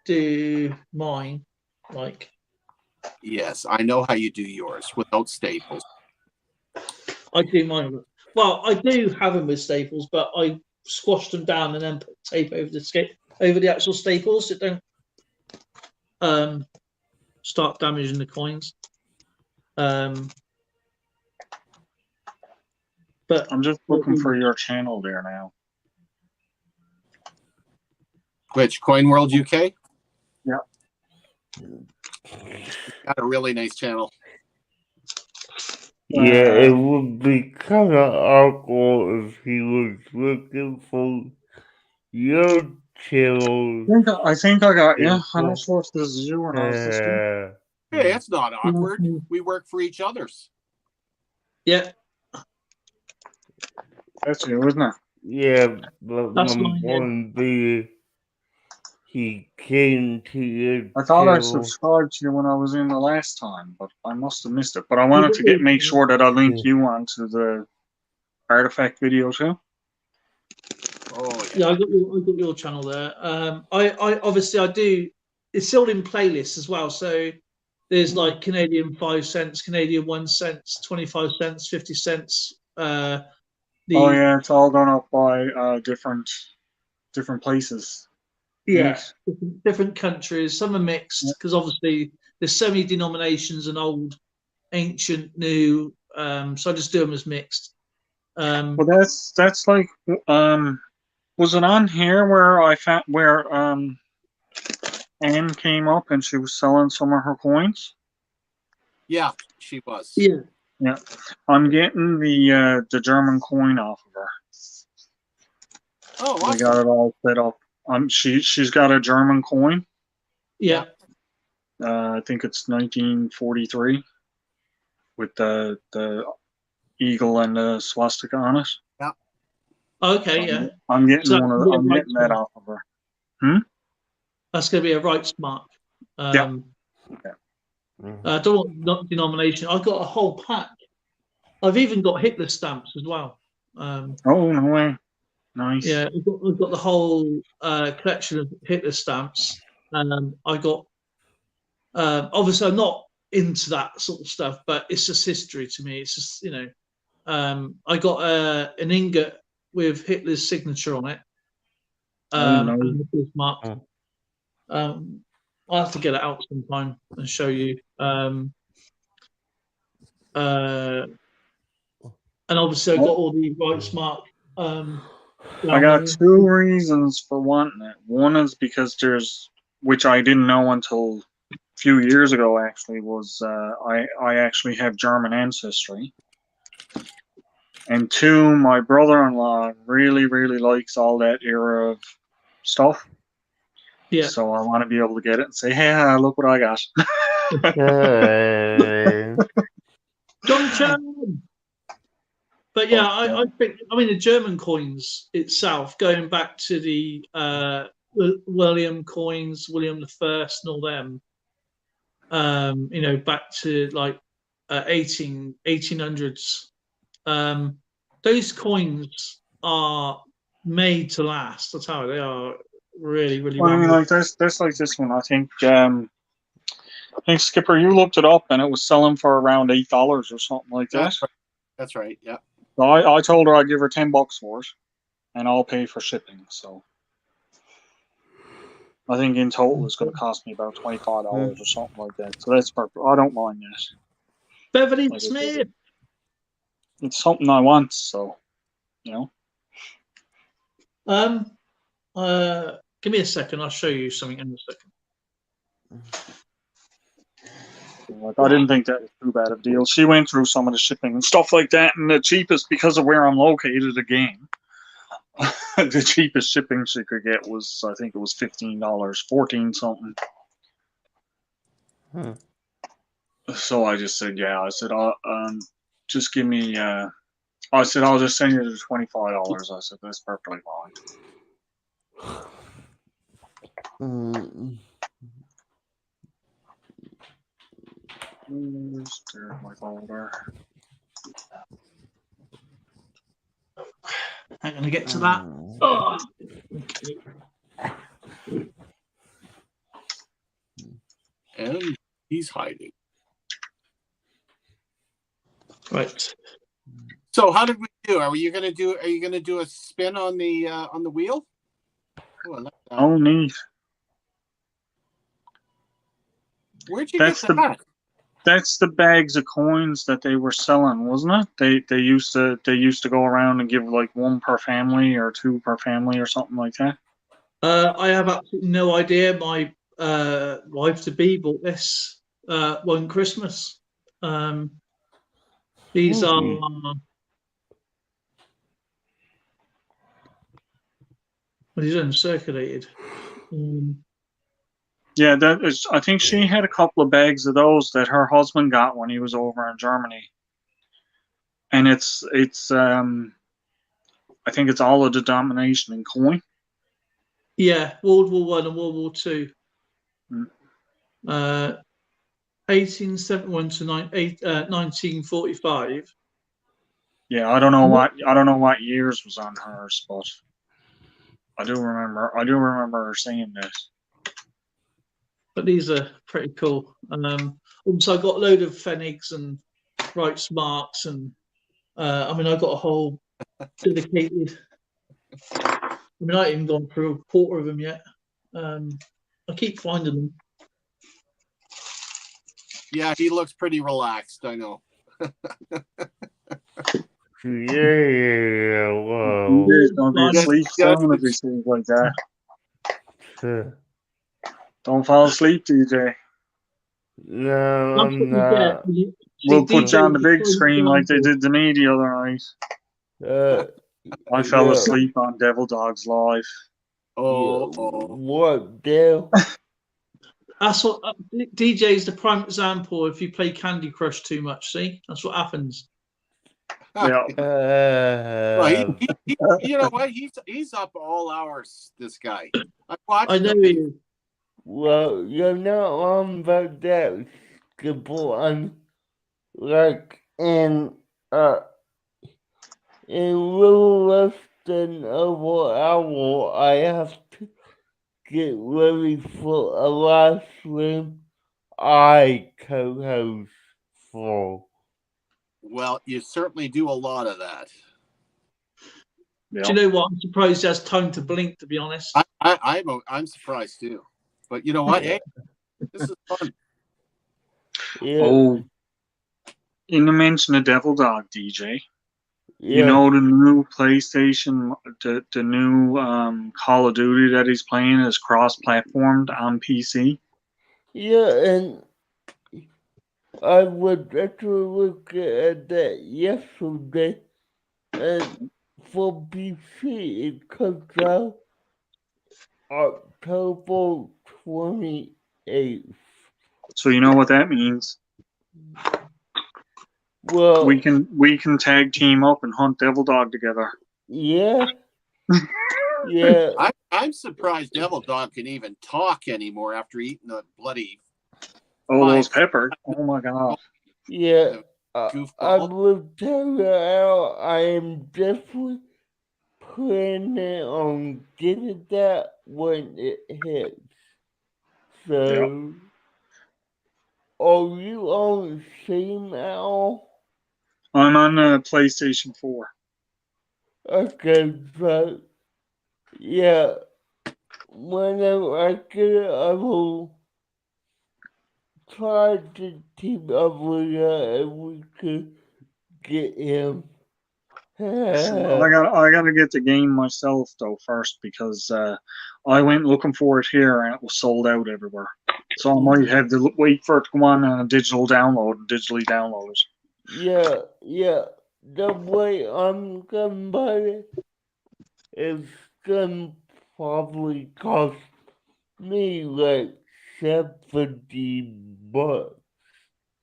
do mine like. Yes, I know how you do yours without staples. I do mine. Well, I do have them with staples, but I squashed them down and then put tape over the actual staples so it don't start damaging the coins. But I'm just looking for your channel there now. Which Coin World UK? Yeah. Got a really nice channel. Yeah, it would be kind of awkward if he was looking for your channel. I think I got you. I'm not sure if this is you or not. Hey, it's not awkward. We work for each other's. Yeah. That's you, isn't it? Yeah, but That's my mine, one be he came to your I thought I channel. subscribed to you when I was in the last time, but I must have missed it. But I wanted to make sure that I link you onto the artifact video too. Oh yeah, I got your channel there. I obviously I do. It's still in playlists as well. So there's like Canadian 5 cents, Canadian 1 cent, 25 cents, 50 cents. Oh yeah, it's all done up by different places. Yeah, different countries. Some are mixed because obviously there's so many denominations and old, ancient, new. So I just do them as mixed. Well, that's like was it on here where I found where Anne came up and she was selling some of her coins? Yeah, she was. Yeah. Yeah, I'm getting the German coin off of her. Oh, awesome. We got it all set up. She's got a German coin. Yeah. I think it's 1943. with the eagle and the swastika on it. Okay, yeah. I'm getting So I'm getting that off of her. that's going to be a rights mark. Yeah. I don't want not denomination. I've got a whole pack. I've even got Hitler stamps as well. Oh, no way. Nice. Yeah, we've got the whole collection of Hitler stamps. I got obviously I'm not into that sort of stuff, but it's just history to me. It's just I got an ingot with Hitler's signature on it. No. And the Bismarck. I'll have to get it out sometime and show you. And obviously I got all the rights mark. I got two reasons for wanting it. One is because which I didn't know until a few years ago actually, was I actually have German ancestry. And two, my brother-in-law really, really likes all that era of stuff. Yeah. So I want to be able to get it and say, hey, look what I got. John. But yeah, I think the German coins itself, going back to the William coins, William the First, and all them, back to like 1800s. Those coins are made to last. That's how they are. Really, really. Well, I mean, like there's like this one. I think Skipper, you looked it up, and it was selling for around $8 or something like that. That's right. Yeah. So I told her I'd give her $10 for it, and I'll pay for shipping. So I think in total it's going to cost me about $25 or something like that. So that's perfect. I don't mind that. Beverly Smith. It's something I want, so give me a second. I'll show you something in a second. Like, I didn't think that was too bad of a deal. She went through some of the shipping and stuff like that, and the cheapest, because of where I'm located again, the cheapest shipping she could get was, I think it was $15, 14 something. So I just said, yeah. I said, just give me. I said, I'll just send you the $25. I said, that's perfectly fine. There's my folder. I'm going to get to that. Oh. Okay. And he's hiding. Right. So how did we do? Are you gonna do a spin on the wheel? Oh, I like that. Oh, neat. Where'd you get that? That's the bags of coins that they were selling, wasn't it? They used to go around and give like one per family or two per family or something like that. I have absolutely no idea. My wife to be bought this one Christmas. These are these are uncirculated. Yeah, that is. I think she had a couple of bags of those that her husband got when he was over in Germany, and it's I think it's all a denomination in coin. Yeah, World War I and World War II. 1871 to 1945. Yeah, I don't know what years was on hers, but I do remember her saying this. But these are pretty cool. Also, I got a load of Pfennigs and rights marks, and I got a whole dedicated. I haven't even gone through a quarter of them yet. I keep finding them. Yeah, he looks pretty relaxed. I know. Yeah, whoa. He's gonna be asleep soon if he seems like that. Don't fall asleep, DJ. No, I'm not. We'll put you on the big screen like they did to me the other night. I fell asleep on Devil Dogs Live. Oh. What, Dale? That's what DJ is the prime example. If you play Candy Crush too much, see, that's what happens. Yeah. Well, you know what? He's up all hours. This guy. I know he is. Well, you're not wrong about that, Skipper. I'm like in little less than over an hour, I have to get ready for a live stream I co-host for. Well, you certainly do a lot of that. Yeah. Do you know what? I'm surprised he has time to blink, to be honest. I'm surprised too. But you know what? Hey, this is fun. Yeah, Oh, in the mention of Devil Dog, DJ, yeah, you know the new PlayStation, the new Call of Duty that he's playing is cross-platformed on PC. yeah, and I was actually looking at that yesterday, and for PC it comes out October 28th. So you know what that means. Well, We can tag team up and hunt Devil Dog together. yeah, yeah, I'm surprised Devil Dog can even talk anymore after eating the bloody. Oh, those peppers! Oh my god! yeah. I Goofball. will tell you how I am definitely planning on getting that when it hits. So, are you on Steam at all? I'm on PlayStation 4. Okay, so yeah, whenever I get it, I will try to team up with you and we could get him. I gotta get the game myself though first because I went looking for it here and it was sold out everywhere. So I might have to wait for it to come on a digital download and digitally download it. Yeah. The way I'm gonna buy it is gonna probably cost me like $70.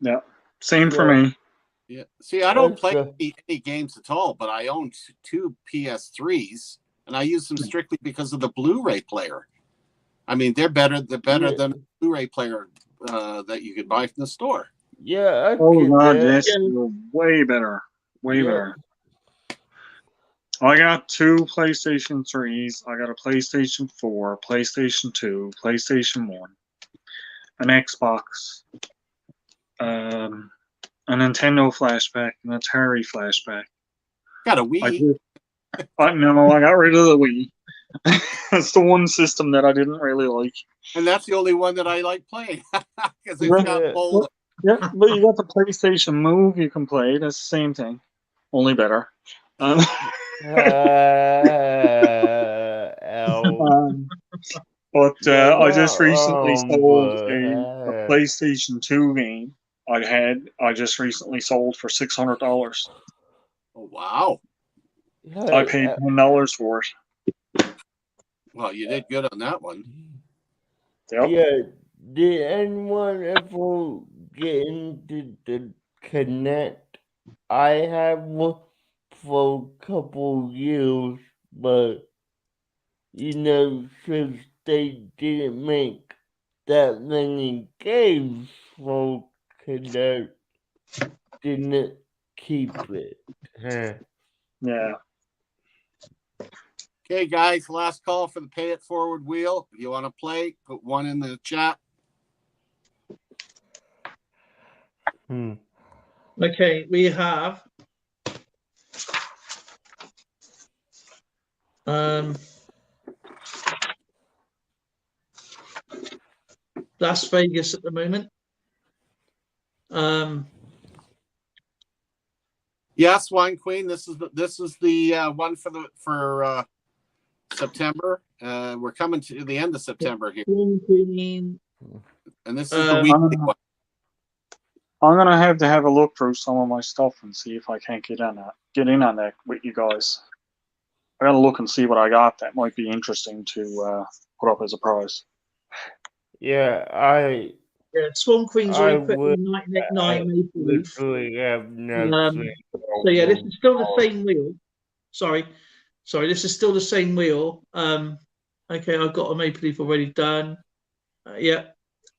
Yeah, same for So, me. Yeah. See, I don't play okay. any games at all, but I own two PS3s, and I use them strictly because of the Blu-ray player. I mean, they're better. They're better Yeah. than a Blu-ray player that you could buy from the store. Yeah, I Oh get god, that. yes, you're way better. Way Yeah. better. I got two PlayStation 3s, I got a PlayStation 4, PlayStation 2, PlayStation 1, an Xbox, a Nintendo flashback, an Atari flashback. Got a I Wii, no, I got rid of the Wii. That's the one system that I didn't really like. and that's the only one that I like playing because it's Yeah. got Yeah. both. Yeah, but you got the PlayStation Move you can play. That's the same thing, only better. Ow. But You're I just not recently wrong, sold but a PlayStation 2 game I just recently sold for $600. Oh wow! I paid $10 for it. Well, you did good on that one. Yep. Yeah, did anyone ever get into the Connect? I have one for a couple years, but since they didn't make that many games for Connect, didn't keep it. Huh. Yeah. Okay, guys, last call for the pay it forward wheel. If you want to play, put one in the chat. Okay, we have Las Vegas at the moment. Yes, Wine Queen. This is the one for September. We're coming to the end of September here, Queen. and this is the weekly one. I'm gonna have to have a look through some of my stuff and see if I can't get in on that with you guys. I gotta look and see what I got that might be interesting to put up as a prize. Yeah, Yeah, Swan Queen's I already put would. in 1989 I Maple Leaf. literally have no Um, clue. so yeah, this is still the same wheel. Sorry, this is still the same wheel. Okay, I've got a Maple Leaf already done. Yeah,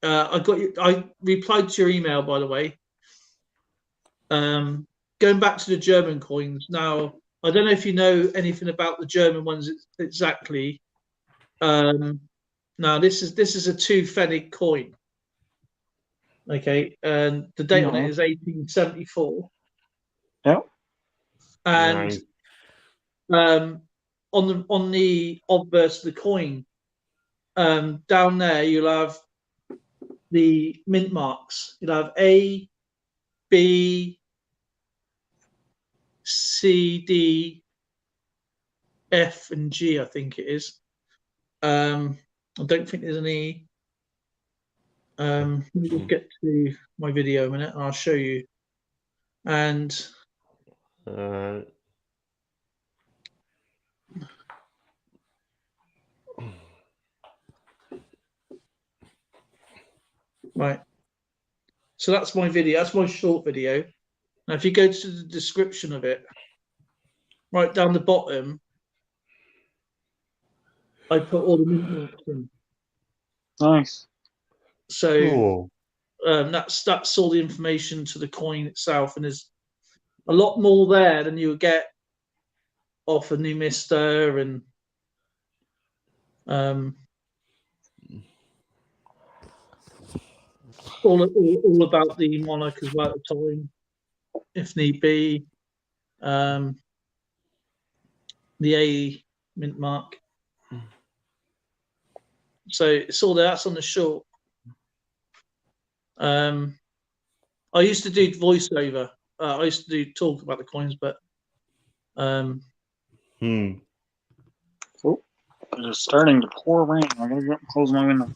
I got you. I replied to your email, by the way. Going back to the German coins now. I don't know if you know anything about the German ones exactly. Now this is a 2 pfennig coin. Okay, and the date on it is 1874. Yeah. And Nice. on the obverse of the coin, down there you'll have the mint marks. You'll have A, B, C, D, F, and G. I think it is. I don't think there's any. Let me just get to my video a minute, and I'll show you. And right, so that's my video. That's my short video. Now, if you go to the description of it, right down the bottom, I put all the mint marks in. Nice. So Cool. that's all the information to the coin itself, and there's a lot more there than you would get off a Numista and all about the monarch as well at the time, if need be. The A mint mark. So it's all there. That's on the short. I used to do voiceover. I used to do talk about the coins, but Oh, it's starting to pour rain. I gotta go close my window.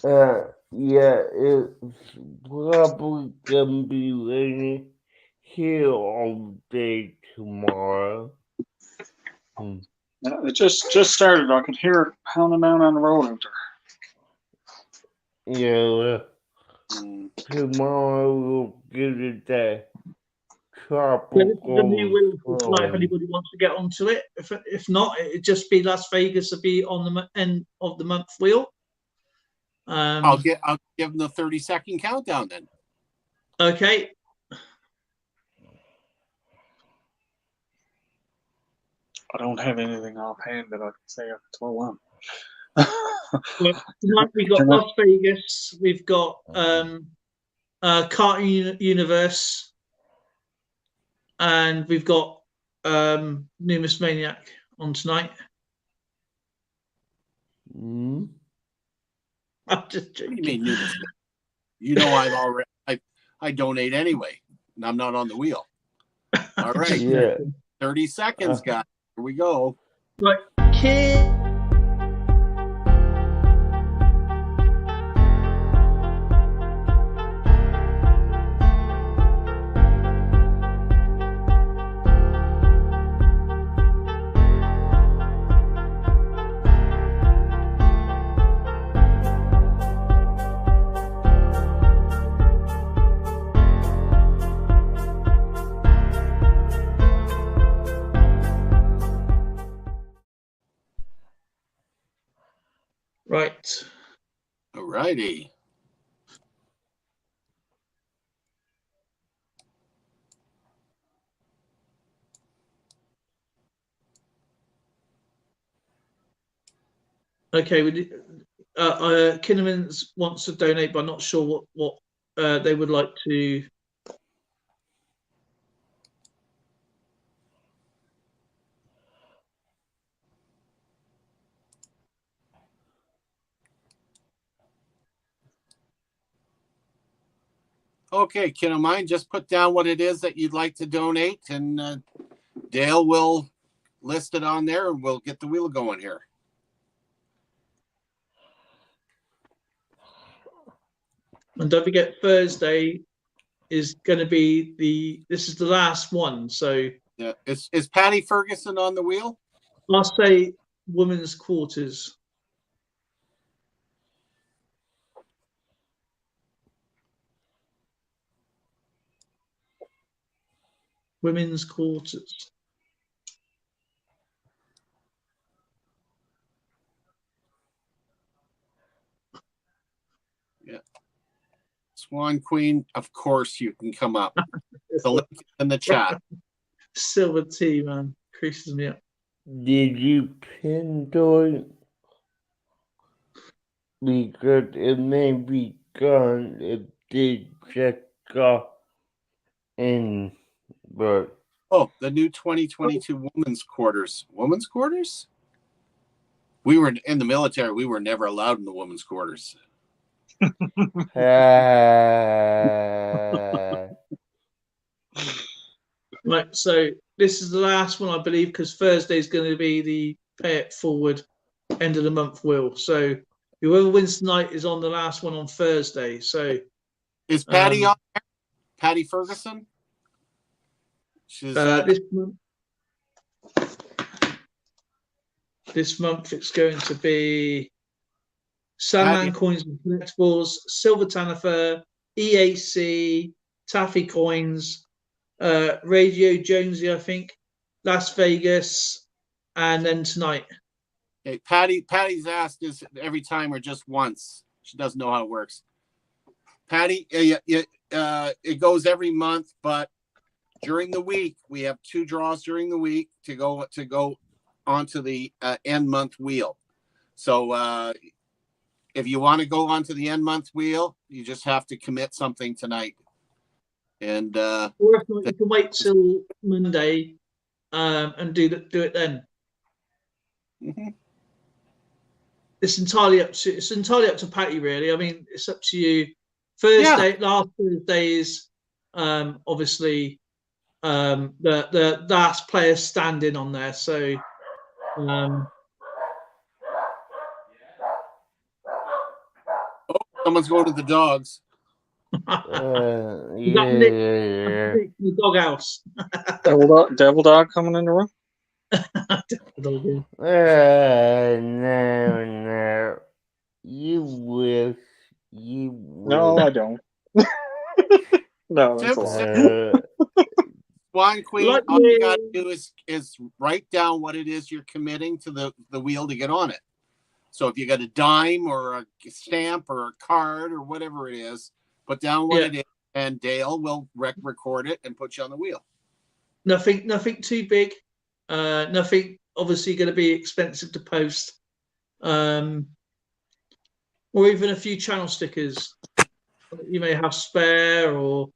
Yeah, it's probably gonna be raining here all day tomorrow. It just started. I could hear it pounding down on the road out there. Yeah, tomorrow we'll get it that tropical. The new wheel, like if anybody wants to get onto it. If not, it'd just be Las Vegas to be on the end of the month wheel. I'll give them the 30-second countdown then. Okay. I don't have anything offhand that I can say I can throw on. We've got Las Vegas. We've got Cartoon Universe, and we've got Numismaniac on tonight. I'm just joking. What do you mean Numismaniac? You know I'm already. I donate anyway, and I'm not on the wheel. All right. Yeah. 30 seconds, guys. Here we go. Right, kid. Right. All righty. Okay. Kinnaman's wants to donate, but I'm not sure what they would like to. Okay, kid of mine, just put down what it is that you'd like to donate, and Dale will list it on there, and we'll get the wheel going here. And don't forget, Thursday is going to be this is the last one. So yeah, is Patty Ferguson on the wheel? I'll say women's quarters. women's quarters. Yeah. Swan Queen, of course you can come up. The link is in the chat. Silver tea, man, creases me up. Did you pinpoint? Because it may be gone if they check off in, but Oh, the new 2022 women's quarters. Women's quarters? We were in the military. We were never allowed in the women's quarters. Right, so this is the last one, I believe, because Thursday is going to be the pay it forward end of the month will. So whoever wins tonight is on the last one on Thursday. So is Patty on there? Patty Ferguson? She's this month it's going to be Sandman Coins and Collectables, Silver Tanifer, EAC, Taffy Coins, Radio Jonesy, I think, Las Vegas, and then tonight. Okay, Patty's asked is every time or just once. She doesn't know how it works. Patty, it goes every month, but during the week we have 2 draws during the week to go onto the end month wheel. So if you want to go onto the end month wheel, you just have to commit something tonight. And or if not, you can wait till Monday and do it then. Mm-hmm. It's entirely up to Patty, really. I mean, it's up to you. Thursday, last Thursday is obviously the last player standing on there. So someone's going to the dogs. The doghouse. Devil dog coming in the room. No. You wish. No, I don't. No, that's a lie. Swan Queen, all you got to do is write down what it is you're committing to the wheel to get on it. So if you got a dime or a stamp or a card or whatever it is, put down what it is, and Dale will record it and put you on the wheel. Nothing too big. Nothing obviously going to be expensive to post. Or even a few channel stickers you may have spare, or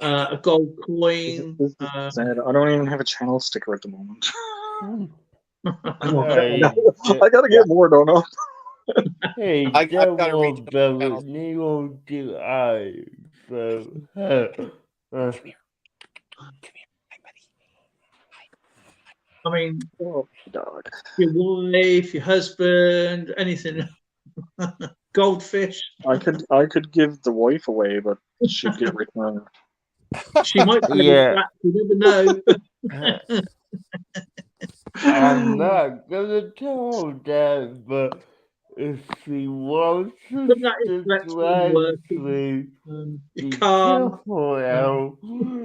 a gold coin. I don't even have a channel sticker at the moment. I gotta get more, don't I? Hey, I've got to Devil reach Brother, you do I. So, I mean, dog. Your wife, your husband, anything. Goldfish. I could give the wife away, but she'd get returned. She might be back, you never know. I'm not gonna tell that, but if she wants to Your car. I'm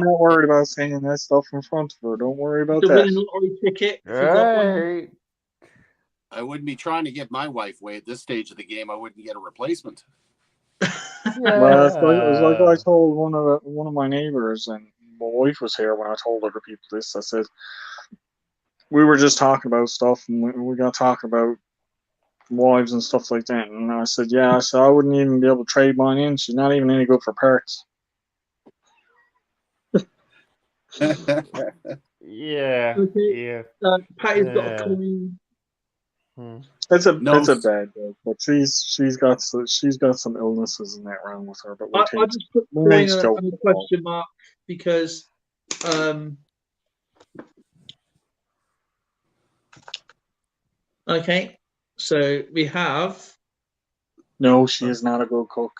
not worried about saying that stuff in front of her. Don't worry about the that. winning lottery ticket. Right. I wouldn't be trying to give my wife away at this stage of the game. I wouldn't get a replacement. Well, it's like I told one of my neighbors, and my wife was here when I told other people this. I said, we were just talking about stuff, and we got talking about wives and stuff like that. And I said, yeah, so I wouldn't even be able to trade mine in. She's not even any good for parts. Yeah. Okay. Patty's got a coin. It's a bad joke, but she's got some illnesses in that round with her. But I just put coin on a question mark because okay, so we have. No, she is not a good cook.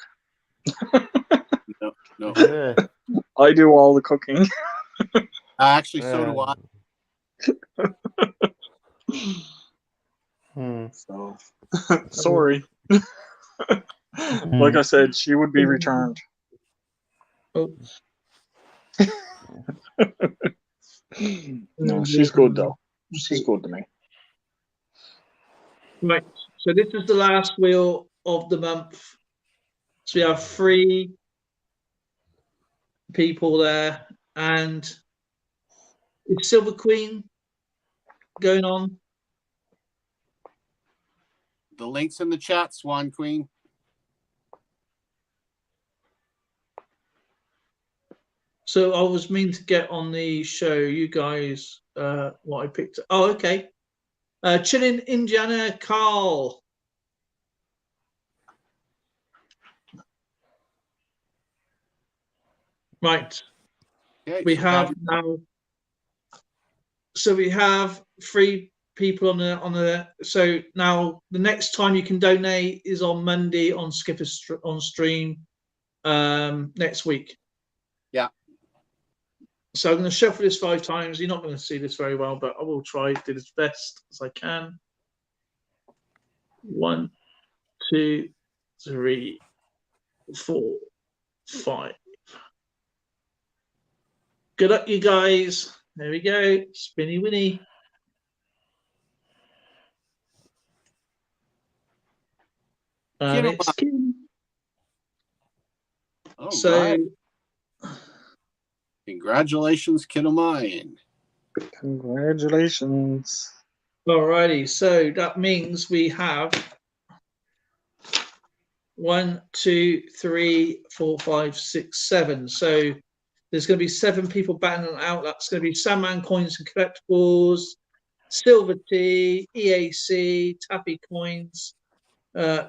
No. I do all the cooking. Actually, so do I. So, sorry. Like I said, she would be returned. Oh. No, she's good though. She's good to me. Right. So this is the last wheel of the month. So we have 3 people there, and is Silver Queen going on? The link's in the chat, Swan Queen. So I was mean to get on the show you guys what I picked. Oh, okay. Chilling Indiana Carl. Right. Okay, We so have now. So we have 3 people on the. So now the next time you can donate is on Monday on Skipper on stream next week. Yeah. So I'm going to shuffle this 5 times. You're not going to see this very well, but I will try to do as best as I can. 1, 2, 3, 4, 5. Good luck, you guys. There we go. Spinny Winnie. And it's Kim. All So, right. Congratulations, kid of mine. Congratulations. alrighty. So that means we have 1, 2, 3, 4, 5, 6, 7. So there's going to be 7 people battling out. That's going to be Sandman Coins and Collectables, Silver Tea, EAC, Tappy Coins,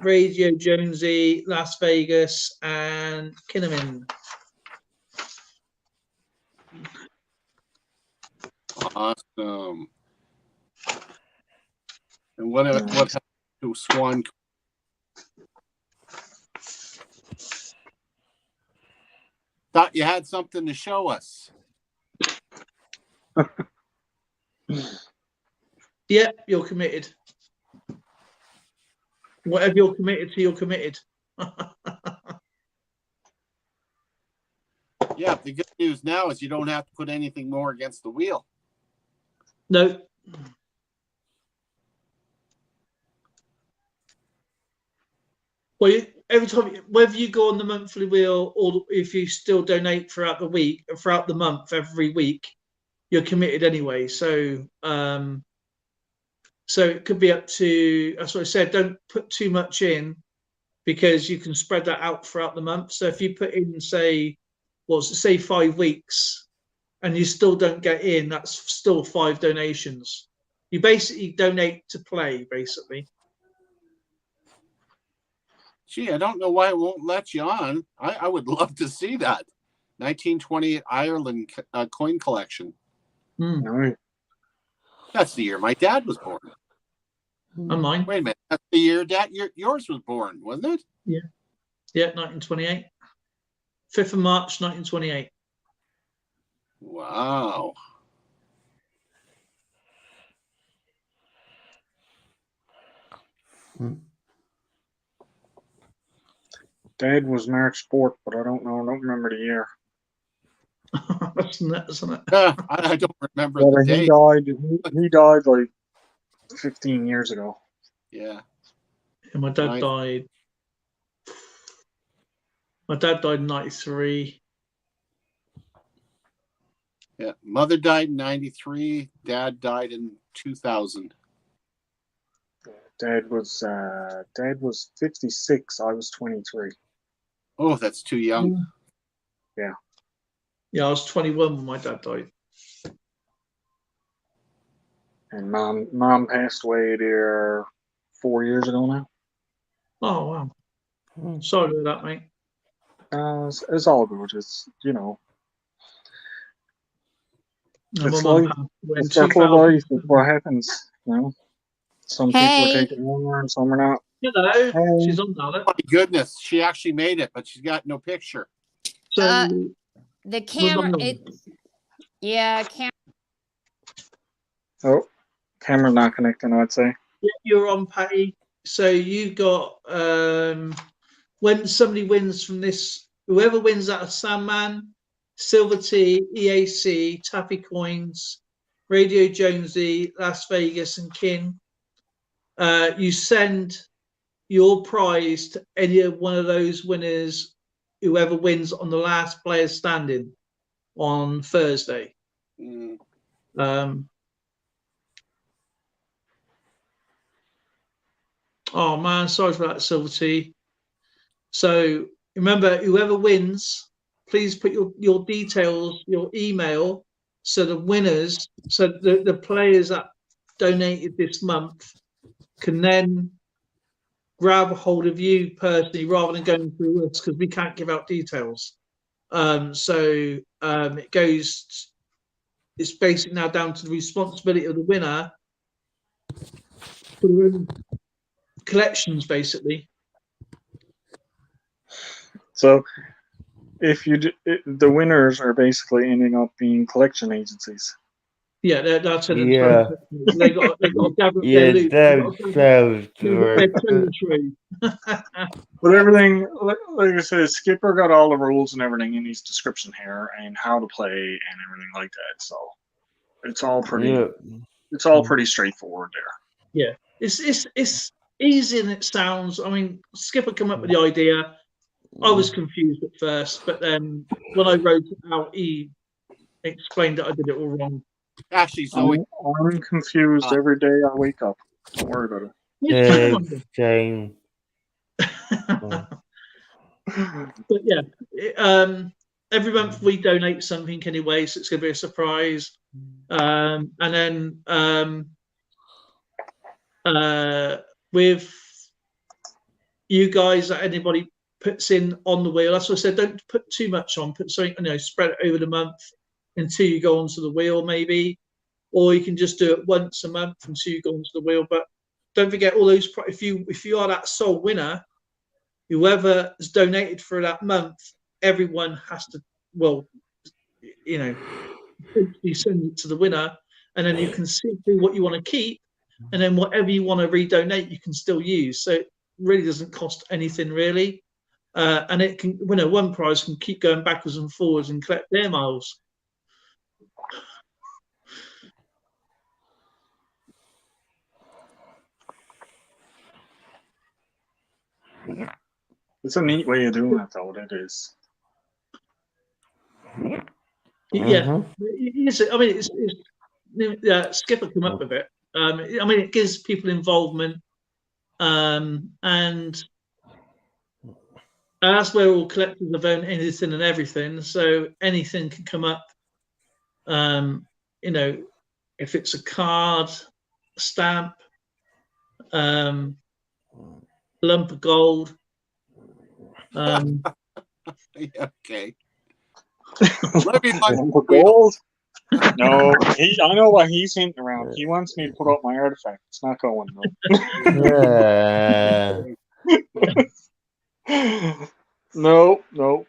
Radio Jonesy, Las Vegas, and Kinnaman. Awesome. And what happened to Swan? Thought you had something to show us. Yeah, you're committed. Whatever you're committed to, you're committed. Yeah, the good news now is you don't have to put anything more against the wheel. No. Well, every time, whether you go on the monthly wheel or if you still donate throughout the week, throughout the month, every week, you're committed anyway. So, so it could be up to. That's what I said. Don't put too much in because you can spread that out throughout the month. So if you put in, say 5 weeks, and you still don't get in, that's still 5 donations. You basically donate to play, basically. Gee, I don't know why it won't let you on. I would love to see that. 1928 Ireland coin collection. Nice. That's the year my dad was born. And mine. Wait a minute. That's the year yours was born, wasn't it? Yeah. Yeah, 1928. 5th of March, 1928. Wow. Dad was March 4th, but I don't remember the year. That's nuts, isn't it? I don't remember the date. He died like 15 years ago. Yeah. And my dad died. My dad died in 93. Yeah. Mother died in 93. Dad died in 2000. Dad was 56. I was 23. Oh, that's too young. Yeah. Yeah, I was 21 when my dad died. And mom passed away there 4 years ago now. Oh wow. Sorry about that, mate. It's all good. It's it's life. It's circle of life. It's what happens. Some people are taking longer and some are not. Hello. Hey. She's on now. Oh my goodness, she actually made it, but she's got no picture. So the camera, Oh, camera's not connecting, I'd say. Yeah, you're on, Patty. So you got when somebody wins from this, whoever wins out of Sandman, Silver Tea, EAC, Taffy Coins, Radio Jonesy, Las Vegas, and Kin. You send your prize to any of one of those winners, whoever wins on the last player standing on Thursday. Mm. Oh man, sorry for that, Silver Tea. So remember, whoever wins, please put your details, your email, so the winners, so the players that donated this month can then grab a hold of you personally rather than going through us, because we can't give out details. It goes, it's basically now down to the responsibility of the winner for their own collections, basically. So, if you the winners are basically ending up being collection agencies. Yeah, that's it. Yeah. They got to gather up Yeah, their loot. that sounds Their true. treasure trove. But everything, like I said, Skipper got all the rules and everything in his description here, and how to play and everything like that. So it's all pretty. Yeah. It's all pretty straightforward there. Yeah, it's easy and it sounds. I mean, Skipper came up with the idea. I was confused at first, but then when I wrote it out, he explained that I did it all wrong. Actually, Zoe, I'm confused every day I wake up. Don't worry about it. Same. But yeah, every month we donate something anyway, so it's going to be a surprise. And then with you guys, that anybody puts in on the wheel, that's what I said, don't put too much on, put something, spread it over the month until you go onto the wheel maybe, or you can just do it once a month until you go onto the wheel. But don't forget all those, if you are that sole winner, whoever has donated for that month, everyone has to, you send it to the winner, and then you can see what you want to keep, and then whatever you want to redonate, you can still use. So it really doesn't cost anything really, and it can, one prize can keep going backwards and forwards and collect their miles. It's a neat way of doing it, though. It is. Yeah, I mean, it's Skipper come up with it. I mean, it gives people involvement, and that's where all collectors have owned anything and everything. So anything can come up. If it's a card, a stamp, lump of gold. Okay. Let me find gold. No, I know what he's hinting around. He wants me to put up my artifact. It's not going. No. No.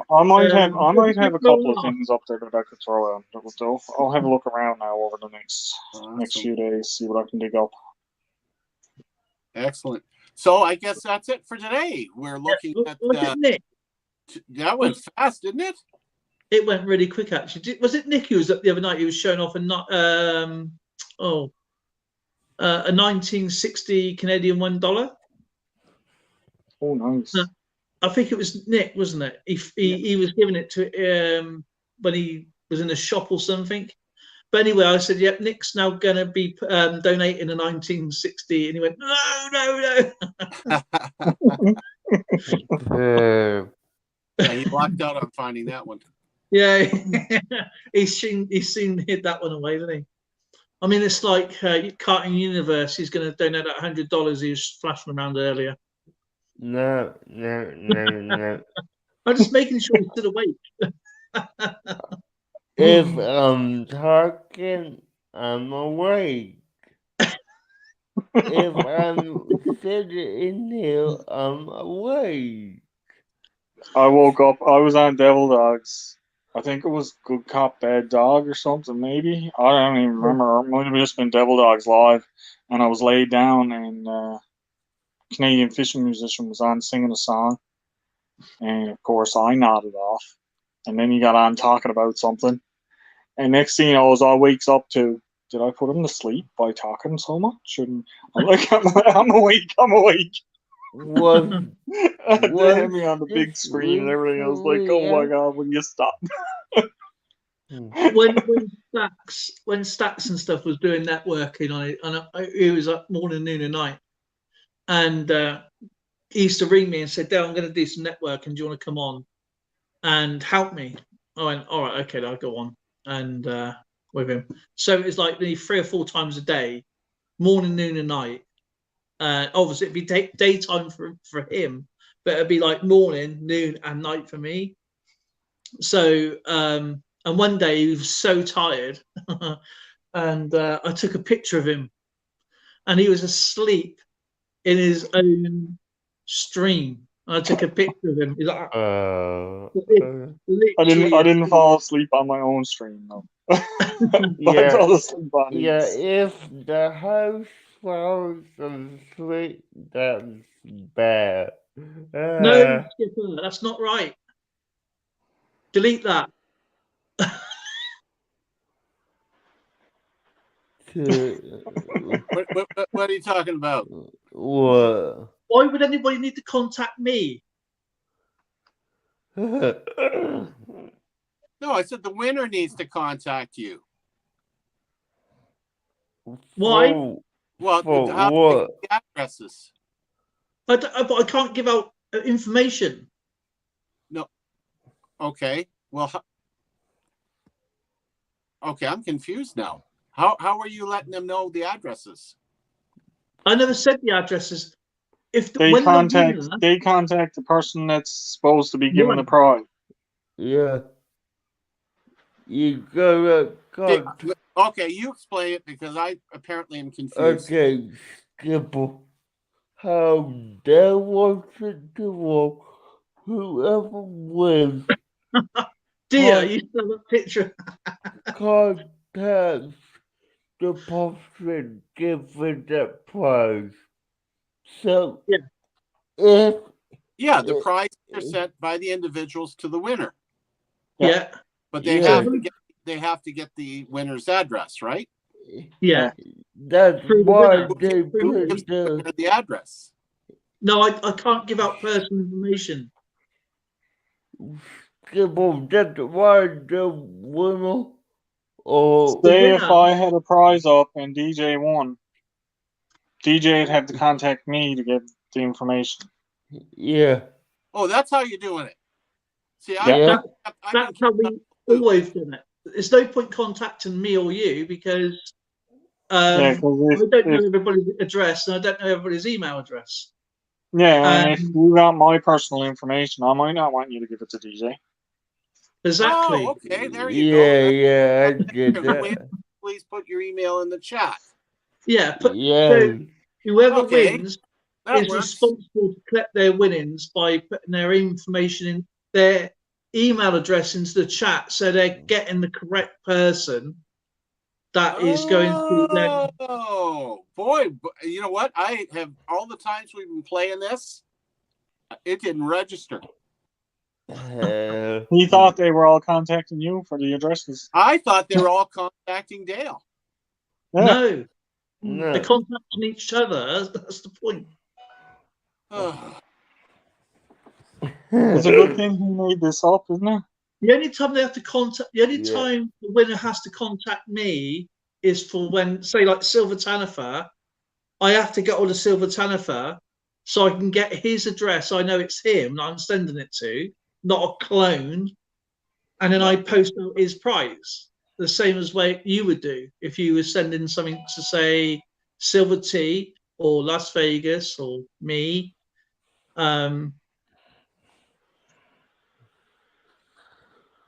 I might have a couple of things up there that I could throw out. I'll have a look around now over the next few days, see what I can dig up. Excellent. So I guess that's it for today. We're looking at that went fast, didn't it? It went really quick, actually. Was it Nick who was up the other night? He was showing off a 1960 Canadian $1. Oh, nice. I think it was Nick, wasn't it? He was giving it to when he was in a shop or something. But anyway, I said, "Yep, Nick's now going to be donating a 1960," and he went, "No." He blocked out on finding that one. Yeah, he's soon hid that one away, didn't he? I mean, it's like Cartoon Universe. He's going to donate that $100 he was flashing around earlier. No. I'm just making sure he's still awake. If I'm talking, I'm awake. If I'm sitting here, I'm awake. I woke up. I was on Devil Dogs. I think it was Good Cop, Bad Dog or something, maybe. I don't even remember. It might have just been Devil Dogs Live. And I was laid down and Canadian fishing musician was on singing a song, and of course I nodded off, and then he got on talking about something, and next thing you know, I wakes up to, did I put him to sleep by talking so much? And I'm like, I'm awake, I'm awake. Was And they was had me on the big this screen and everything. I was like, oh my god, will you stop? when Stacks and stuff was doing networking on it, and it was like morning, noon, and night, and he used to ring me and said, "Dale, I'm going to do some networking. Do you want to come on and help me?" I went, "All right, okay, I'll go on." And with him, so it's like maybe 3 or 4 times a day, morning, noon, and night. Obviously, it'd be daytime for him, but it'd be like morning, noon, and night for me. So, and one day he was so tired, and I took a picture of him, and he was asleep in his own stream. I took a picture of him. He's like, I literally didn't fall asleep on my own stream though. I yeah, fell asleep on yeah. his. If the house falls asleep, that's bad. No, Skipper, that's not right. Delete that. What are you talking about? What? Why would anybody need to contact me? No, I said the winner needs to contact you. Why? Well, For how what? the addresses. But I can't give out information. No. Okay. Well, okay, I'm confused now. How are you letting them know the addresses? I never said the addresses. If They when contact the winner, they contact the person that's supposed to be given the Right. prize. Yeah. You gotta contact. Okay, you explain it because I apparently am confused. Okay, Skipper. How that works into work. Whoever wins dear, you still have a picture. contacts the person given that prize. So Yeah. if Yeah, the prizes are sent by the individuals to the winner, Yeah. but they Yeah. have to get the winner's address, right? Yeah. that's Through the why winner. they Who put gives the winner the address? No, I can't give out personal information. Skipper, that's why the winner or The Say if winner. I had a prize up and DJ won, DJ would have to contact me to get the information. yeah. Oh, that's how you're doing it. See, Yeah. That's how we always done it. There's no point contacting me or you because Yeah, I because don't know everybody's address and I don't know everybody's email address. and if you got my personal information, I might not want you to give it to DJ. Exactly. Oh, okay, there you Yeah, I go. get that. Please put your email in the chat. Yeah. Yeah. So whoever Okay, wins that is works. responsible to collect their winnings by putting their information in their email address into the chat so they're getting the correct person that is going to then. Oh boy, you know what? I have all the times we've been playing this, it didn't register. He thought they were all contacting you for the addresses. I thought they were all contacting Dale. Yeah. No, No. they're contacting each other. That's the point. It's a good thing he made this up, isn't it? The only time they have to contact, the only Yeah. time the winner has to contact me is for when, say, like Silver Tanifer, I have to get on the Silver Tanifer so I can get his address. I know it's him that I'm sending it to, not a clone. And then I post out his prize, the same as way you would do if you were sending something to, say, Silver T or Las Vegas or me.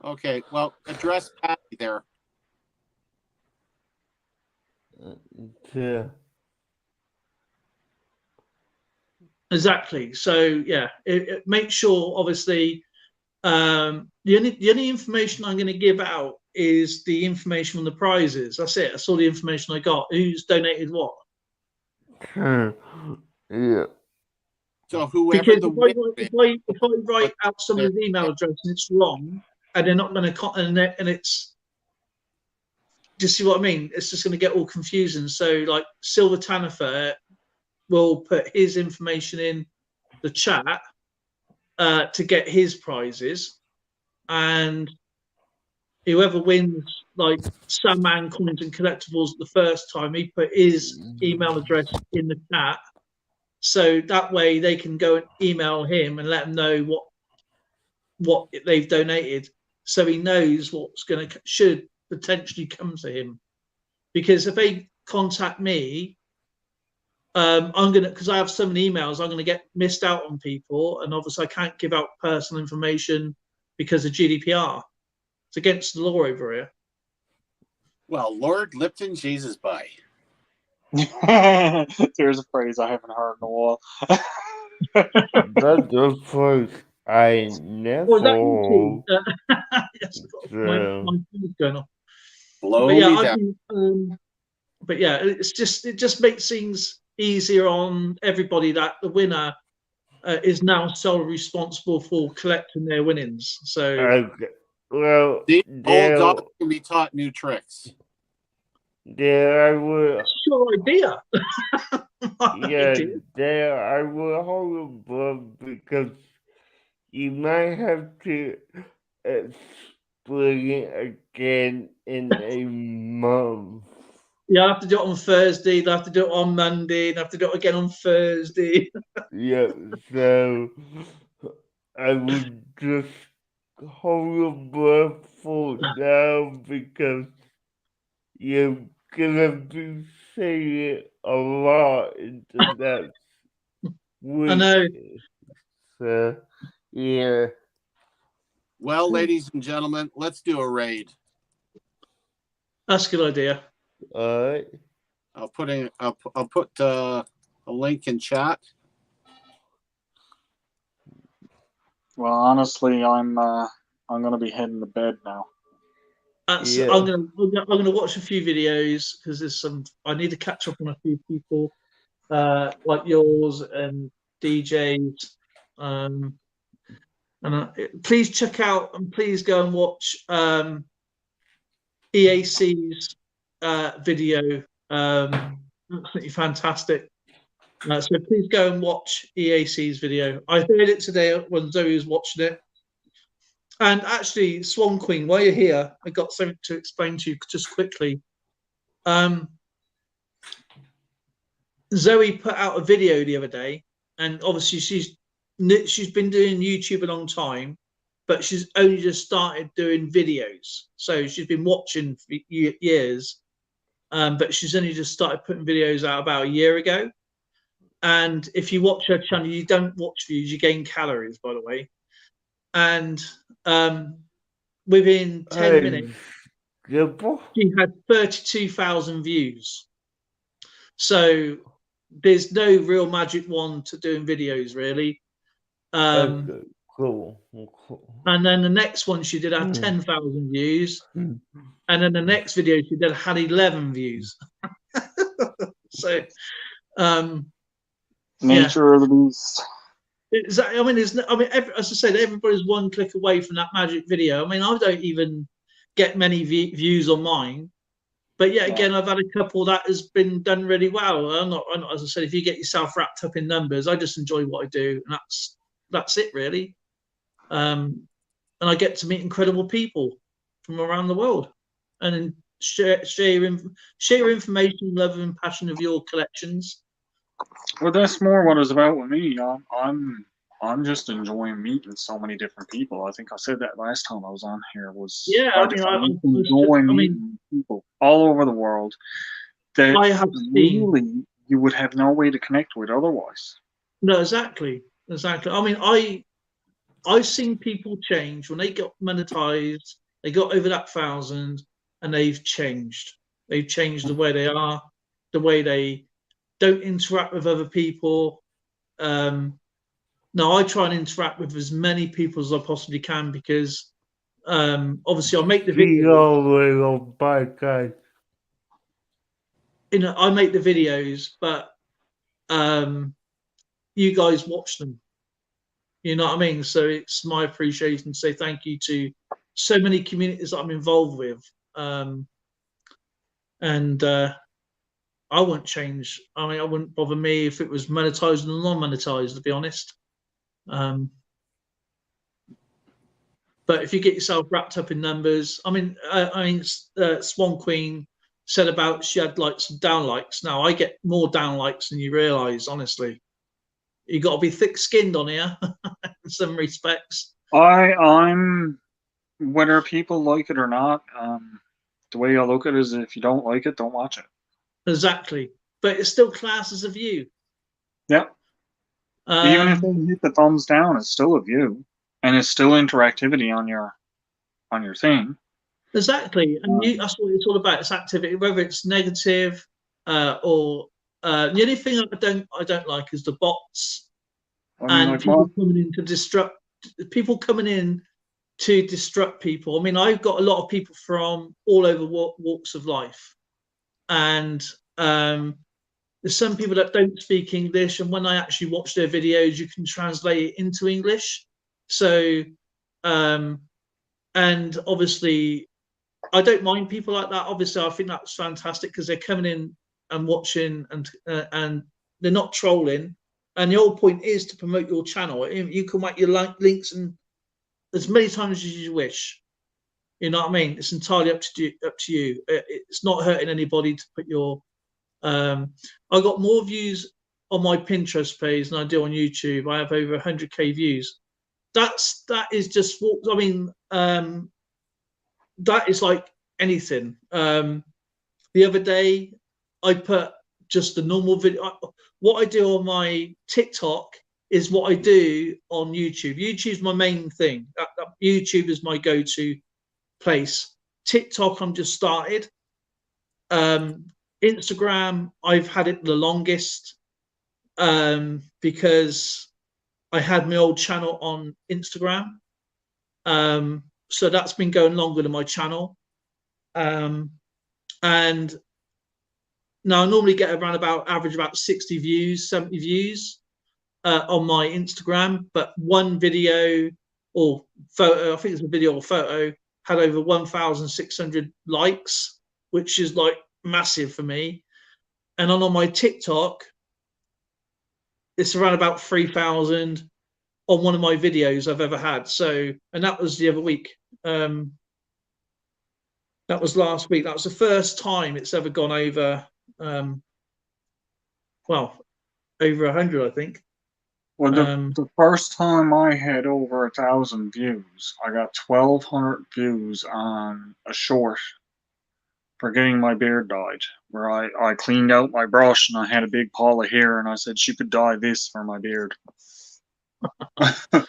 Okay, well, address Patty there. Yeah. Exactly. So yeah, make sure obviously the only information I'm going to give out is the information on the prizes. That's it. That's all the information I got. Who's donated what? Yeah. So whoever Because the if I write out somebody's email address and it's wrong, and they're not going to, and it's, do you see what I mean? It's just going to get all confusing. So like Silver Tanifer will put his information in the chat to get his prizes, and whoever wins, like Sandman Coins and Collectibles the first time, he put his email address in the chat. So that way they can go and email him and let him know what they've donated, so he knows what's going to should potentially come to him. Because if they contact me, I'm gonna, because I have so many emails, I'm gonna get missed out on people, and obviously I can't give out personal information because of GDPR. It's against the law over here. Well, Lord Lipton Jesus by. There's a phrase I haven't heard in a while. That's the first I never Was that you too? Yes, my so, phone's going off. Blow But yeah, me I down. mean, but yeah, it just makes things easier on everybody that the winner is now solely responsible for collecting their winnings. So okay. Well, The old there, dog can be taught new tricks. there I will, that's your idea. My yeah, idea. there I will hold above because you might have to explain it again in a month. Yeah, I have to do it on Thursday. I have to do it on Monday. And I have to do it again on Thursday. Yeah, so I would just hold your breath for now because you're gonna be saying a lot in the next week. I know. So, yeah. Well, ladies and gentlemen, let's do a raid. That's a good idea. All right. I'll put a link in chat. Well, honestly, I'm gonna be heading to bed now. Yeah. I'm gonna watch a few videos because there's some. I need to catch up on a few people, like yours and DJs. And please check out and please go and watch EAC's video. Absolutely fantastic. So please go and watch EAC's video. I heard it today when Zoe was watching it. And actually, Swan Queen, while you're here, I got something to explain to you just quickly. Zoe put out a video the other day, and obviously she's been doing YouTube a long time, but she's only just started doing videos. So she's been watching for years, but she's only just started putting videos out about a year ago. And if you watch her channel, you don't watch views, you gain calories, by the way. And within 10 minutes, she had 32,000 views. So there's no real magic wand to doing videos, really. Okay, cool. And then the next one she did had 10,000 views. And then the next video she did had 11 views. So, Nature of the beast. Exactly. As I said, everybody's one click away from that magic video. I mean, I don't even get many views on mine, but yet again, I've had a couple that has been done really well. I'm not. As I said, if you get yourself wrapped up in numbers, I just enjoy what I do, and that's it really. And I get to meet incredible people from around the world, and share information, love, and passion of your collections. Well, that's more what it's about with me. I'm just enjoying meeting so many different people. I think I said that last time I was on here. I'm enjoying meeting people all over the world that I have really you would have no way to connect with otherwise. No, exactly. I mean, I've seen people change when they got monetized. They got over that 1,000, and they've changed. They've changed the way they are, the way they don't interact with other people. Now I try and interact with as many people as I possibly can because obviously I make the video. I make the videos, but you guys watch them. You know what I mean? So it's my appreciation to say thank you to so many communities that I'm involved with. I wouldn't change. I mean, it wouldn't bother me if it was monetized and non-monetized, to be honest. But if you get yourself wrapped up in numbers, I mean, Swan Queen said about she had like some downlikes. Now I get more downlikes than you realise. Honestly, you got to be thick-skinned on here in some respects. I'm whether people like it or not. The way I look at it is, if you don't like it, don't watch it. Exactly, but it's still classed as a view. Yeah. Even if they hit the thumbs down, it's still a view, and it's still interactivity on your thing. Exactly, and that's what it's all about. It's activity, whether it's negative or the only thing I don't like is the bots and people coming in to disrupt. People coming in to disrupt people. I mean, I've got a lot of people from all over walks of life, and there's some people that don't speak English, and when I actually watch their videos, you can translate it into English. So, and obviously, I don't mind people like that. Obviously, I think that's fantastic because they're coming in and watching, and they're not trolling. And the whole point is to promote your channel. You can make your links and as many times as you wish. You know what I mean? It's entirely up to you. It's not hurting anybody to put your. I got more views on my Pinterest page than I do on YouTube. I have over 100k views. That is just. I mean, that is like anything. The other day, I put just a normal video. What I do on my TikTok is what I do on YouTube. YouTube's my main thing. YouTube is my go-to place. TikTok, I'm just started. Instagram, I've had it the longest because I had my old channel on Instagram. So that's been going longer than my channel. And now I normally get around average about 60 views, 70 views on my Instagram, but one video or photo, I think it's a video or photo, had over 1,600 likes, which is like massive for me. And on my TikTok, it's around about 3,000 on one of my videos I've ever had. So, and that was the other week. That was last week. That was the first time it's ever gone over, over 100, I think. Well, the first time I had over 1,000 views, I got 1,200 views on a short for getting my beard dyed, where I cleaned out my brush and I had a big pile of hair, and I said she could dye this for my beard. The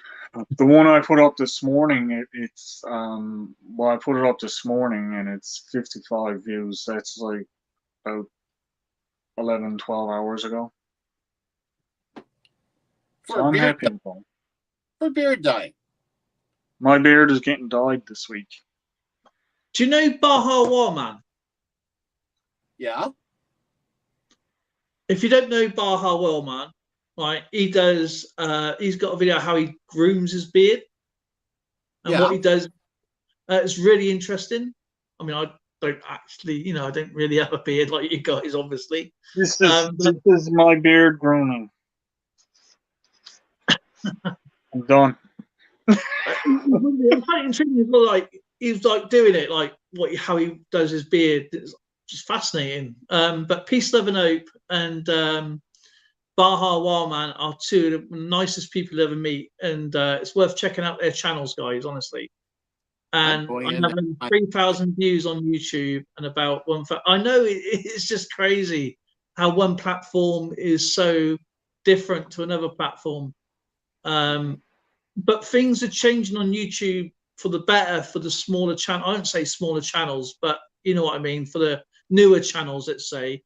one I put up this morning, I put it up this morning and it's 55 views. That's like about 11, 12 hours ago. So I'm happy with that. For beard dye. My beard is getting dyed this week. Do you know Baha Warman? Yeah. If you don't know Baha Warman, right, he does. He's got a video how he grooms his beard and what he does. It's really interesting. I mean, I don't actually, I don't really have a beard like you guys, obviously. This is my beard grooming. I'm done. I find it intriguing. Like he was like doing it, like how he does his beard. It's just fascinating. But Peace, Love, and Hope and Baha Warman are two of the nicest people you'll ever meet, and it's worth checking out their channels, guys. Honestly. And I have 3,000 views on YouTube and about 1,000. I know it's just crazy how one platform is so different to another platform. But things are changing on YouTube for the better for the smaller channel. I don't say smaller channels, but you know what I mean, for the newer channels, let's say,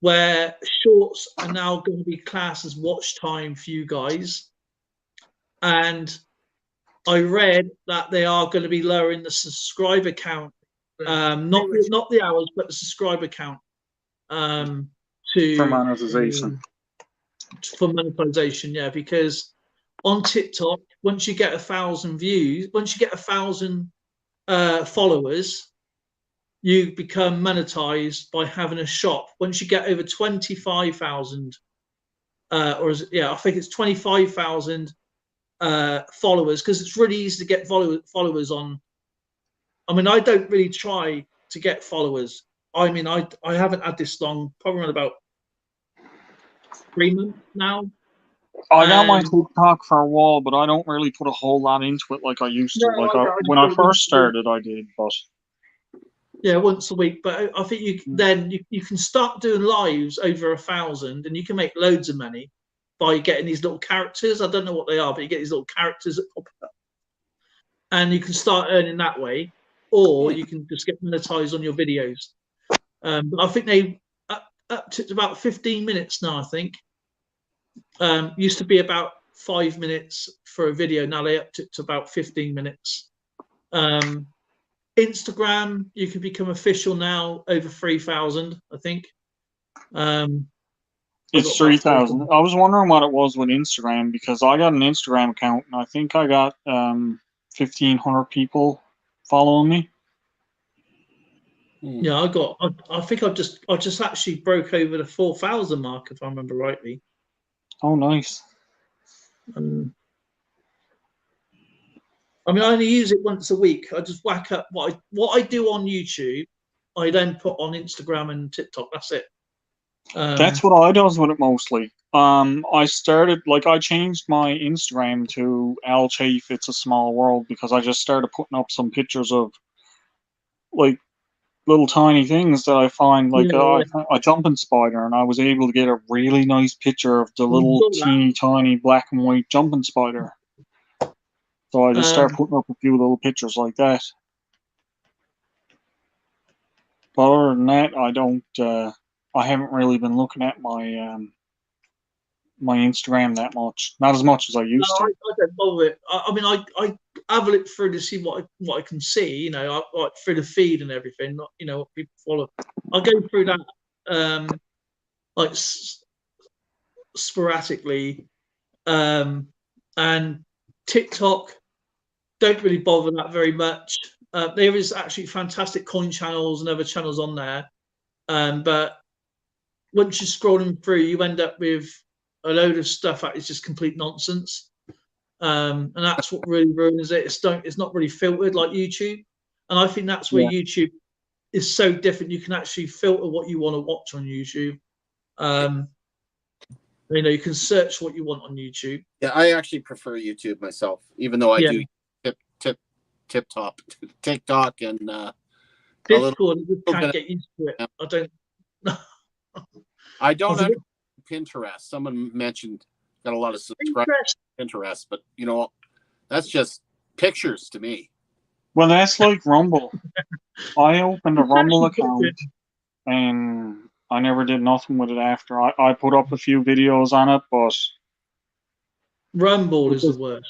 where shorts are now going to be classed as watch time for you guys. And I read that they are going to be lowering the subscriber count, not the hours, but the subscriber count for monetization. for monetization, yeah, because on TikTok, once you get 1,000 views, once you get 1,000 followers, you become monetized by having a shop. Once you get over 25,000, or is it, yeah, I think it's 25,000 followers, because it's really easy to get followers on. I mean, I don't really try to get followers. I mean, I haven't had this long, probably around about 3 months now. I got my TikTok for a while, but I don't really put a whole lot into it like I used to. No, Like I when I don't first started, I did, but yeah, once a week. But I think you can start doing lives over 1,000, and you can make loads of money by getting these little characters. I don't know what they are, but you get these little characters that pop up, and you can start earning that way, or you can just get monetized on your videos. But I think they up to about 15 minutes now. I think used to be about 5 minutes for a video. Now they upped it to about 15 minutes. Instagram, you can become official now over 3,000, I think. it's 3,000. I was wondering what it was with Instagram, because I got an Instagram account and I think I got 1,500 people following me. Yeah, I think I just actually broke over the 4,000 mark, if I remember rightly. Oh, nice. I mean, I only use it once a week. I just whack up what I do on YouTube. I then put on Instagram and TikTok. That's it. That's what I does with it mostly. I started, like, I changed my Instagram to Al Chafe, It's a Small World, because I just started putting up some pictures of, like, little tiny things that I find, like, a jumping spider, and I was able to get a really nice picture of the little teeny tiny black and white jumping spider. So I just started putting up a few little pictures like that. But other than that, I haven't really been looking at my my Instagram that much. Not as much as I used to. I don't bother it. I mean, I have a look through to see what I can see. You know, like through the feed and everything. Not, you know, what people follow. I go through that like sporadically, and TikTok don't really bother that very much. There is actually fantastic coin channels and other channels on there, but once you're scrolling through, you end up with a load of stuff that is just complete nonsense, and that's what really ruins it. It's not really filtered like YouTube, and I think that's where YouTube is so different. You can actually filter what you want to watch on YouTube. You know, you can search what you want on YouTube. Yeah, I actually prefer YouTube myself, even though I do TikTok and Discord. I just can't get used to it. I don't. I don't Pinterest. Someone mentioned got a lot of subscribers on Pinterest, but you know, that's just pictures to me. Well, that's like Rumble. I opened a Rumble account and I never did nothing with it after. I put up a few videos on it, but Rumble is the worst.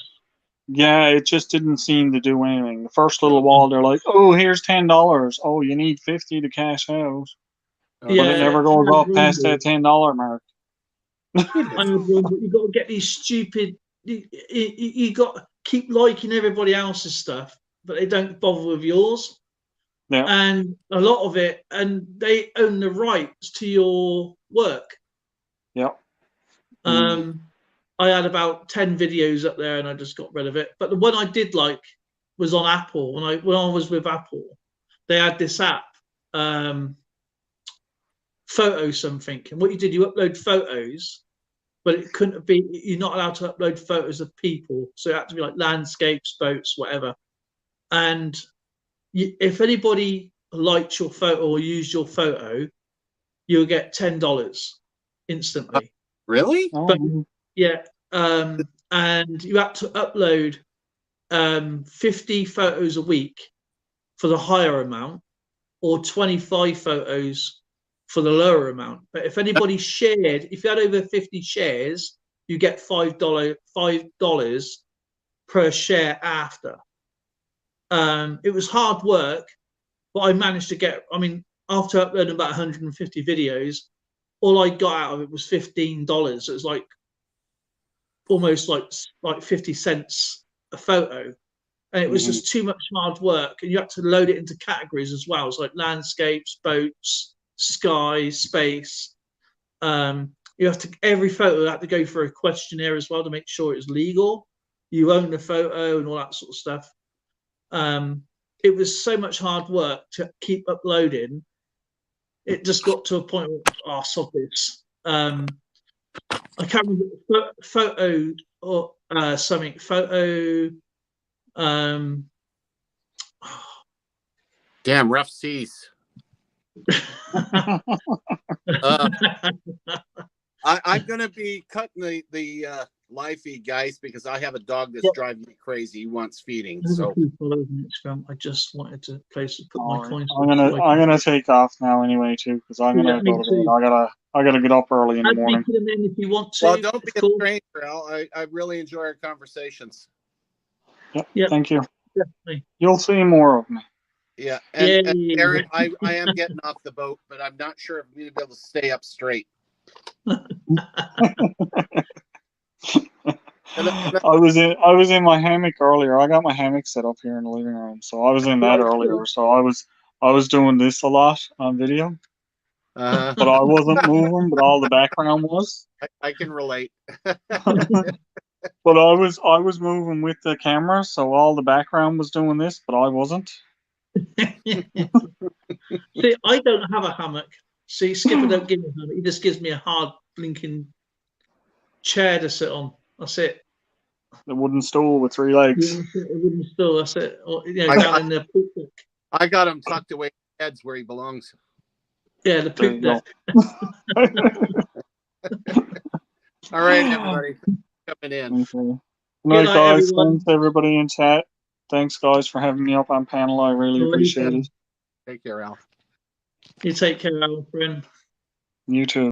Yeah, it just didn't seem to do anything. The first little while, they're like, "Oh, here's $10. Oh, you need 50 to cash out." But it never goes up past that $10 mark. I know, but you've got to get these stupid. You got to keep liking everybody else's stuff, but they don't bother with yours. Yeah. And a lot of it, and they own the rights to your work. Yep. I had about 10 videos up there, and I just got rid of it. But the one I did like was on Apple. When I was with Apple, they had this app, Photo something, and what you did, you upload photos, but it couldn't be. You're not allowed to upload photos of people, so it had to be like landscapes, boats, whatever. And if anybody liked your photo or used your photo, you'll get $10 instantly. Really? But, yeah. And you have to upload 50 photos a week for the higher amount, or 25 photos for the lower amount. But if anybody shared, if you had over 50 shares, you get $5 per share after. It was hard work, but I managed to get, I mean, after uploading about 150 videos, all I got out of it was $15. It was like almost like 50 cents a photo. And it was just too much hard work. And you had to load it into categories as well. It's like landscapes, boats, sky, space. You have to, every photo had to go through a questionnaire as well to make sure it was legal. You own the photo and all that sort of stuff. It was so much hard work to keep uploading. It just got to a point where, oh, sod this. I can't remember photo or something. Photo. Damn, rough seas. I'm gonna be cutting the live feed, guys, because I have a dog that's driving me crazy. He wants feeding. So I just wanted to put my coins. I'm gonna take off now anyway too, because I'm gonna go to bed. I gotta get up early in the morning. If you want to. Well, don't be a stranger, Al. I really enjoy our conversations. Yep. Thank you. Definitely. You'll see more of me. Yeah, and Aaron, I am getting off the boat, but I'm not sure if I'm gonna be able to stay up straight. I was in my hammock earlier. I got my hammock set up here in the living room, so I was in that earlier. So I was doing this a lot on video, but I wasn't moving, but all the background was. I can relate. But I was moving with the camera, so all the background was doing this, but I wasn't. See, I don't have a hammock. See, Skipper don't give me a hammock. He just gives me a hard blinking chair to sit on. That's it. The wooden stool with 3 legs. A wooden stool. That's it. Or, down in the poop deck. I got him tucked away in the heads where he belongs. Yeah, the poop deck. All right, everybody, coming in. Okay. Good night, guys. Everyone. Thanks everybody in chat. Thanks, guys, for having me up on panel. I really appreciate it. Take care, Al. You take care, Alfred. You too.